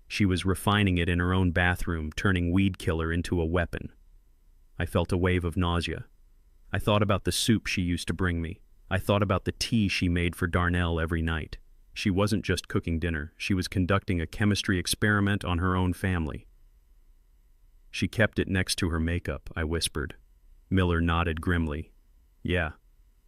She was refining it in her own bathroom, turning weed killer into a weapon. I felt a wave of nausea. I thought about the soup she used to bring me. I thought about the tea she made for Darnell every night. She wasn't just cooking dinner. She was conducting a chemistry experiment on her own family. "She kept it next to her makeup," I whispered. Miller nodded grimly. "Yeah,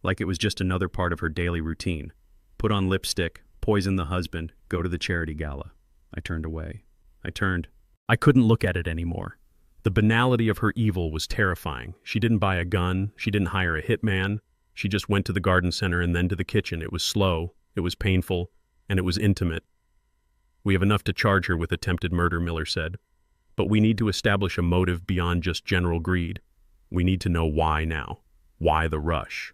like it was just another part of her daily routine. Put on lipstick, poison the husband, go to the charity gala." I turned away. I couldn't look at it anymore. The banality of her evil was terrifying. She didn't buy a gun. She didn't hire a hitman. She just went to the garden center and then to the kitchen. It was slow, it was painful, and it was intimate. "We have enough to charge her with attempted murder," Miller said. "But we need to establish a motive beyond just general greed. We need to know why now. Why the rush?"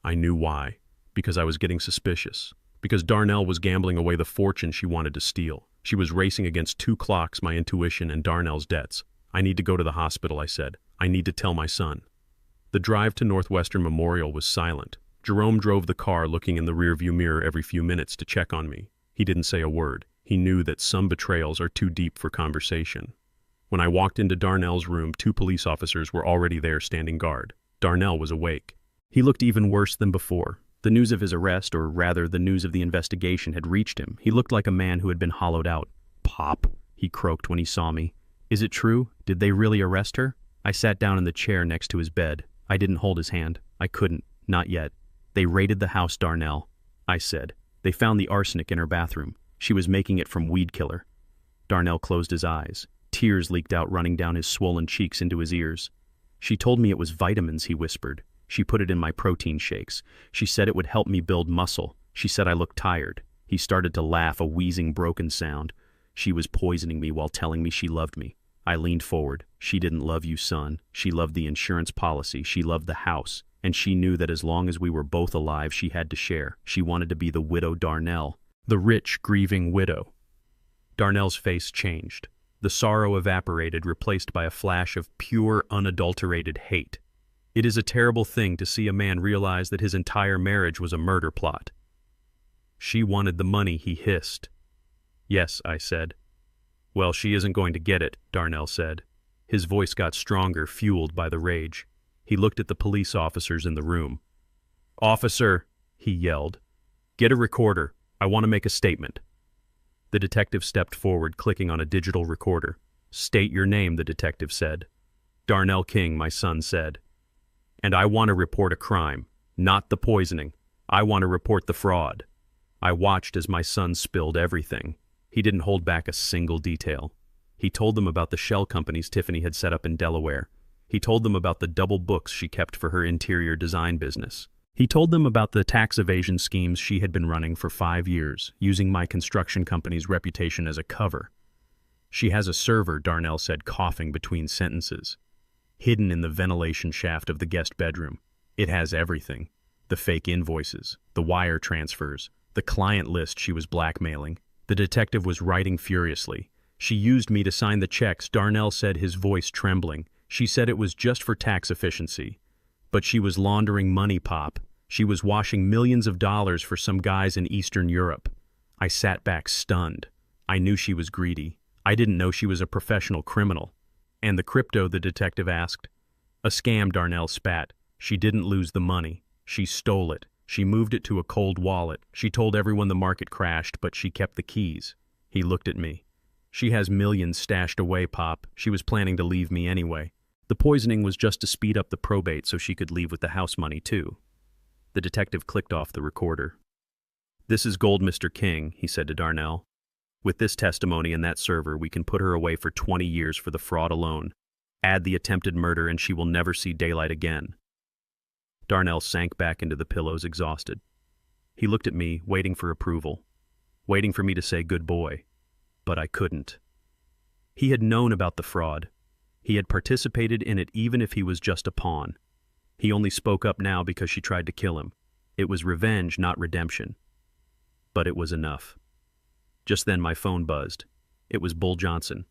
I knew why. Because I was getting suspicious. Because Darnell was gambling away the fortune she wanted to steal. She was racing against two clocks, my intuition and Darnell's debts. "I need to go to the hospital," I said. "I need to tell my son." The drive to Northwestern Memorial was silent. Jerome drove the car, looking in the rearview mirror every few minutes to check on me. He didn't say a word. He knew that some betrayals are too deep for conversation. When I walked into Darnell's room, 2 police officers were already there standing guard. Darnell was awake. He looked even worse than before. The news of his arrest, or rather the news of the investigation, had reached him. He looked like a man who had been hollowed out. "Pop," he croaked when he saw me. "Is it true? Did they really arrest her?" I sat down in the chair next to his bed. I didn't hold his hand. I couldn't. Not yet. "They raided the house, Darnell," I said. "They found the arsenic in her bathroom. She was making it from weed killer." Darnell closed his eyes. Tears leaked out, running down his swollen cheeks into his ears. "She told me it was vitamins," he whispered. "She put it in my protein shakes. She said it would help me build muscle. She said I looked tired." He started to laugh, a wheezing, broken sound. "She was poisoning me while telling me she loved me." I leaned forward. "She didn't love you, son. She loved the insurance policy. She loved the house. and she knew that as long as we were both alive, she had to share. She wanted to be the widow Darnell, the rich, grieving widow. Darnell's face changed. The sorrow evaporated, replaced by a flash of pure, unadulterated hate. It is a terrible thing to see a man realize that his entire marriage was a murder plot. She wanted the money, he hissed. Yes, I said. Well, she isn't going to get it, Darnell said. His voice got stronger, fueled by the rage. He looked at the police officers in the room. Officer, he yelled, get a recorder. I want to make a statement. The detective stepped forward, clicking on a digital recorder. State your name, the detective said. Darnell King, my son said. And I want to report a crime, not the poisoning. I want to report the fraud. I watched as my son spilled everything. He didn't hold back a single detail. He told them about the shell companies Tiffany had set up in Delaware. He told them about the double books she kept for her interior design business. He told them about the tax evasion schemes she had been running for 5 years, using my construction company's reputation as a cover. She has a server, Darnell said, coughing between sentences. Hidden in the ventilation shaft of the guest bedroom. It has everything. The fake invoices, the wire transfers, the client list she was blackmailing. The detective was writing furiously. She used me to sign the checks, Darnell said, his voice trembling. She said it was just for tax efficiency. But she was laundering money, Pop. She was washing millions of dollars for some guys in Eastern Europe. I sat back stunned. I knew she was greedy. I didn't know she was a professional criminal. And the crypto, the detective asked. A scam, Darnell spat. She didn't lose the money. She stole it. She moved it to a cold wallet. She told everyone the market crashed, but she kept the keys. He looked at me. She has millions stashed away, Pop. She was planning to leave me anyway. The poisoning was just to speed up the probate so she could leave with the house money, too. The detective clicked off the recorder. This is gold, Mr. King, he said to Darnell. With this testimony and that server, we can put her away for 20 years for the fraud alone. Add the attempted murder and she will never see daylight again. Darnell sank back into the pillows, exhausted. He looked at me, waiting for approval, waiting for me to say good boy. But I couldn't. He had known about the fraud. He had participated in it even if he was just a pawn. He only spoke up now because she tried to kill him. It was revenge, not redemption. But it was enough. Just then my phone buzzed. It was Bull Johnson.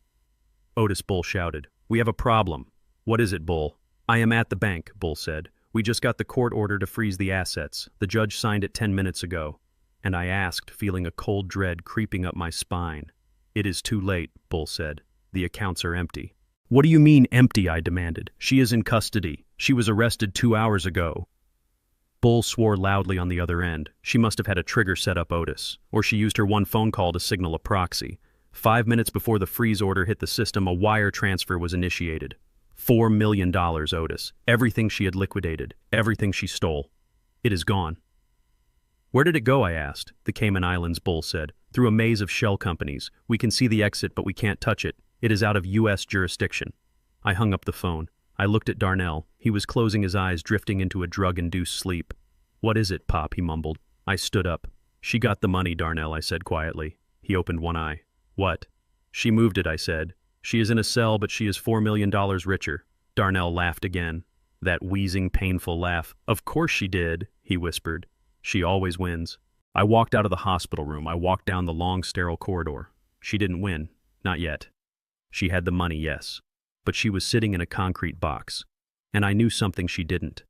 Otis, Bull shouted. We have a problem. What is it, Bull? I am at the bank, Bull said. We just got the court order to freeze the assets. The judge signed it 10 minutes ago. And I asked, feeling a cold dread creeping up my spine. It is too late, Bull said. The accounts are empty. What do you mean empty? I demanded. She is in custody. She was arrested 2 hours ago. Bull swore loudly on the other end. She must have had a trigger set up, Otis. Or she used her one phone call to signal a proxy. 5 minutes before the freeze order hit the system, a wire transfer was initiated. $4 million, Otis. Everything she had liquidated. Everything she stole. It is gone. Where did it go? I asked. The Cayman Islands, Bull said. Through a maze of shell companies. We can see the exit, but we can't touch it. It is out of U.S. jurisdiction. I hung up the phone. I looked at Darnell. He was closing his eyes, drifting into a drug-induced sleep. What is it, Pop? He mumbled. I stood up. She got the money, Darnell, I said quietly. He opened one eye. What? She moved it, I said. She is in a cell, but she is $4 million richer. Darnell laughed again. That wheezing, painful laugh. Of course she did, he whispered. She always wins. I walked out of the hospital room. I walked down the long, sterile corridor. She didn't win. Not yet. She had the money, yes. But she was sitting in a concrete box. And I knew something she didn't.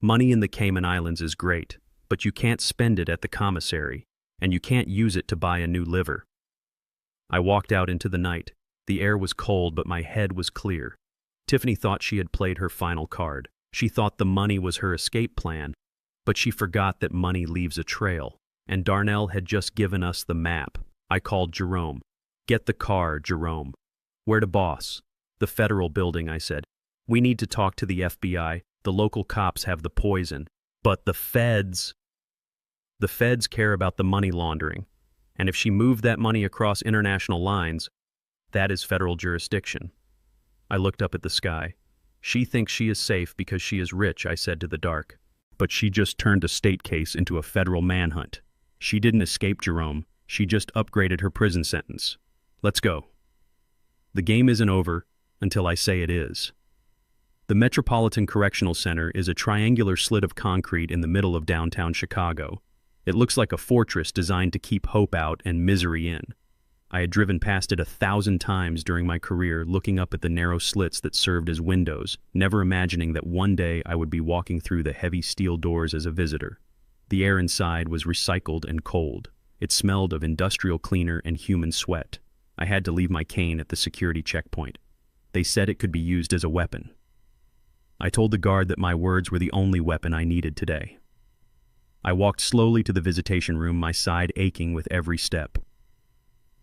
Money in the Cayman Islands is great, but you can't spend it at the commissary, and you can't use it to buy a new liver. I walked out into the night. The air was cold, but my head was clear. Tiffany thought she had played her final card. She thought the money was her escape plan, but she forgot that money leaves a trail, and Darnell had just given us the map. I called Jerome. Get the car, Jerome. Where to, boss? The federal building, I said. We need to talk to the FBI. The local cops have the poison. But the feds care about the money laundering. And if she moved that money across international lines, that is federal jurisdiction. I looked up at the sky. She thinks she is safe because she is rich, I said to the dark. But she just turned a state case into a federal manhunt. She didn't escape, Jerome. She just upgraded her prison sentence. Let's go. The game isn't over until I say it is. The Metropolitan Correctional Center is a triangular slit of concrete in the middle of downtown Chicago. It looks like a fortress designed to keep hope out and misery in. I had driven past it 1,000 times during my career, looking up at the narrow slits that served as windows, never imagining that one day I would be walking through the heavy steel doors as a visitor. The air inside was recycled and cold. It smelled of industrial cleaner and human sweat. I had to leave my cane at the security checkpoint. They said it could be used as a weapon. I told the guard that my words were the only weapon I needed today. I walked slowly to the visitation room, my side aching with every step.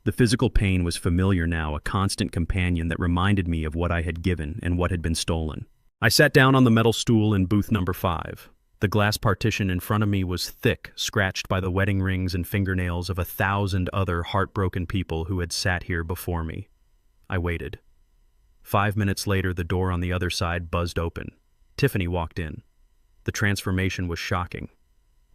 The physical pain was familiar now, a constant companion that reminded me of what I had given and what had been stolen. I sat down on the metal stool in booth number 5. The glass partition in front of me was thick, scratched by the wedding rings and fingernails of 1,000 other heartbroken people who had sat here before me. I waited. 5 minutes later, the door on the other side buzzed open. Tiffany walked in. The transformation was shocking.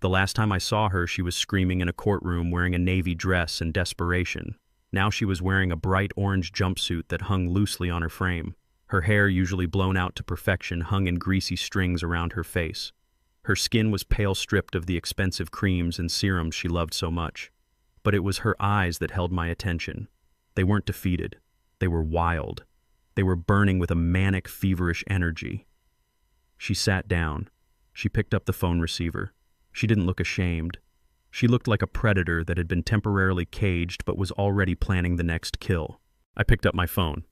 The last time I saw her, she was screaming in a courtroom wearing a navy dress in desperation. Now she was wearing a bright orange jumpsuit that hung loosely on her frame. Her hair, usually blown out to perfection, hung in greasy strings around her face. Her skin was pale, stripped of the expensive creams and serums she loved so much. But it was her eyes that held my attention. They weren't defeated. They were wild. They were burning with a manic, feverish energy. She sat down. She picked up the phone receiver. She didn't look ashamed. She looked like a predator that had been temporarily caged but was already planning the next kill. I picked up my phone.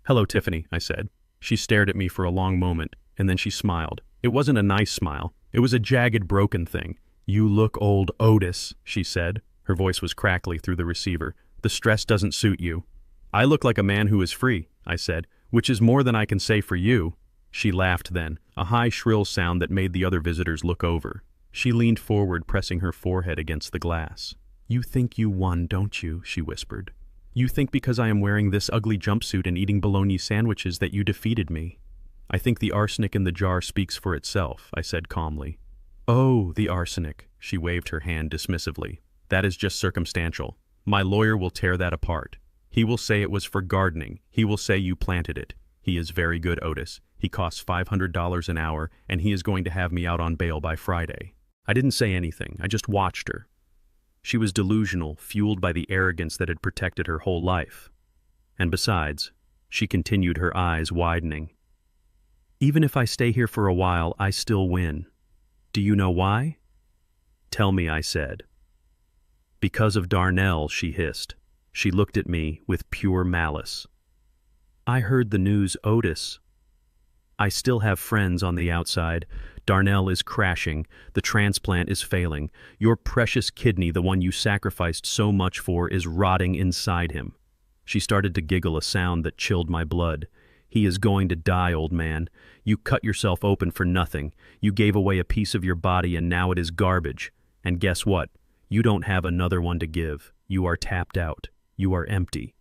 "Hello, Tiffany," I said. She stared at me for a long moment, and then she smiled. It wasn't a nice smile. It was a jagged, broken thing. "You look old, Otis," she said. Her voice was crackly through the receiver. "The stress doesn't suit you." "I look like a man who is free," I said, "which is more than I can say for you." She laughed then, a high, shrill sound that made the other visitors look over. She leaned forward, pressing her forehead against the glass. "You think you won, don't you?" she whispered. "You think because I am wearing this ugly jumpsuit and eating bologna sandwiches that you defeated me." "I think the arsenic in the jar speaks for itself," I said calmly. "Oh, the arsenic," she waved her hand dismissively. "That is just circumstantial. My lawyer will tear that apart. He will say it was for gardening. He will say you planted it. He is very good, Otis. He costs $500 an hour, and he is going to have me out on bail by Friday." I didn't say anything. I just watched her. She was delusional, fueled by the arrogance that had protected her whole life. And besides, she continued, her eyes widening. "Even if I stay here for a while, I still win. Do you know why?" "Tell me," I said. "Because of Darnell," she hissed. She looked at me with pure malice. "I heard the news, Otis. I still have friends on the outside. Darnell is crashing. The transplant is failing. Your precious kidney, the one you sacrificed so much for, is rotting inside him." She started to giggle, a sound that chilled my blood. "He is going to die, old man. You cut yourself open for nothing. You gave away a piece of your body and now it is garbage. And guess what? You don't have another one to give. You are tapped out. You are empty."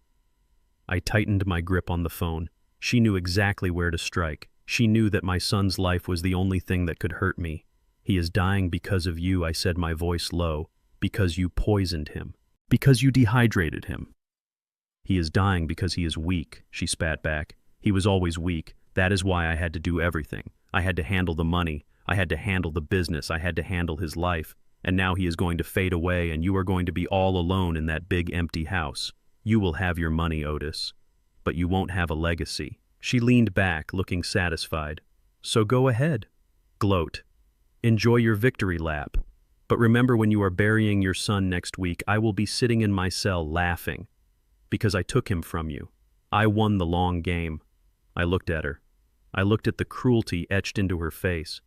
I tightened my grip on the phone. She knew exactly where to strike. She knew that my son's life was the only thing that could hurt me. "He is dying because of you," I said, my voice low. "Because you poisoned him. Because you dehydrated him." "He is dying because he is weak," she spat back. "He was always weak. That is why I had to do everything. I had to handle the money. I had to handle the business. I had to handle his life. And now he is going to fade away, and you are going to be all alone in that big empty house. You will have your money, Otis, but you won't have a legacy." She leaned back, looking satisfied. "So go ahead. Gloat. Enjoy your victory lap. But remember, when you are burying your son next week, I will be sitting in my cell laughing. Because I took him from you. I won the long game." I looked at her. I looked at the cruelty etched into her face.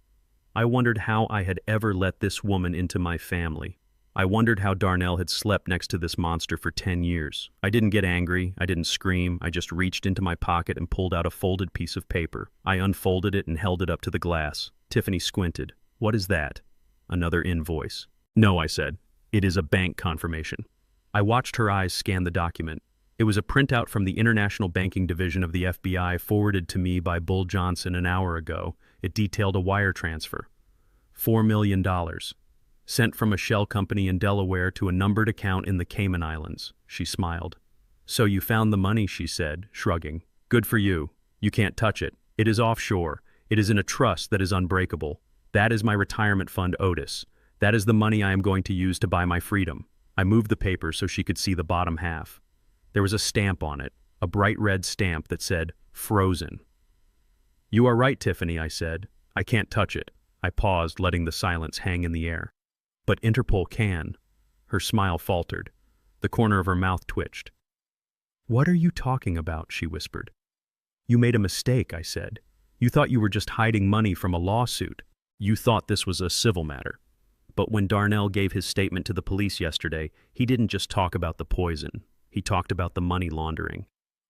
I wondered how I had ever let this woman into my family. I wondered how Darnell had slept next to this monster for 10 years. I didn't get angry. I didn't scream. I just reached into my pocket and pulled out a folded piece of paper. I unfolded it and held it up to the glass. Tiffany squinted. "What is that?" "Another invoice." "No," I said. "It is a bank confirmation." I watched her eyes scan the document. It was a printout from the International Banking Division of the FBI, forwarded to me by Bull Johnson an hour ago. It detailed a wire transfer. $4 million. Sent from a shell company in Delaware to a numbered account in the Cayman Islands. She smiled. "So you found the money," she said, shrugging. "Good for you. You can't touch it. It is offshore. It is in a trust that is unbreakable. That is my retirement fund, Otis. That is the money I am going to use to buy my freedom. I moved the paper so she could see the bottom half. There was a stamp on it, a bright red stamp that said, "Frozen." "You are right, Tiffany," I said. "I can't touch it." I paused, letting the silence hang in the air. "But Interpol can." Her smile faltered. The corner of her mouth twitched. "What are you talking about?" she whispered. "You made a mistake," I said. "You thought you were just hiding money from a lawsuit. You thought this was a civil matter." But when Darnell gave his statement to the police yesterday, he didn't just talk about the poison. He talked about the money laundering.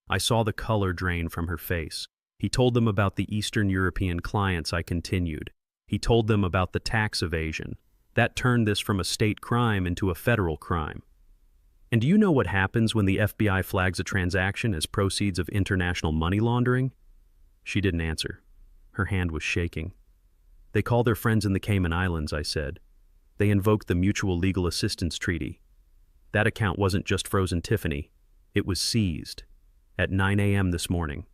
I saw the color drain from her face. He told them about the Eastern European clients, I continued. He told them about the tax evasion. That turned this from a state crime into a federal crime. "And do you know what happens when the FBI flags a transaction as proceeds of international money laundering?" She didn't answer. Her hand was shaking. "They call their friends in the Cayman Islands," I said. "They invoked the Mutual Legal Assistance Treaty. That account wasn't just frozen, Tiffany. It was seized. At 9 a.m. this morning."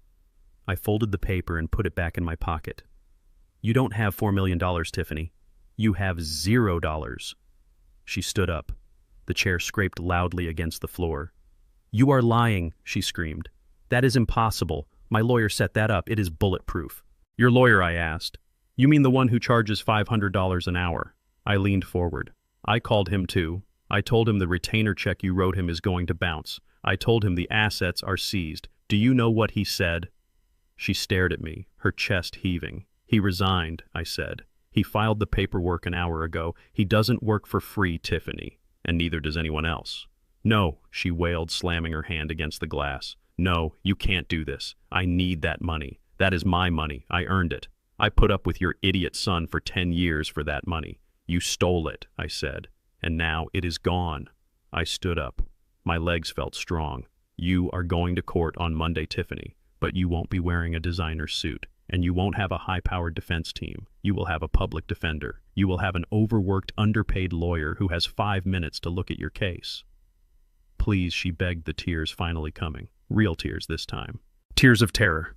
I folded the paper and put it back in my pocket. "You don't have $4 million, Tiffany. You have $0. She stood up. The chair scraped loudly against the floor. "You are lying," she screamed. "That is impossible. My lawyer set that up. It is bulletproof." "Your lawyer?" I asked. "You mean the one who charges $500 an hour?" I leaned forward. "I called him too. I told him the retainer check you wrote him is going to bounce. I told him the assets are seized. Do you know what he said?" She stared at me, her chest heaving. "He resigned," I said. "He filed the paperwork an hour ago. He doesn't work for free, Tiffany, and neither does anyone else." "No," she wailed, slamming her hand against the glass. "No, you can't do this. I need that money. That is my money. I earned it. I put up with your idiot son for 10 years for that money. You stole it," I said, "and now it is gone." I stood up. My legs felt strong. "You are going to court on Monday, Tiffany, but you won't be wearing a designer suit, and you won't have a high-powered defense team. You will have a public defender. You will have an overworked, underpaid lawyer who has 5 minutes to look at your case." "Please," she begged, the tears finally coming. Real tears this time. Tears of terror.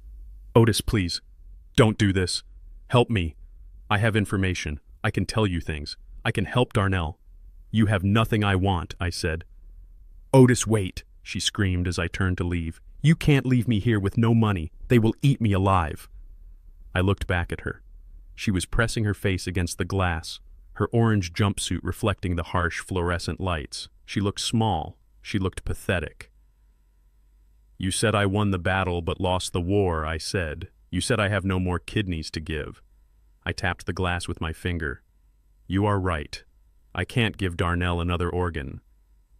"Otis, please. Don't do this. Help me. I have information. I can tell you things. I can help Darnell." "You have nothing I want," I said. "Otis, wait," she screamed as I turned to leave. "You can't leave me here with no money. They will eat me alive." I looked back at her. She was pressing her face against the glass, her orange jumpsuit reflecting the harsh fluorescent lights. She looked small. She looked pathetic. "You said I won the battle but lost the war," I said. "You said I have no more kidneys to give." I tapped the glass with my finger. "You are right. I can't give Darnell another organ.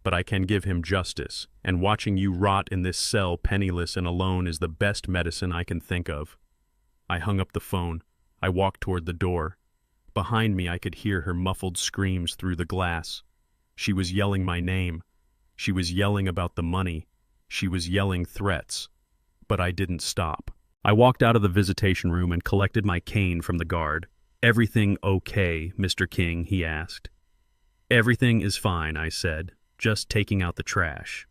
But I can give him justice, and watching you rot in this cell penniless and alone is the best medicine I can think of." I hung up the phone. I walked toward the door. Behind me I could hear her muffled screams through the glass. She was yelling my name. She was yelling about the money. She was yelling threats. But I didn't stop. I walked out of the visitation room and collected my cane from the guard. "Everything okay, Mr. King?" he asked. "Everything is fine," I said, "just taking out the trash."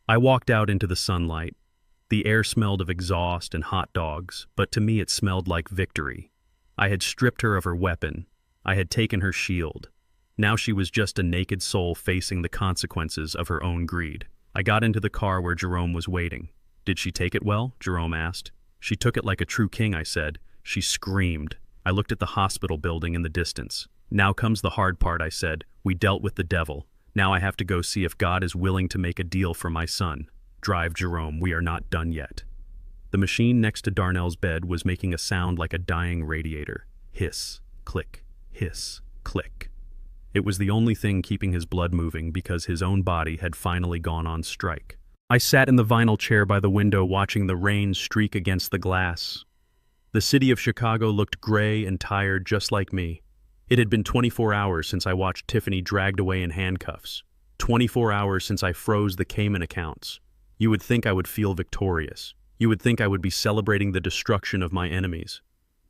I walked out into the sunlight. The air smelled of exhaust and hot dogs, but to me it smelled like victory. I had stripped her of her weapon. I had taken her shield. Now she was just a naked soul facing the consequences of her own greed. I got into the car where Jerome was waiting. "Did she take it well?" Jerome asked. "She took it like a true king," I said. She screamed. I looked at the hospital building in the distance. "Now comes the hard part," I said. "We dealt with the devil. Now I have to go see if God is willing to make a deal for my son. Drive, Jerome, we are not done yet." The machine next to Darnell's bed was making a sound like a dying radiator. Hiss, click, hiss, click. It was the only thing keeping his blood moving because his own body had finally gone on strike. I sat in the vinyl chair by the window watching the rain streak against the glass. The city of Chicago looked gray and tired just like me. It had been 24 hours since I watched Tiffany dragged away in handcuffs. 24 hours since I froze the Cayman accounts. You would think I would feel victorious. You would think I would be celebrating the destruction of my enemies.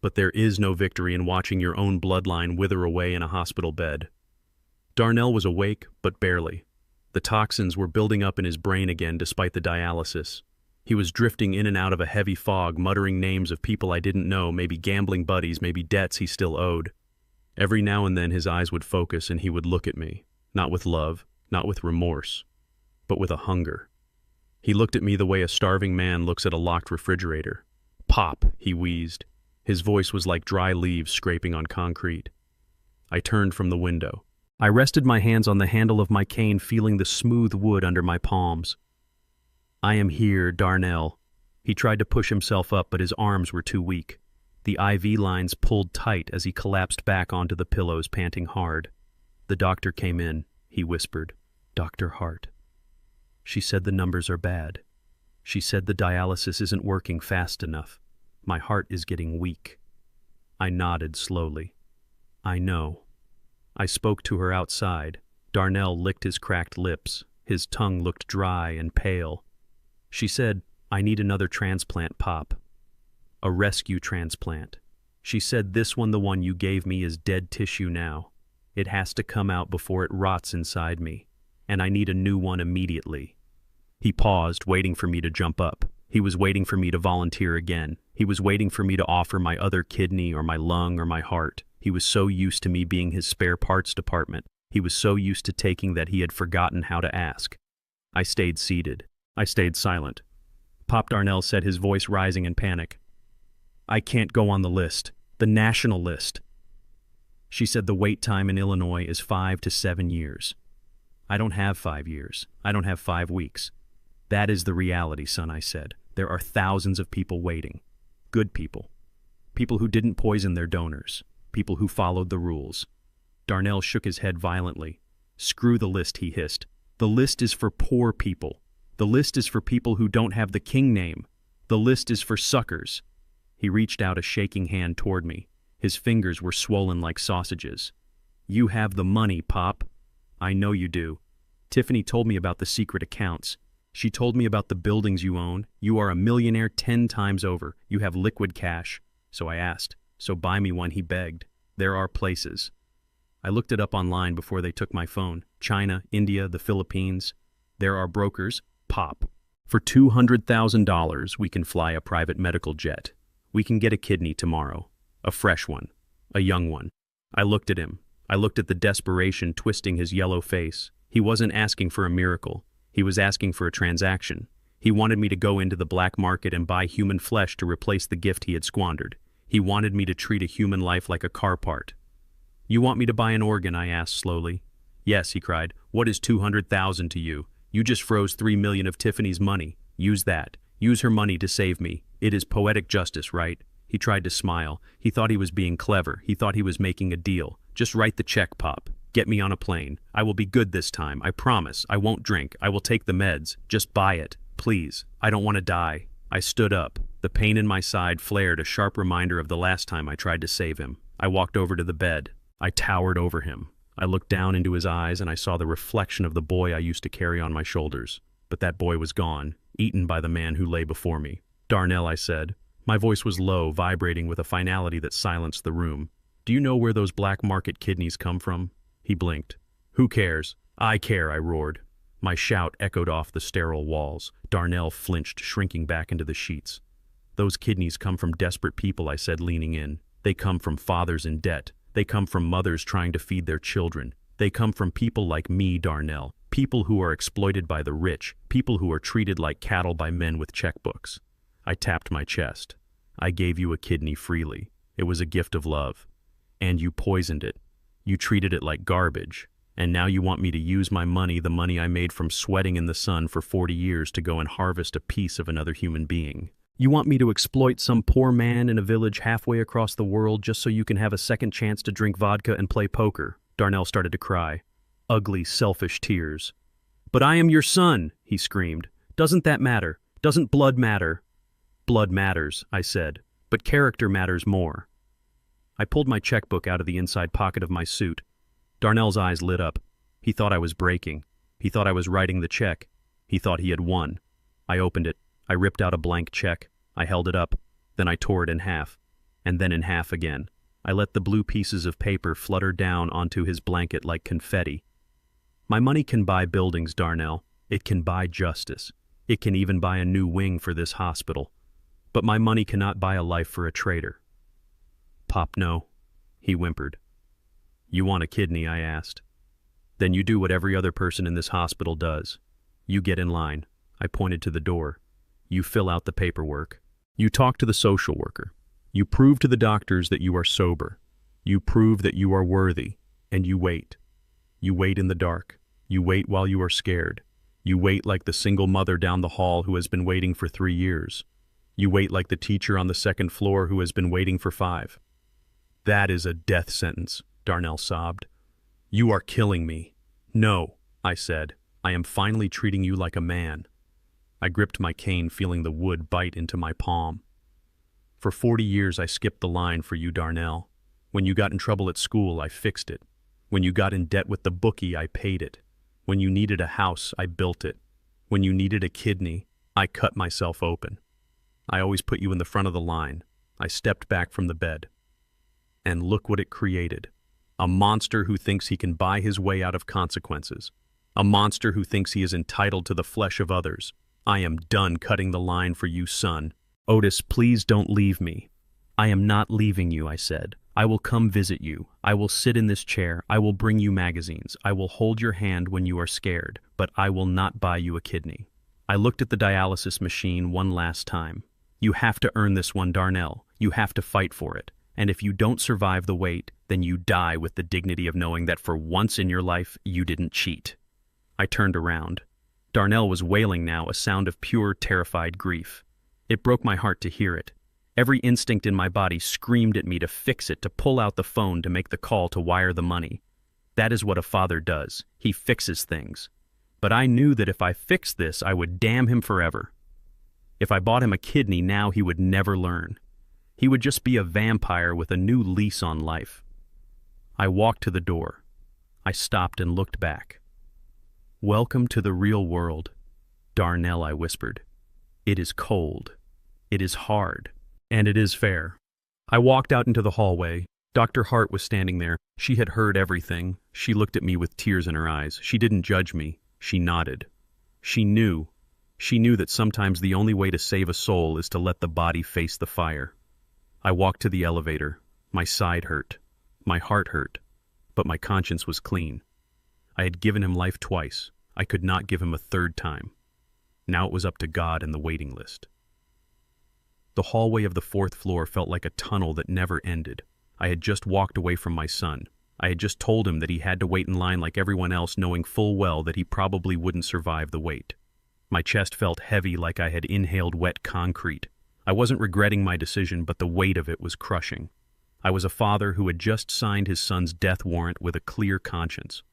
But there is no victory in watching your own bloodline wither away in a hospital bed. Darnell was awake, but barely. The toxins were building up in his brain again despite the dialysis. He was drifting in and out of a heavy fog, muttering names of people I didn't know, maybe gambling buddies, maybe debts he still owed. Every now and then his eyes would focus and he would look at me, not with love, not with remorse, but with a hunger. He looked at me the way a starving man looks at a locked refrigerator. "Pop," he wheezed. His voice was like dry leaves scraping on concrete. I turned from the window. I rested my hands on the handle of my cane, feeling the smooth wood under my palms. "I am here, Darnell." He tried to push himself up, but his arms were too weak. The IV lines pulled tight as he collapsed back onto the pillows, panting hard. "The doctor came in," he whispered. "Dr. Hart. She said the numbers are bad. She said the dialysis isn't working fast enough. My heart is getting weak." I nodded slowly. "I know." I spoke to her outside. Darnell licked his cracked lips. His tongue looked dry and pale. She said, "I need another transplant, Pop. A rescue transplant. She said this one, the one you gave me, is dead tissue now. It has to come out before it rots inside me, and I need a new one immediately." He paused, waiting for me to jump up. He was waiting for me to volunteer again. He was waiting for me to offer my other kidney or my lung or my heart. He was so used to me being his spare parts department. He was so used to taking that he had forgotten how to ask. I stayed seated. I stayed silent. Pop, Darnell said, his voice rising in panic. "I can't go on the list. The national list." She said the wait time in Illinois is 5 to 7 years. "I don't have 5 years. I don't have 5 weeks. "That is the reality, son," I said. "There are thousands of people waiting. Good people. People who didn't poison their donors. People who followed the rules." Darnell shook his head violently. "Screw the list," he hissed. "The list is for poor people. The list is for people who don't have the king name. The list is for suckers." He reached out a shaking hand toward me. His fingers were swollen like sausages. "You have the money, Pop." "I know you do. Tiffany told me about the secret accounts. She told me about the buildings you own. You are a millionaire 10 times over. You have liquid cash." So I asked, "So buy me one," he begged. "There are places." I looked it up online before they took my phone. China, India, the Philippines. There are brokers. Pop. For $200,000, we can fly a private medical jet. We can get a kidney tomorrow. A fresh one. A young one. I looked at him. I looked at the desperation twisting his yellow face. He wasn't asking for a miracle. He was asking for a transaction. He wanted me to go into the black market and buy human flesh to replace the gift he had squandered. He wanted me to treat a human life like a car part. "You want me to buy an organ?" I asked slowly. "Yes," he cried. "What is 200,000 to you? You just froze 3 million of Tiffany's money. Use that. Use her money to save me. It is poetic justice, right?" He tried to smile. He thought he was being clever. He thought he was making a deal. "Just write the check, Pop. Get me on a plane. I will be good this time. I promise. I won't drink. I will take the meds. Just buy it. Please. I don't want to die." I stood up. The pain in my side flared, a sharp reminder of the last time I tried to save him. I walked over to the bed. I towered over him. I looked down into his eyes and I saw the reflection of the boy I used to carry on my shoulders. But that boy was gone, eaten by the man who lay before me. "Darnell," I said. My voice was low, vibrating with a finality that silenced the room. "Do you know where those black market kidneys come from?" He blinked. "Who cares?" "I care," I roared. My shout echoed off the sterile walls. Darnell flinched, shrinking back into the sheets. "Those kidneys come from desperate people," I said, leaning in. "They come from fathers in debt. They come from mothers trying to feed their children. They come from people like me, Darnell. People who are exploited by the rich. People who are treated like cattle by men with checkbooks." I tapped my chest. "I gave you a kidney freely. It was a gift of love. And you poisoned it. You treated it like garbage. And now you want me to use my money, the money I made from sweating in the sun for 40 years, to go and harvest a piece of another human being. You want me to exploit some poor man in a village halfway across the world just so you can have a second chance to drink vodka and play poker." Darnell started to cry. Ugly, selfish tears. "But I am your son," he screamed. "Doesn't that matter? Doesn't blood matter?" "Blood matters," I said, "but character matters more." I pulled my checkbook out of the inside pocket of my suit. Darnell's eyes lit up. He thought I was breaking. He thought I was writing the check. He thought he had won. I opened it. I ripped out a blank check. I held it up. Then I tore it in half. And then in half again. I let the blue pieces of paper flutter down onto his blanket like confetti. "My money can buy buildings, Darnell. It can buy justice. It can even buy a new wing for this hospital. But my money cannot buy a life for a traitor. Pop, no, he whimpered. You want a kidney, I asked. Then you do what every other person in this hospital does. You get in line. I pointed to the door. You fill out the paperwork. You talk to the social worker. You prove to the doctors that you are sober. You prove that you are worthy. And you wait. You wait in the dark. You wait while you are scared. You wait like the single mother down the hall who has been waiting for 3 years. You wait like the teacher on the second floor who has been waiting for 5. That is a death sentence, Darnell sobbed. You are killing me. No, I said. I am finally treating you like a man. I gripped my cane, feeling the wood bite into my palm. For 40 years I skipped the line for you, Darnell. When you got in trouble at school, I fixed it. When you got in debt with the bookie, I paid it. When you needed a house, I built it. When you needed a kidney, I cut myself open. I always put you in the front of the line. I stepped back from the bed. And look what it created. A monster who thinks he can buy his way out of consequences. A monster who thinks he is entitled to the flesh of others. I am done cutting the line for you, son. Otis, please don't leave me. I am not leaving you, I said. I will come visit you. I will sit in this chair. I will bring you magazines. I will hold your hand when you are scared, but I will not buy you a kidney. I looked at the dialysis machine one last time. You have to earn this one, Darnell. You have to fight for it. And if you don't survive the wait, then you die with the dignity of knowing that for once in your life, you didn't cheat. I turned around. Darnell was wailing now, a sound of pure, terrified grief. It broke my heart to hear it. Every instinct in my body screamed at me to fix it, to pull out the phone, to make the call, to wire the money. That is what a father does. He fixes things. But I knew that if I fixed this, I would damn him forever. If I bought him a kidney now, he would never learn. He would just be a vampire with a new lease on life. I walked to the door. I stopped and looked back. Welcome to the real world, Darnell, I whispered. It is cold. It is hard. And it is fair. I walked out into the hallway. Dr. Hart was standing there. She had heard everything. She looked at me with tears in her eyes. She didn't judge me. She nodded. She knew. She knew that sometimes the only way to save a soul is to let the body face the fire. I walked to the elevator. My side hurt. My heart hurt. But my conscience was clean. I had given him life twice. I could not give him a third time. Now it was up to God and the waiting list. The hallway of the 4th floor felt like a tunnel that never ended. I had just walked away from my son. I had just told him that he had to wait in line like everyone else, knowing full well that he probably wouldn't survive the wait. My chest felt heavy, like I had inhaled wet concrete. I wasn't regretting my decision, but the weight of it was crushing. I was a father who had just signed his son's death warrant with a clear conscience.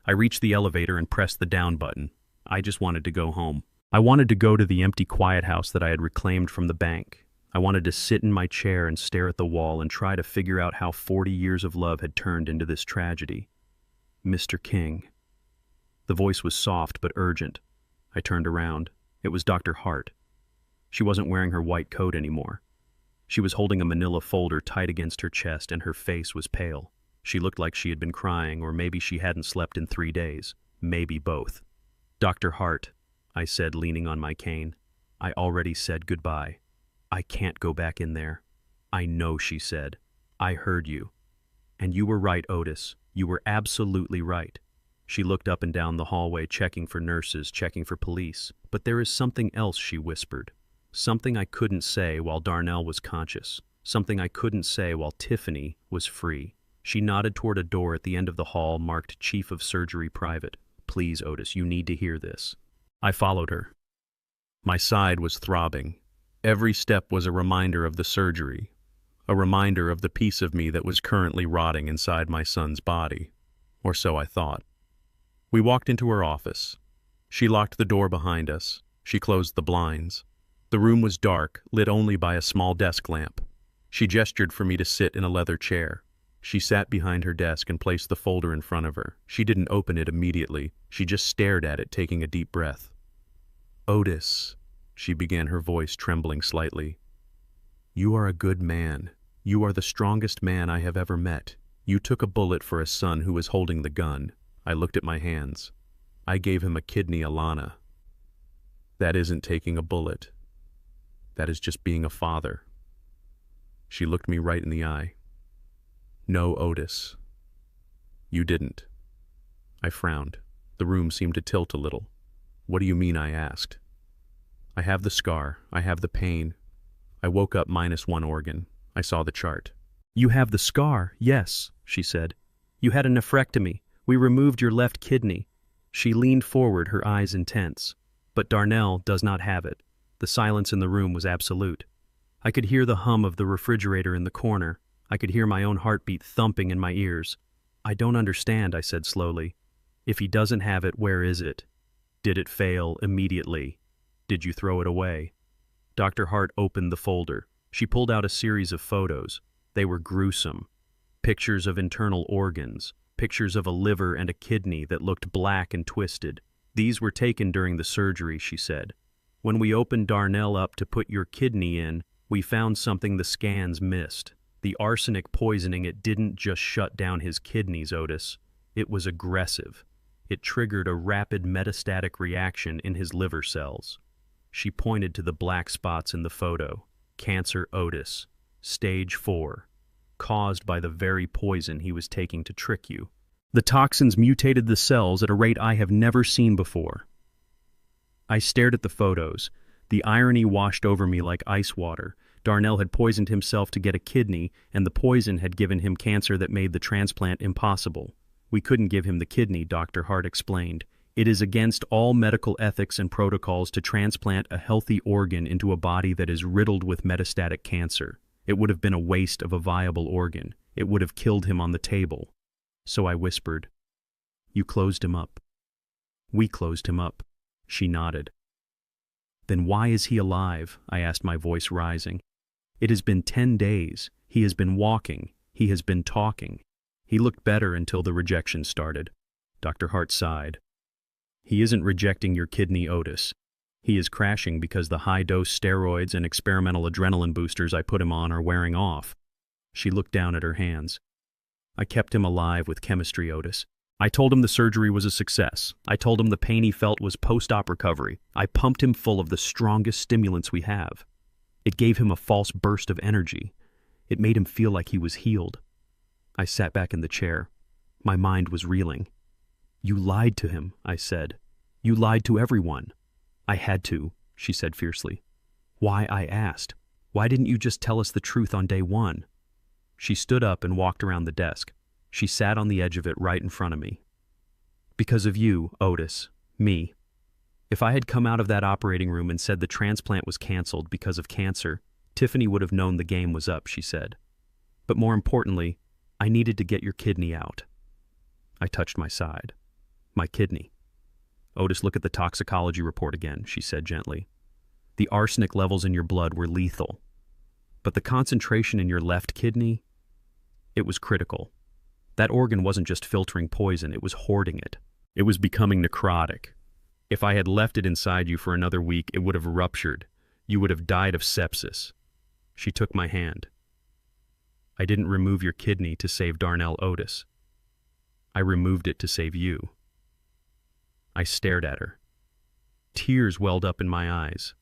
I reached the elevator and pressed the down button. I just wanted to go home. I wanted to go to the empty quiet house that I had reclaimed from the bank. I wanted to sit in my chair and stare at the wall and try to figure out how 40 years of love had turned into this tragedy. Mr. King. The voice was soft but urgent. I turned around. It was Dr. Hart. She wasn't wearing her white coat anymore. She was holding a manila folder tight against her chest, and her face was pale. She looked like she had been crying, or maybe she hadn't slept in 3 days. Maybe both. Dr. Hart, I said, leaning on my cane. I already said goodbye. I can't go back in there. I know, she said. I heard you. And you were right, Otis. You were absolutely right. She looked up and down the hallway, checking for nurses, checking for police. But there is something else, she whispered. Something I couldn't say while Darnell was conscious. Something I couldn't say while Tiffany was free. She nodded toward a door at the end of the hall marked Chief of Surgery Private. Please, Otis, you need to hear this. I followed her. My side was throbbing. Every step was a reminder of the surgery, a reminder of the piece of me that was currently rotting inside my son's body. Or so I thought. We walked into her office. She locked the door behind us. She closed the blinds. The room was dark, lit only by a small desk lamp. She gestured for me to sit in a leather chair. She sat behind her desk and placed the folder in front of her. She didn't open it immediately. She just stared at it, taking a deep breath. Otis, she began, her voice trembling slightly. You are a good man. You are the strongest man I have ever met. You took a bullet for a son who was holding the gun. I looked at my hands. I gave him a kidney, Alana. That isn't taking a bullet. That is just being a father. She looked me right in the eye. No, Otis. You didn't. I frowned. The room seemed to tilt a little. What do you mean? I asked. I have the scar. I have the pain. I woke up -1 organ. I saw the chart. You have the scar, yes, she said. You had a nephrectomy. We removed your left kidney. She leaned forward, her eyes intense. But Darnell does not have it. The silence in the room was absolute. I could hear the hum of the refrigerator in the corner. I could hear my own heartbeat thumping in my ears. I don't understand, I said slowly. If he doesn't have it, where is it? Did it fail immediately? Did you throw it away? Dr. Hart opened the folder. She pulled out a series of photos. They were gruesome. Pictures of internal organs, pictures of a liver and a kidney that looked black and twisted. These were taken during the surgery, she said. When we opened Darnell up to put your kidney in, we found something the scans missed. The arsenic poisoning, it didn't just shut down his kidneys, Otis. It was aggressive. It triggered a rapid metastatic reaction in his liver cells. She pointed to the black spots in the photo. Cancer, Otis. Stage 4. Caused by the very poison he was taking to trick you. The toxins mutated the cells at a rate I have never seen before. I stared at the photos. The irony washed over me like ice water. Darnell had poisoned himself to get a kidney, and the poison had given him cancer that made the transplant impossible. We couldn't give him the kidney, Dr. Hart explained. It is against all medical ethics and protocols to transplant a healthy organ into a body that is riddled with metastatic cancer. It would have been a waste of a viable organ. It would have killed him on the table. So I whispered, You closed him up. We closed him up. She nodded. Then why is he alive? I asked, my voice rising. It has been 10 days. He has been walking. He has been talking. He looked better until the rejection started. Dr. Hart sighed. He isn't rejecting your kidney, Otis. He is crashing because the high-dose steroids and experimental adrenaline boosters I put him on are wearing off. She looked down at her hands. I kept him alive with chemistry, Otis. I told him the surgery was a success. I told him the pain he felt was post-op recovery. I pumped him full of the strongest stimulants we have. It gave him a false burst of energy. It made him feel like he was healed. I sat back in the chair. My mind was reeling. You lied to him, I said. You lied to everyone. I had to, she said fiercely. Why, I asked. Why didn't you just tell us the truth on day one? She stood up and walked around the desk. She sat on the edge of it right in front of me. Because of you, Otis. Me. If I had come out of that operating room and said the transplant was canceled because of cancer, Tiffany would have known the game was up, she said. But more importantly, I needed to get your kidney out. I touched my side. My kidney. Otis, look at the toxicology report again, she said gently. The arsenic levels in your blood were lethal. But the concentration in your left kidney, it was critical. That organ wasn't just filtering poison, it was hoarding it. It was becoming necrotic. If I had left it inside you for another week, it would have ruptured. You would have died of sepsis. She took my hand. I didn't remove your kidney to save Darnell, Otis. I removed it to save you. I stared at her. Tears welled up in my eyes.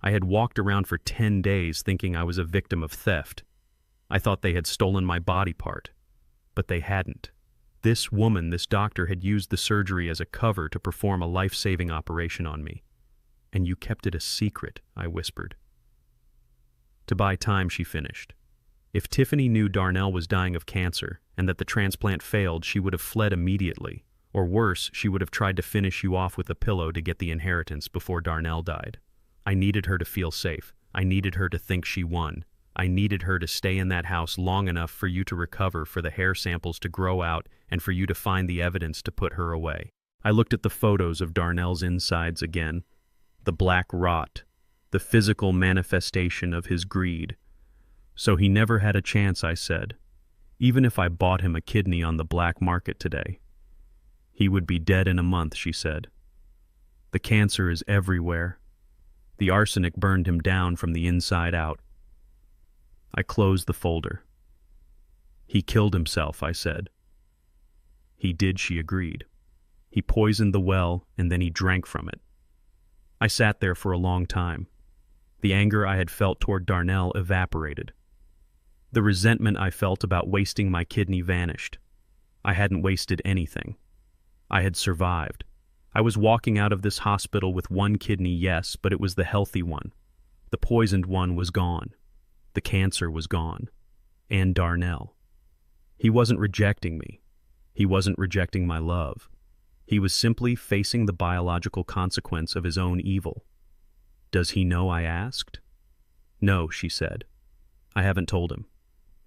I had walked around for 10 days thinking I was a victim of theft. I thought they had stolen my body part. But they hadn't. This woman, this doctor, had used the surgery as a cover to perform a life-saving operation on me. And you kept it a secret, I whispered. To buy time, she finished. If Tiffany knew Darnell was dying of cancer and that the transplant failed, she would have fled immediately. Or worse, she would have tried to finish you off with a pillow to get the inheritance before Darnell died. I needed her to feel safe. I needed her to think she won. I needed her to stay in that house long enough for you to recover, for the hair samples to grow out, and for you to find the evidence to put her away. I looked at the photos of Darnell's insides again. The black rot, the physical manifestation of his greed. So he never had a chance, I said. Even if I bought him a kidney on the black market today. He would be dead in a month, she said. The cancer is everywhere. The arsenic burned him down from the inside out. I closed the folder. He killed himself, I said. He did, she agreed. He poisoned the well, and then he drank from it. I sat there for a long time. The anger I had felt toward Darnell evaporated. The resentment I felt about wasting my kidney vanished. I hadn't wasted anything. I had survived. I was walking out of this hospital with one kidney, yes, but it was the healthy one. The poisoned one was gone. The cancer was gone. And Darnell. He wasn't rejecting me. He wasn't rejecting my love. He was simply facing the biological consequence of his own evil. Does he know? I asked. No, she said. I haven't told him.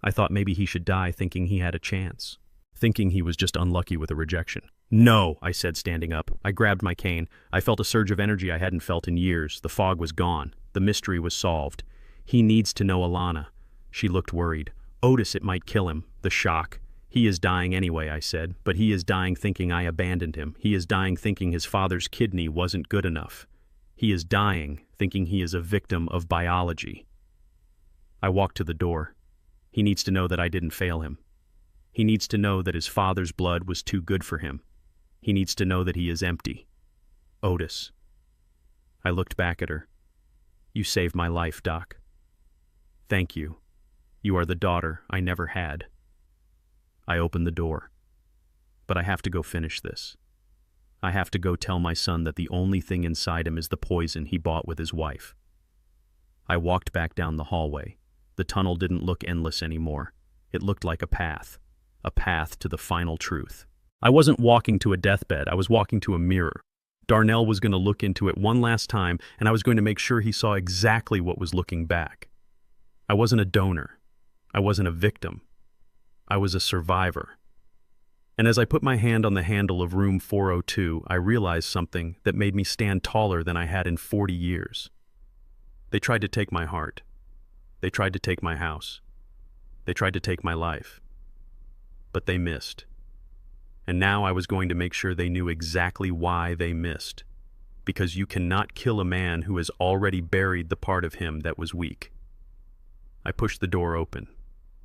I thought maybe he should die thinking he had a chance. Thinking he was just unlucky with a rejection. No, I said, standing up. I grabbed my cane. I felt a surge of energy I hadn't felt in years. The fog was gone. The mystery was solved. He needs to know Alana. She looked worried. Otis, it might kill him. The shock. He is dying anyway, I said, but he is dying thinking I abandoned him. He is dying thinking his father's kidney wasn't good enough. He is dying thinking he is a victim of biology. I walked to the door. He needs to know that I didn't fail him. He needs to know that his father's blood was too good for him. He needs to know that he is empty. Otis. I looked back at her. You saved my life, Doc. Thank you. You are the daughter I never had. I opened the door. But I have to go finish this. I have to go tell my son that the only thing inside him is the poison he bought with his wife. I walked back down the hallway. The tunnel didn't look endless anymore. It looked like a path to the final truth. I wasn't walking to a deathbed, I was walking to a mirror. Darnell was going to look into it one last time, and I was going to make sure he saw exactly what was looking back. I wasn't a donor. I wasn't a victim. I was a survivor. And as I put my hand on the handle of room 402, I realized something that made me stand taller than I had in 40 years. They tried to take my heart. They tried to take my house. They tried to take my life. But they missed. And now I was going to make sure they knew exactly why they missed. Because you cannot kill a man who has already buried the part of him that was weak. I pushed the door open.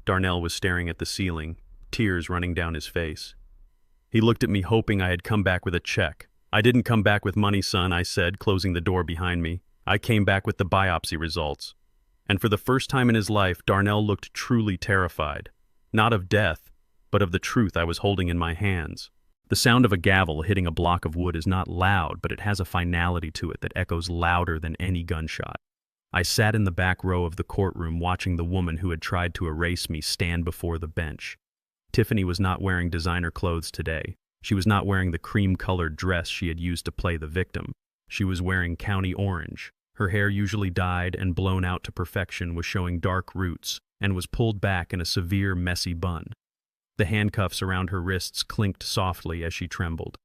Darnell was staring at the ceiling, tears running down his face. He looked at me hoping I had come back with a check. I didn't come back with money, son, I said, closing the door behind me. I came back with the biopsy results. And for the first time in his life, Darnell looked truly terrified. Not of death, but of the truth I was holding in my hands. The sound of a gavel hitting a block of wood is not loud, but it has a finality to it that echoes louder than any gunshot. I sat in the back row of the courtroom watching the woman who had tried to erase me stand before the bench. Tiffany was not wearing designer clothes today. She was not wearing the cream-colored dress she had used to play the victim. She was wearing county orange. Her hair, usually dyed and blown out to perfection, was showing dark roots and was pulled back in a severe, messy bun. The handcuffs around her wrists clinked softly as she trembled.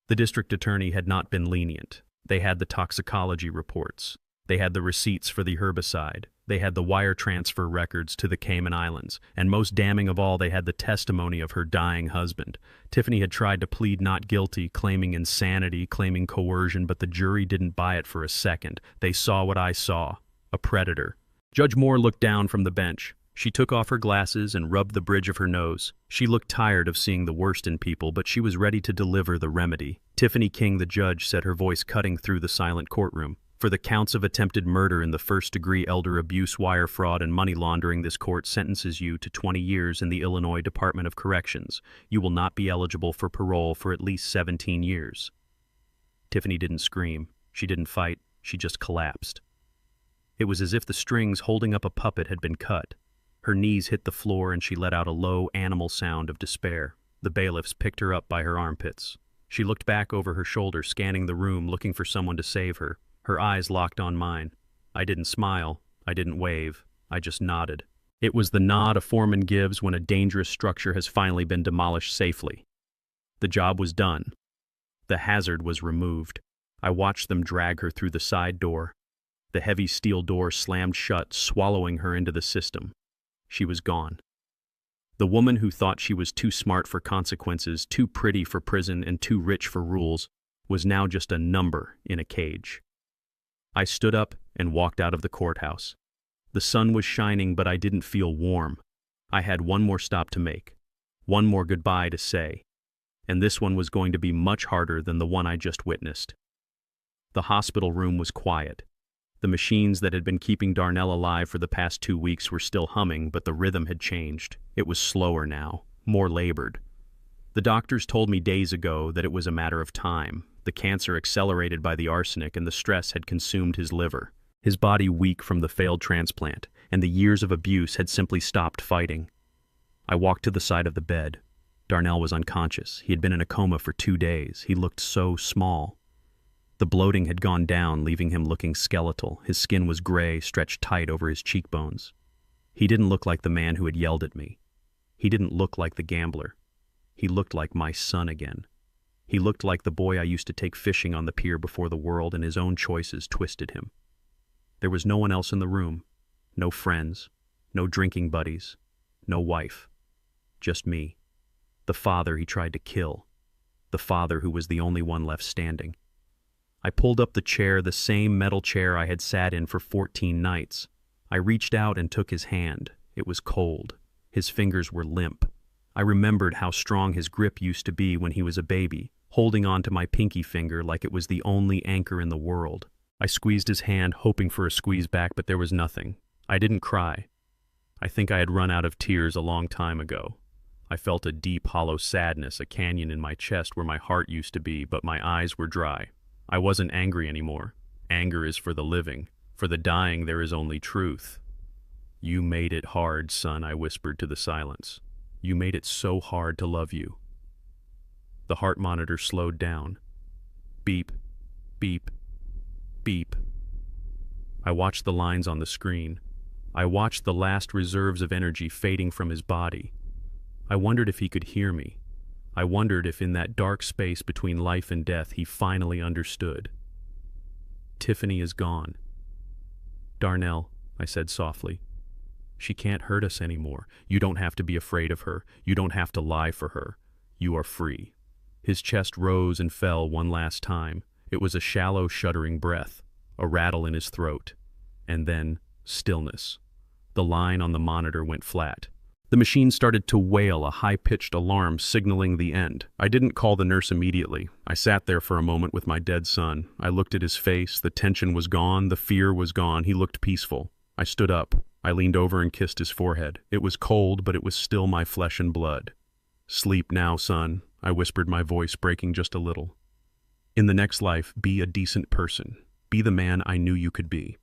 The district attorney had not been lenient. They had the toxicology reports. They had the receipts for the herbicide. They had the wire transfer records to the Cayman Islands. And most damning of all, they had the testimony of her dying husband. Tiffany had tried to plead not guilty, claiming insanity, claiming coercion, but the jury didn't buy it for a second. They saw what I saw, a predator. Judge Moore looked down from the bench. She took off her glasses and rubbed the bridge of her nose. She looked tired of seeing the worst in people, but she was ready to deliver the remedy. Tiffany King, the judge, said, her voice cutting through the silent courtroom. For the counts of attempted murder in the first-degree elder abuse, wire fraud, and money laundering, this court sentences you to 20 years in the Illinois Department of Corrections. You will not be eligible for parole for at least 17 years. Tiffany didn't scream. She didn't fight. She just collapsed. It was as if the strings holding up a puppet had been cut. Her knees hit the floor and she let out a low, animal sound of despair. The bailiffs picked her up by her armpits. She looked back over her shoulder, scanning the room, looking for someone to save her. Her eyes locked on mine. I didn't smile. I didn't wave. I just nodded. It was the nod a foreman gives when a dangerous structure has finally been demolished safely. The job was done. The hazard was removed. I watched them drag her through the side door. The heavy steel door slammed shut, swallowing her into the system. She was gone. The woman who thought she was too smart for consequences, too pretty for prison, and too rich for rules, was now just a number in a cage. I stood up and walked out of the courthouse. The sun was shining, but I didn't feel warm. I had one more stop to make, one more goodbye to say, and this one was going to be much harder than the one I just witnessed. The hospital room was quiet. The machines that had been keeping Darnell alive for the past 2 weeks were still humming, but the rhythm had changed. It was slower now, more labored. The doctors told me days ago that it was a matter of time. The cancer accelerated by the arsenic and the stress had consumed his liver. His body weak from the failed transplant, and the years of abuse had simply stopped fighting. I walked to the side of the bed. Darnell was unconscious. He had been in a coma for 2 days. He looked so small. The bloating had gone down, leaving him looking skeletal. His skin was gray, stretched tight over his cheekbones. He didn't look like the man who had yelled at me. He didn't look like the gambler. He looked like my son again. He looked like the boy I used to take fishing on the pier before the world and his own choices twisted him. There was no one else in the room. No friends. No drinking buddies. No wife. Just me. The father he tried to kill. The father who was the only one left standing. I pulled up the chair, the same metal chair I had sat in for 14 nights. I reached out and took his hand. It was cold. His fingers were limp. I remembered how strong his grip used to be when he was a baby, holding on to my pinky finger like it was the only anchor in the world. I squeezed his hand, hoping for a squeeze back, but there was nothing. I didn't cry. I think I had run out of tears a long time ago. I felt a deep, hollow sadness, a canyon in my chest where my heart used to be, but my eyes were dry. I wasn't angry anymore. Anger is for the living. For the dying, there is only truth. You made it hard, son, I whispered to the silence. You made it so hard to love you. The heart monitor slowed down. Beep, beep, beep. I watched the lines on the screen. I watched the last reserves of energy fading from his body. I wondered if he could hear me. I wondered if in that dark space between life and death he finally understood. Tiffany is gone. Darnell, I said softly. She can't hurt us anymore. You don't have to be afraid of her. You don't have to lie for her. You are free. His chest rose and fell one last time. It was a shallow, shuddering breath, a rattle in his throat, and then stillness. The line on the monitor went flat. The machine started to wail, a high-pitched alarm signaling the end. I didn't call the nurse immediately. I sat there for a moment with my dead son. I looked at his face. The tension was gone. The fear was gone. He looked peaceful. I stood up. I leaned over and kissed his forehead. It was cold, but it was still my flesh and blood. Sleep now, son, I whispered, my voice breaking just a little. In the next life, be a decent person. Be the man I knew you could be.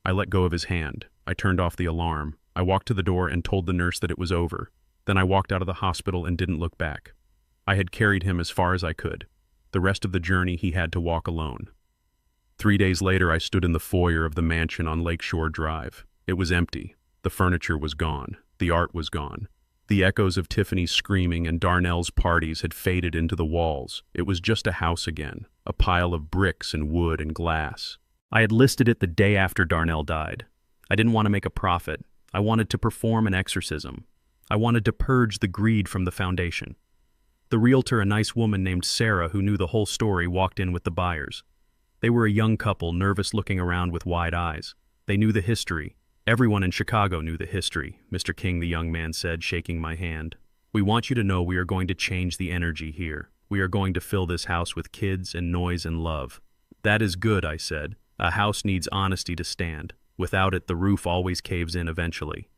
I let go of his hand. I turned off the alarm. I walked to the door and told the nurse that it was over. Then I walked out of the hospital and didn't look back. I had carried him as far as I could. The rest of the journey he had to walk alone. 3 days later, I stood in the foyer of the mansion on Lakeshore Drive. It was empty. The furniture was gone. The art was gone. The echoes of Tiffany's screaming and Darnell's parties had faded into the walls. It was just a house again, a pile of bricks and wood and glass. I had listed it the day after Darnell died. I didn't want to make a profit. I wanted to perform an exorcism. I wanted to purge the greed from the foundation. The realtor, a nice woman named Sarah who knew the whole story, walked in with the buyers. They were a young couple, nervous, looking around with wide eyes. They knew the history. Everyone in Chicago knew the history, Mr. King, the young man said, shaking my hand. We want you to know we are going to change the energy here. We are going to fill this house with kids and noise and love. That is good, I said. A house needs honesty to stand. Without it, the roof always caves in eventually.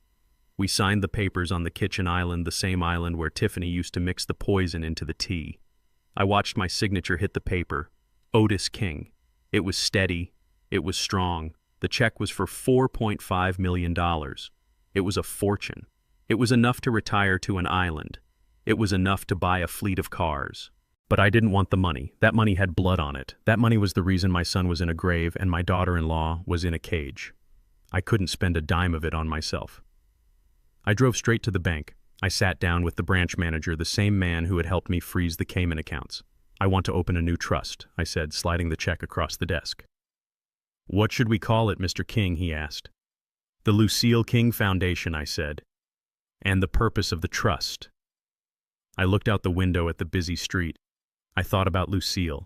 We signed the papers on the kitchen island, the same island where Tiffany used to mix the poison into the tea. I watched my signature hit the paper. Otis King. It was steady. It was strong. The check was for $4.5 million. It was a fortune. It was enough to retire to an island. It was enough to buy a fleet of cars. But I didn't want the money. That money had blood on it. That money was the reason my son was in a grave and my daughter-in-law was in a cage. I couldn't spend a dime of it on myself. I drove straight to the bank. I sat down with the branch manager, the same man who had helped me freeze the Cayman accounts. I want to open a new trust, I said, sliding the check across the desk. What should we call it, Mr. King, he asked. The Lucille King Foundation, I said. And the purpose of the trust. I looked out the window at the busy street. I thought about Lucille.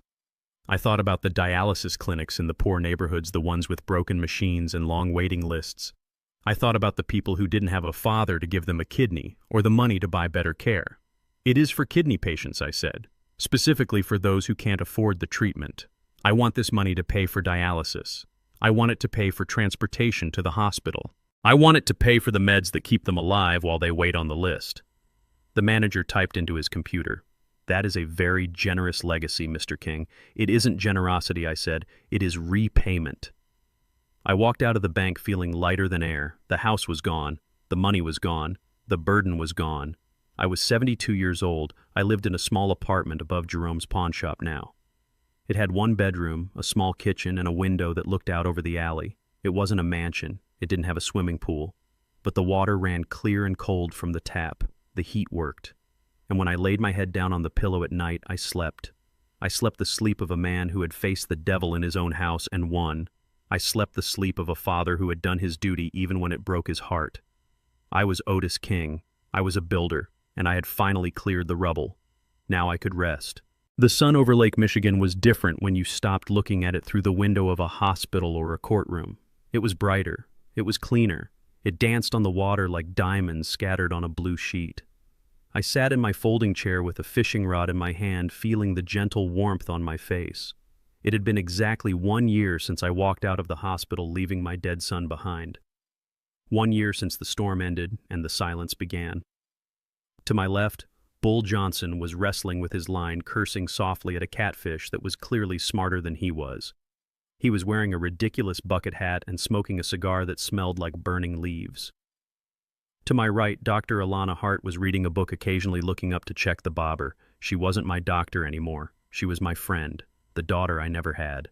I thought about the dialysis clinics in the poor neighborhoods, the ones with broken machines and long waiting lists. I thought about the people who didn't have a father to give them a kidney or the money to buy better care. It is for kidney patients, I said, specifically for those who can't afford the treatment. I want this money to pay for dialysis. I want it to pay for transportation to the hospital. I want it to pay for the meds that keep them alive while they wait on the list." The manager typed into his computer. "That is a very generous legacy, Mr. King." "It isn't generosity," I said. "It is repayment." I walked out of the bank feeling lighter than air. The house was gone. The money was gone. The burden was gone. I was 72 years old. I lived in a small apartment above Jerome's pawn shop now. It had one bedroom, a small kitchen, and a window that looked out over the alley. It wasn't a mansion. It didn't have a swimming pool. But the water ran clear and cold from the tap. The heat worked. And when I laid my head down on the pillow at night, I slept. I slept the sleep of a man who had faced the devil in his own house and won. I slept the sleep of a father who had done his duty even when it broke his heart. I was Otis King. I was a builder, and I had finally cleared the rubble. Now I could rest. The sun over Lake Michigan was different when you stopped looking at it through the window of a hospital or a courtroom. It was brighter. It was cleaner. It danced on the water like diamonds scattered on a blue sheet. I sat in my folding chair with a fishing rod in my hand, feeling the gentle warmth on my face. It had been exactly 1 year since I walked out of the hospital, leaving my dead son behind. 1 year since the storm ended and the silence began. To my left, Bull Johnson was wrestling with his line, cursing softly at a catfish that was clearly smarter than he was. He was wearing a ridiculous bucket hat and smoking a cigar that smelled like burning leaves. To my right, Dr. Alana Hart was reading a book, occasionally looking up to check the bobber. She wasn't my doctor anymore. She was my friend, the daughter I never had.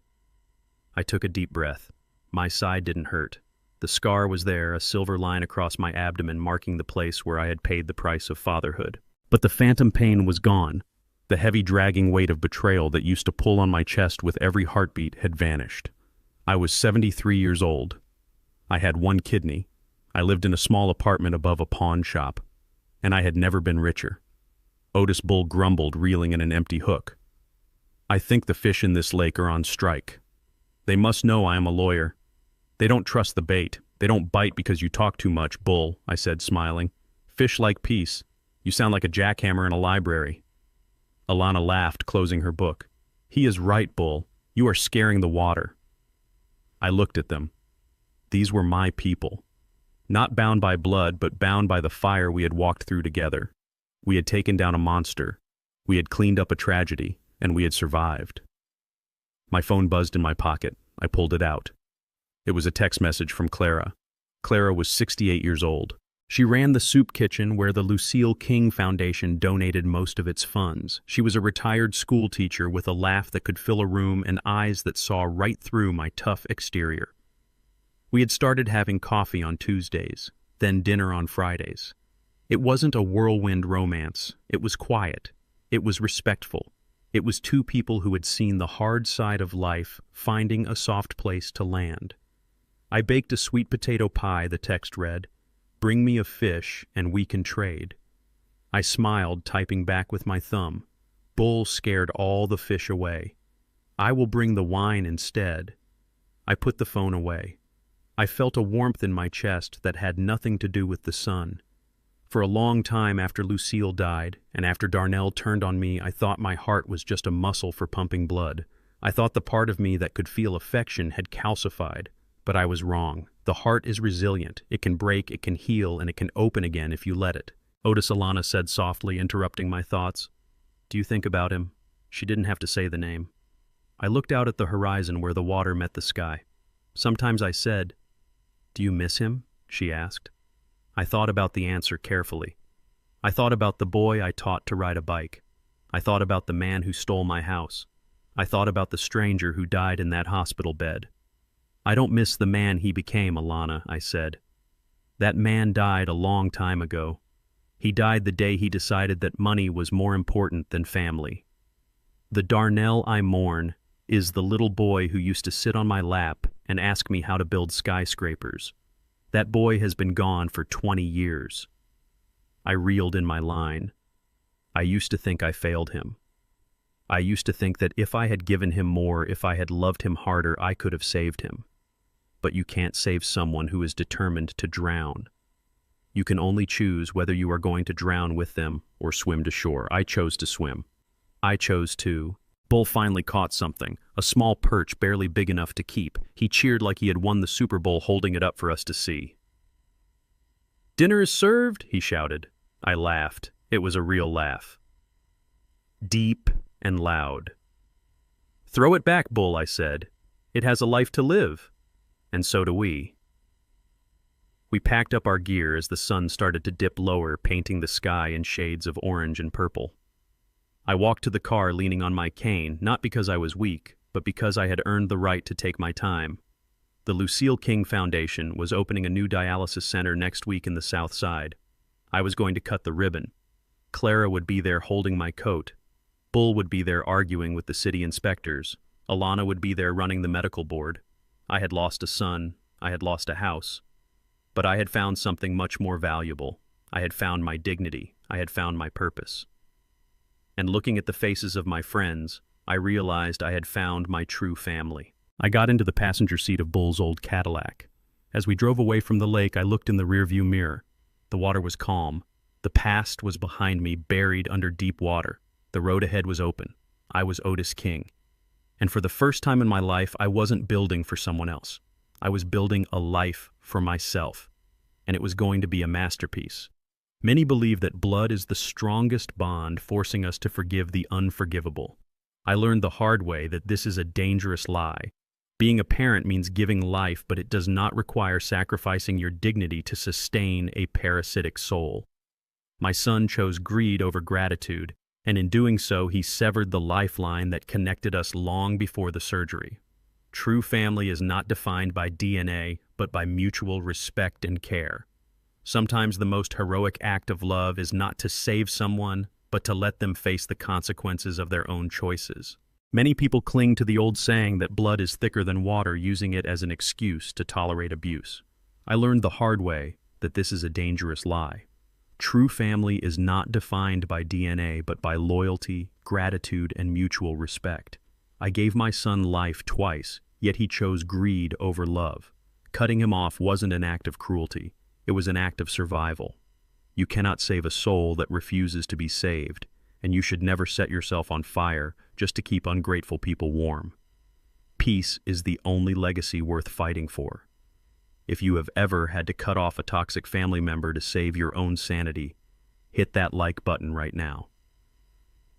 I took a deep breath. My side didn't hurt. The scar was there, a silver line across my abdomen marking the place where I had paid the price of fatherhood. But the phantom pain was gone. The heavy dragging weight of betrayal that used to pull on my chest with every heartbeat had vanished. I was 73 years old. I had 1 kidney. I lived in a small apartment above a pawn shop. And I had never been richer. Otis Bull grumbled, reeling in an empty hook. "I think the fish in this lake are on strike. They must know I am a lawyer. They don't trust the bait. They don't bite because you talk too much, Bull," I said, smiling. "Fish like peace. You sound like a jackhammer in a library." Alana laughed, closing her book. "He is right, Bull. You are scaring the water." I looked at them. These were my people. Not bound by blood, but bound by the fire we had walked through together. We had taken down a monster. We had cleaned up a tragedy, and we had survived. My phone buzzed in my pocket. I pulled it out. It was a text message from Clara. Clara was 68 years old. She ran the soup kitchen where the Lucille King Foundation donated most of its funds. She was a retired school teacher with a laugh that could fill a room and eyes that saw right through my tough exterior. We had started having coffee on Tuesdays, then dinner on Fridays. It wasn't a whirlwind romance. It was quiet. It was respectful. It was 2 people who had seen the hard side of life finding a soft place to land. "I baked a sweet potato pie," the text read. "Bring me a fish and we can trade." I smiled, typing back with my thumb. Bull scared all the fish away. "I will bring the wine instead." I put the phone away. I felt a warmth in my chest that had nothing to do with the sun. For a long time after Lucille died, and after Darnell turned on me, I thought my heart was just a muscle for pumping blood. I thought the part of me that could feel affection had calcified, but I was wrong. The heart is resilient. It can break, it can heal, and it can open again if you let it. Otis, Alana said softly, interrupting my thoughts. "Do you think about him?" She didn't have to say the name. I looked out at the horizon where the water met the sky. Sometimes I said, "Do you miss him?" she asked. I thought about the answer carefully. I thought about the boy I taught to ride a bike. I thought about the man who stole my house. I thought about the stranger who died in that hospital bed. "I don't miss the man he became, Alana," I said. "That man died a long time ago. He died the day he decided that money was more important than family. The Darnell I mourn is the little boy who used to sit on my lap and ask me how to build skyscrapers. That boy has been gone for 20 years. I reeled in my line. I used to think I failed him. I used to think that if I had given him more, if I had loved him harder, I could have saved him. But you can't save someone who is determined to drown. You can only choose whether you are going to drown with them or swim to shore. I chose to swim. I chose to Bull finally caught something, a small perch barely big enough to keep. He cheered like he had won the Super Bowl, holding it up for us to see. "Dinner is served," he shouted. I laughed. It was a real laugh. Deep and loud. "Throw it back, Bull," I said. "It has a life to live." And so do we. We packed up our gear as the sun started to dip lower, painting the sky in shades of orange and purple. I walked to the car leaning on my cane, not because I was weak, but because I had earned the right to take my time. The Lucille King Foundation was opening a new dialysis center next week in the South Side. I was going to cut the ribbon. Clara would be there holding my coat. Bull would be there arguing with the city inspectors. Alana would be there running the medical board. I had lost a son. I had lost a house. But I had found something much more valuable. I had found my dignity. I had found my purpose. And looking at the faces of my friends, I realized I had found my true family. I got into the passenger seat of Bull's old Cadillac. As we drove away from the lake, I looked in the rearview mirror. The water was calm. The past was behind me, buried under deep water. The road ahead was open. I was Otis King. And for the first time in my life, I wasn't building for someone else. I was building a life for myself. And it was going to be a masterpiece. Many believe that blood is the strongest bond, forcing us to forgive the unforgivable. I learned the hard way that this is a dangerous lie. Being a parent means giving life, but it does not require sacrificing your dignity to sustain a parasitic soul. My son chose greed over gratitude, and in doing so, he severed the lifeline that connected us long before the surgery. True family is not defined by DNA, but by mutual respect and care. Sometimes the most heroic act of love is not to save someone, but to let them face the consequences of their own choices. Many people cling to the old saying that blood is thicker than water, using it as an excuse to tolerate abuse. I learned the hard way that this is a dangerous lie. True family is not defined by DNA, but by loyalty, gratitude, and mutual respect. I gave my son life twice, yet he chose greed over love. Cutting him off wasn't an act of cruelty. It was an act of survival. You cannot save a soul that refuses to be saved, and you should never set yourself on fire just to keep ungrateful people warm. Peace is the only legacy worth fighting for. If you have ever had to cut off a toxic family member to save your own sanity, hit that like button right now.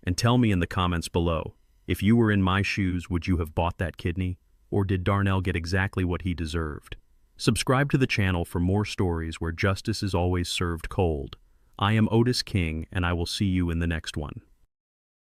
And tell me in the comments below, if you were in my shoes, would you have bought that kidney? Or did Darnell get exactly what he deserved? Subscribe to the channel for more stories where justice is always served cold. I am Otis King, and I will see you in the next one.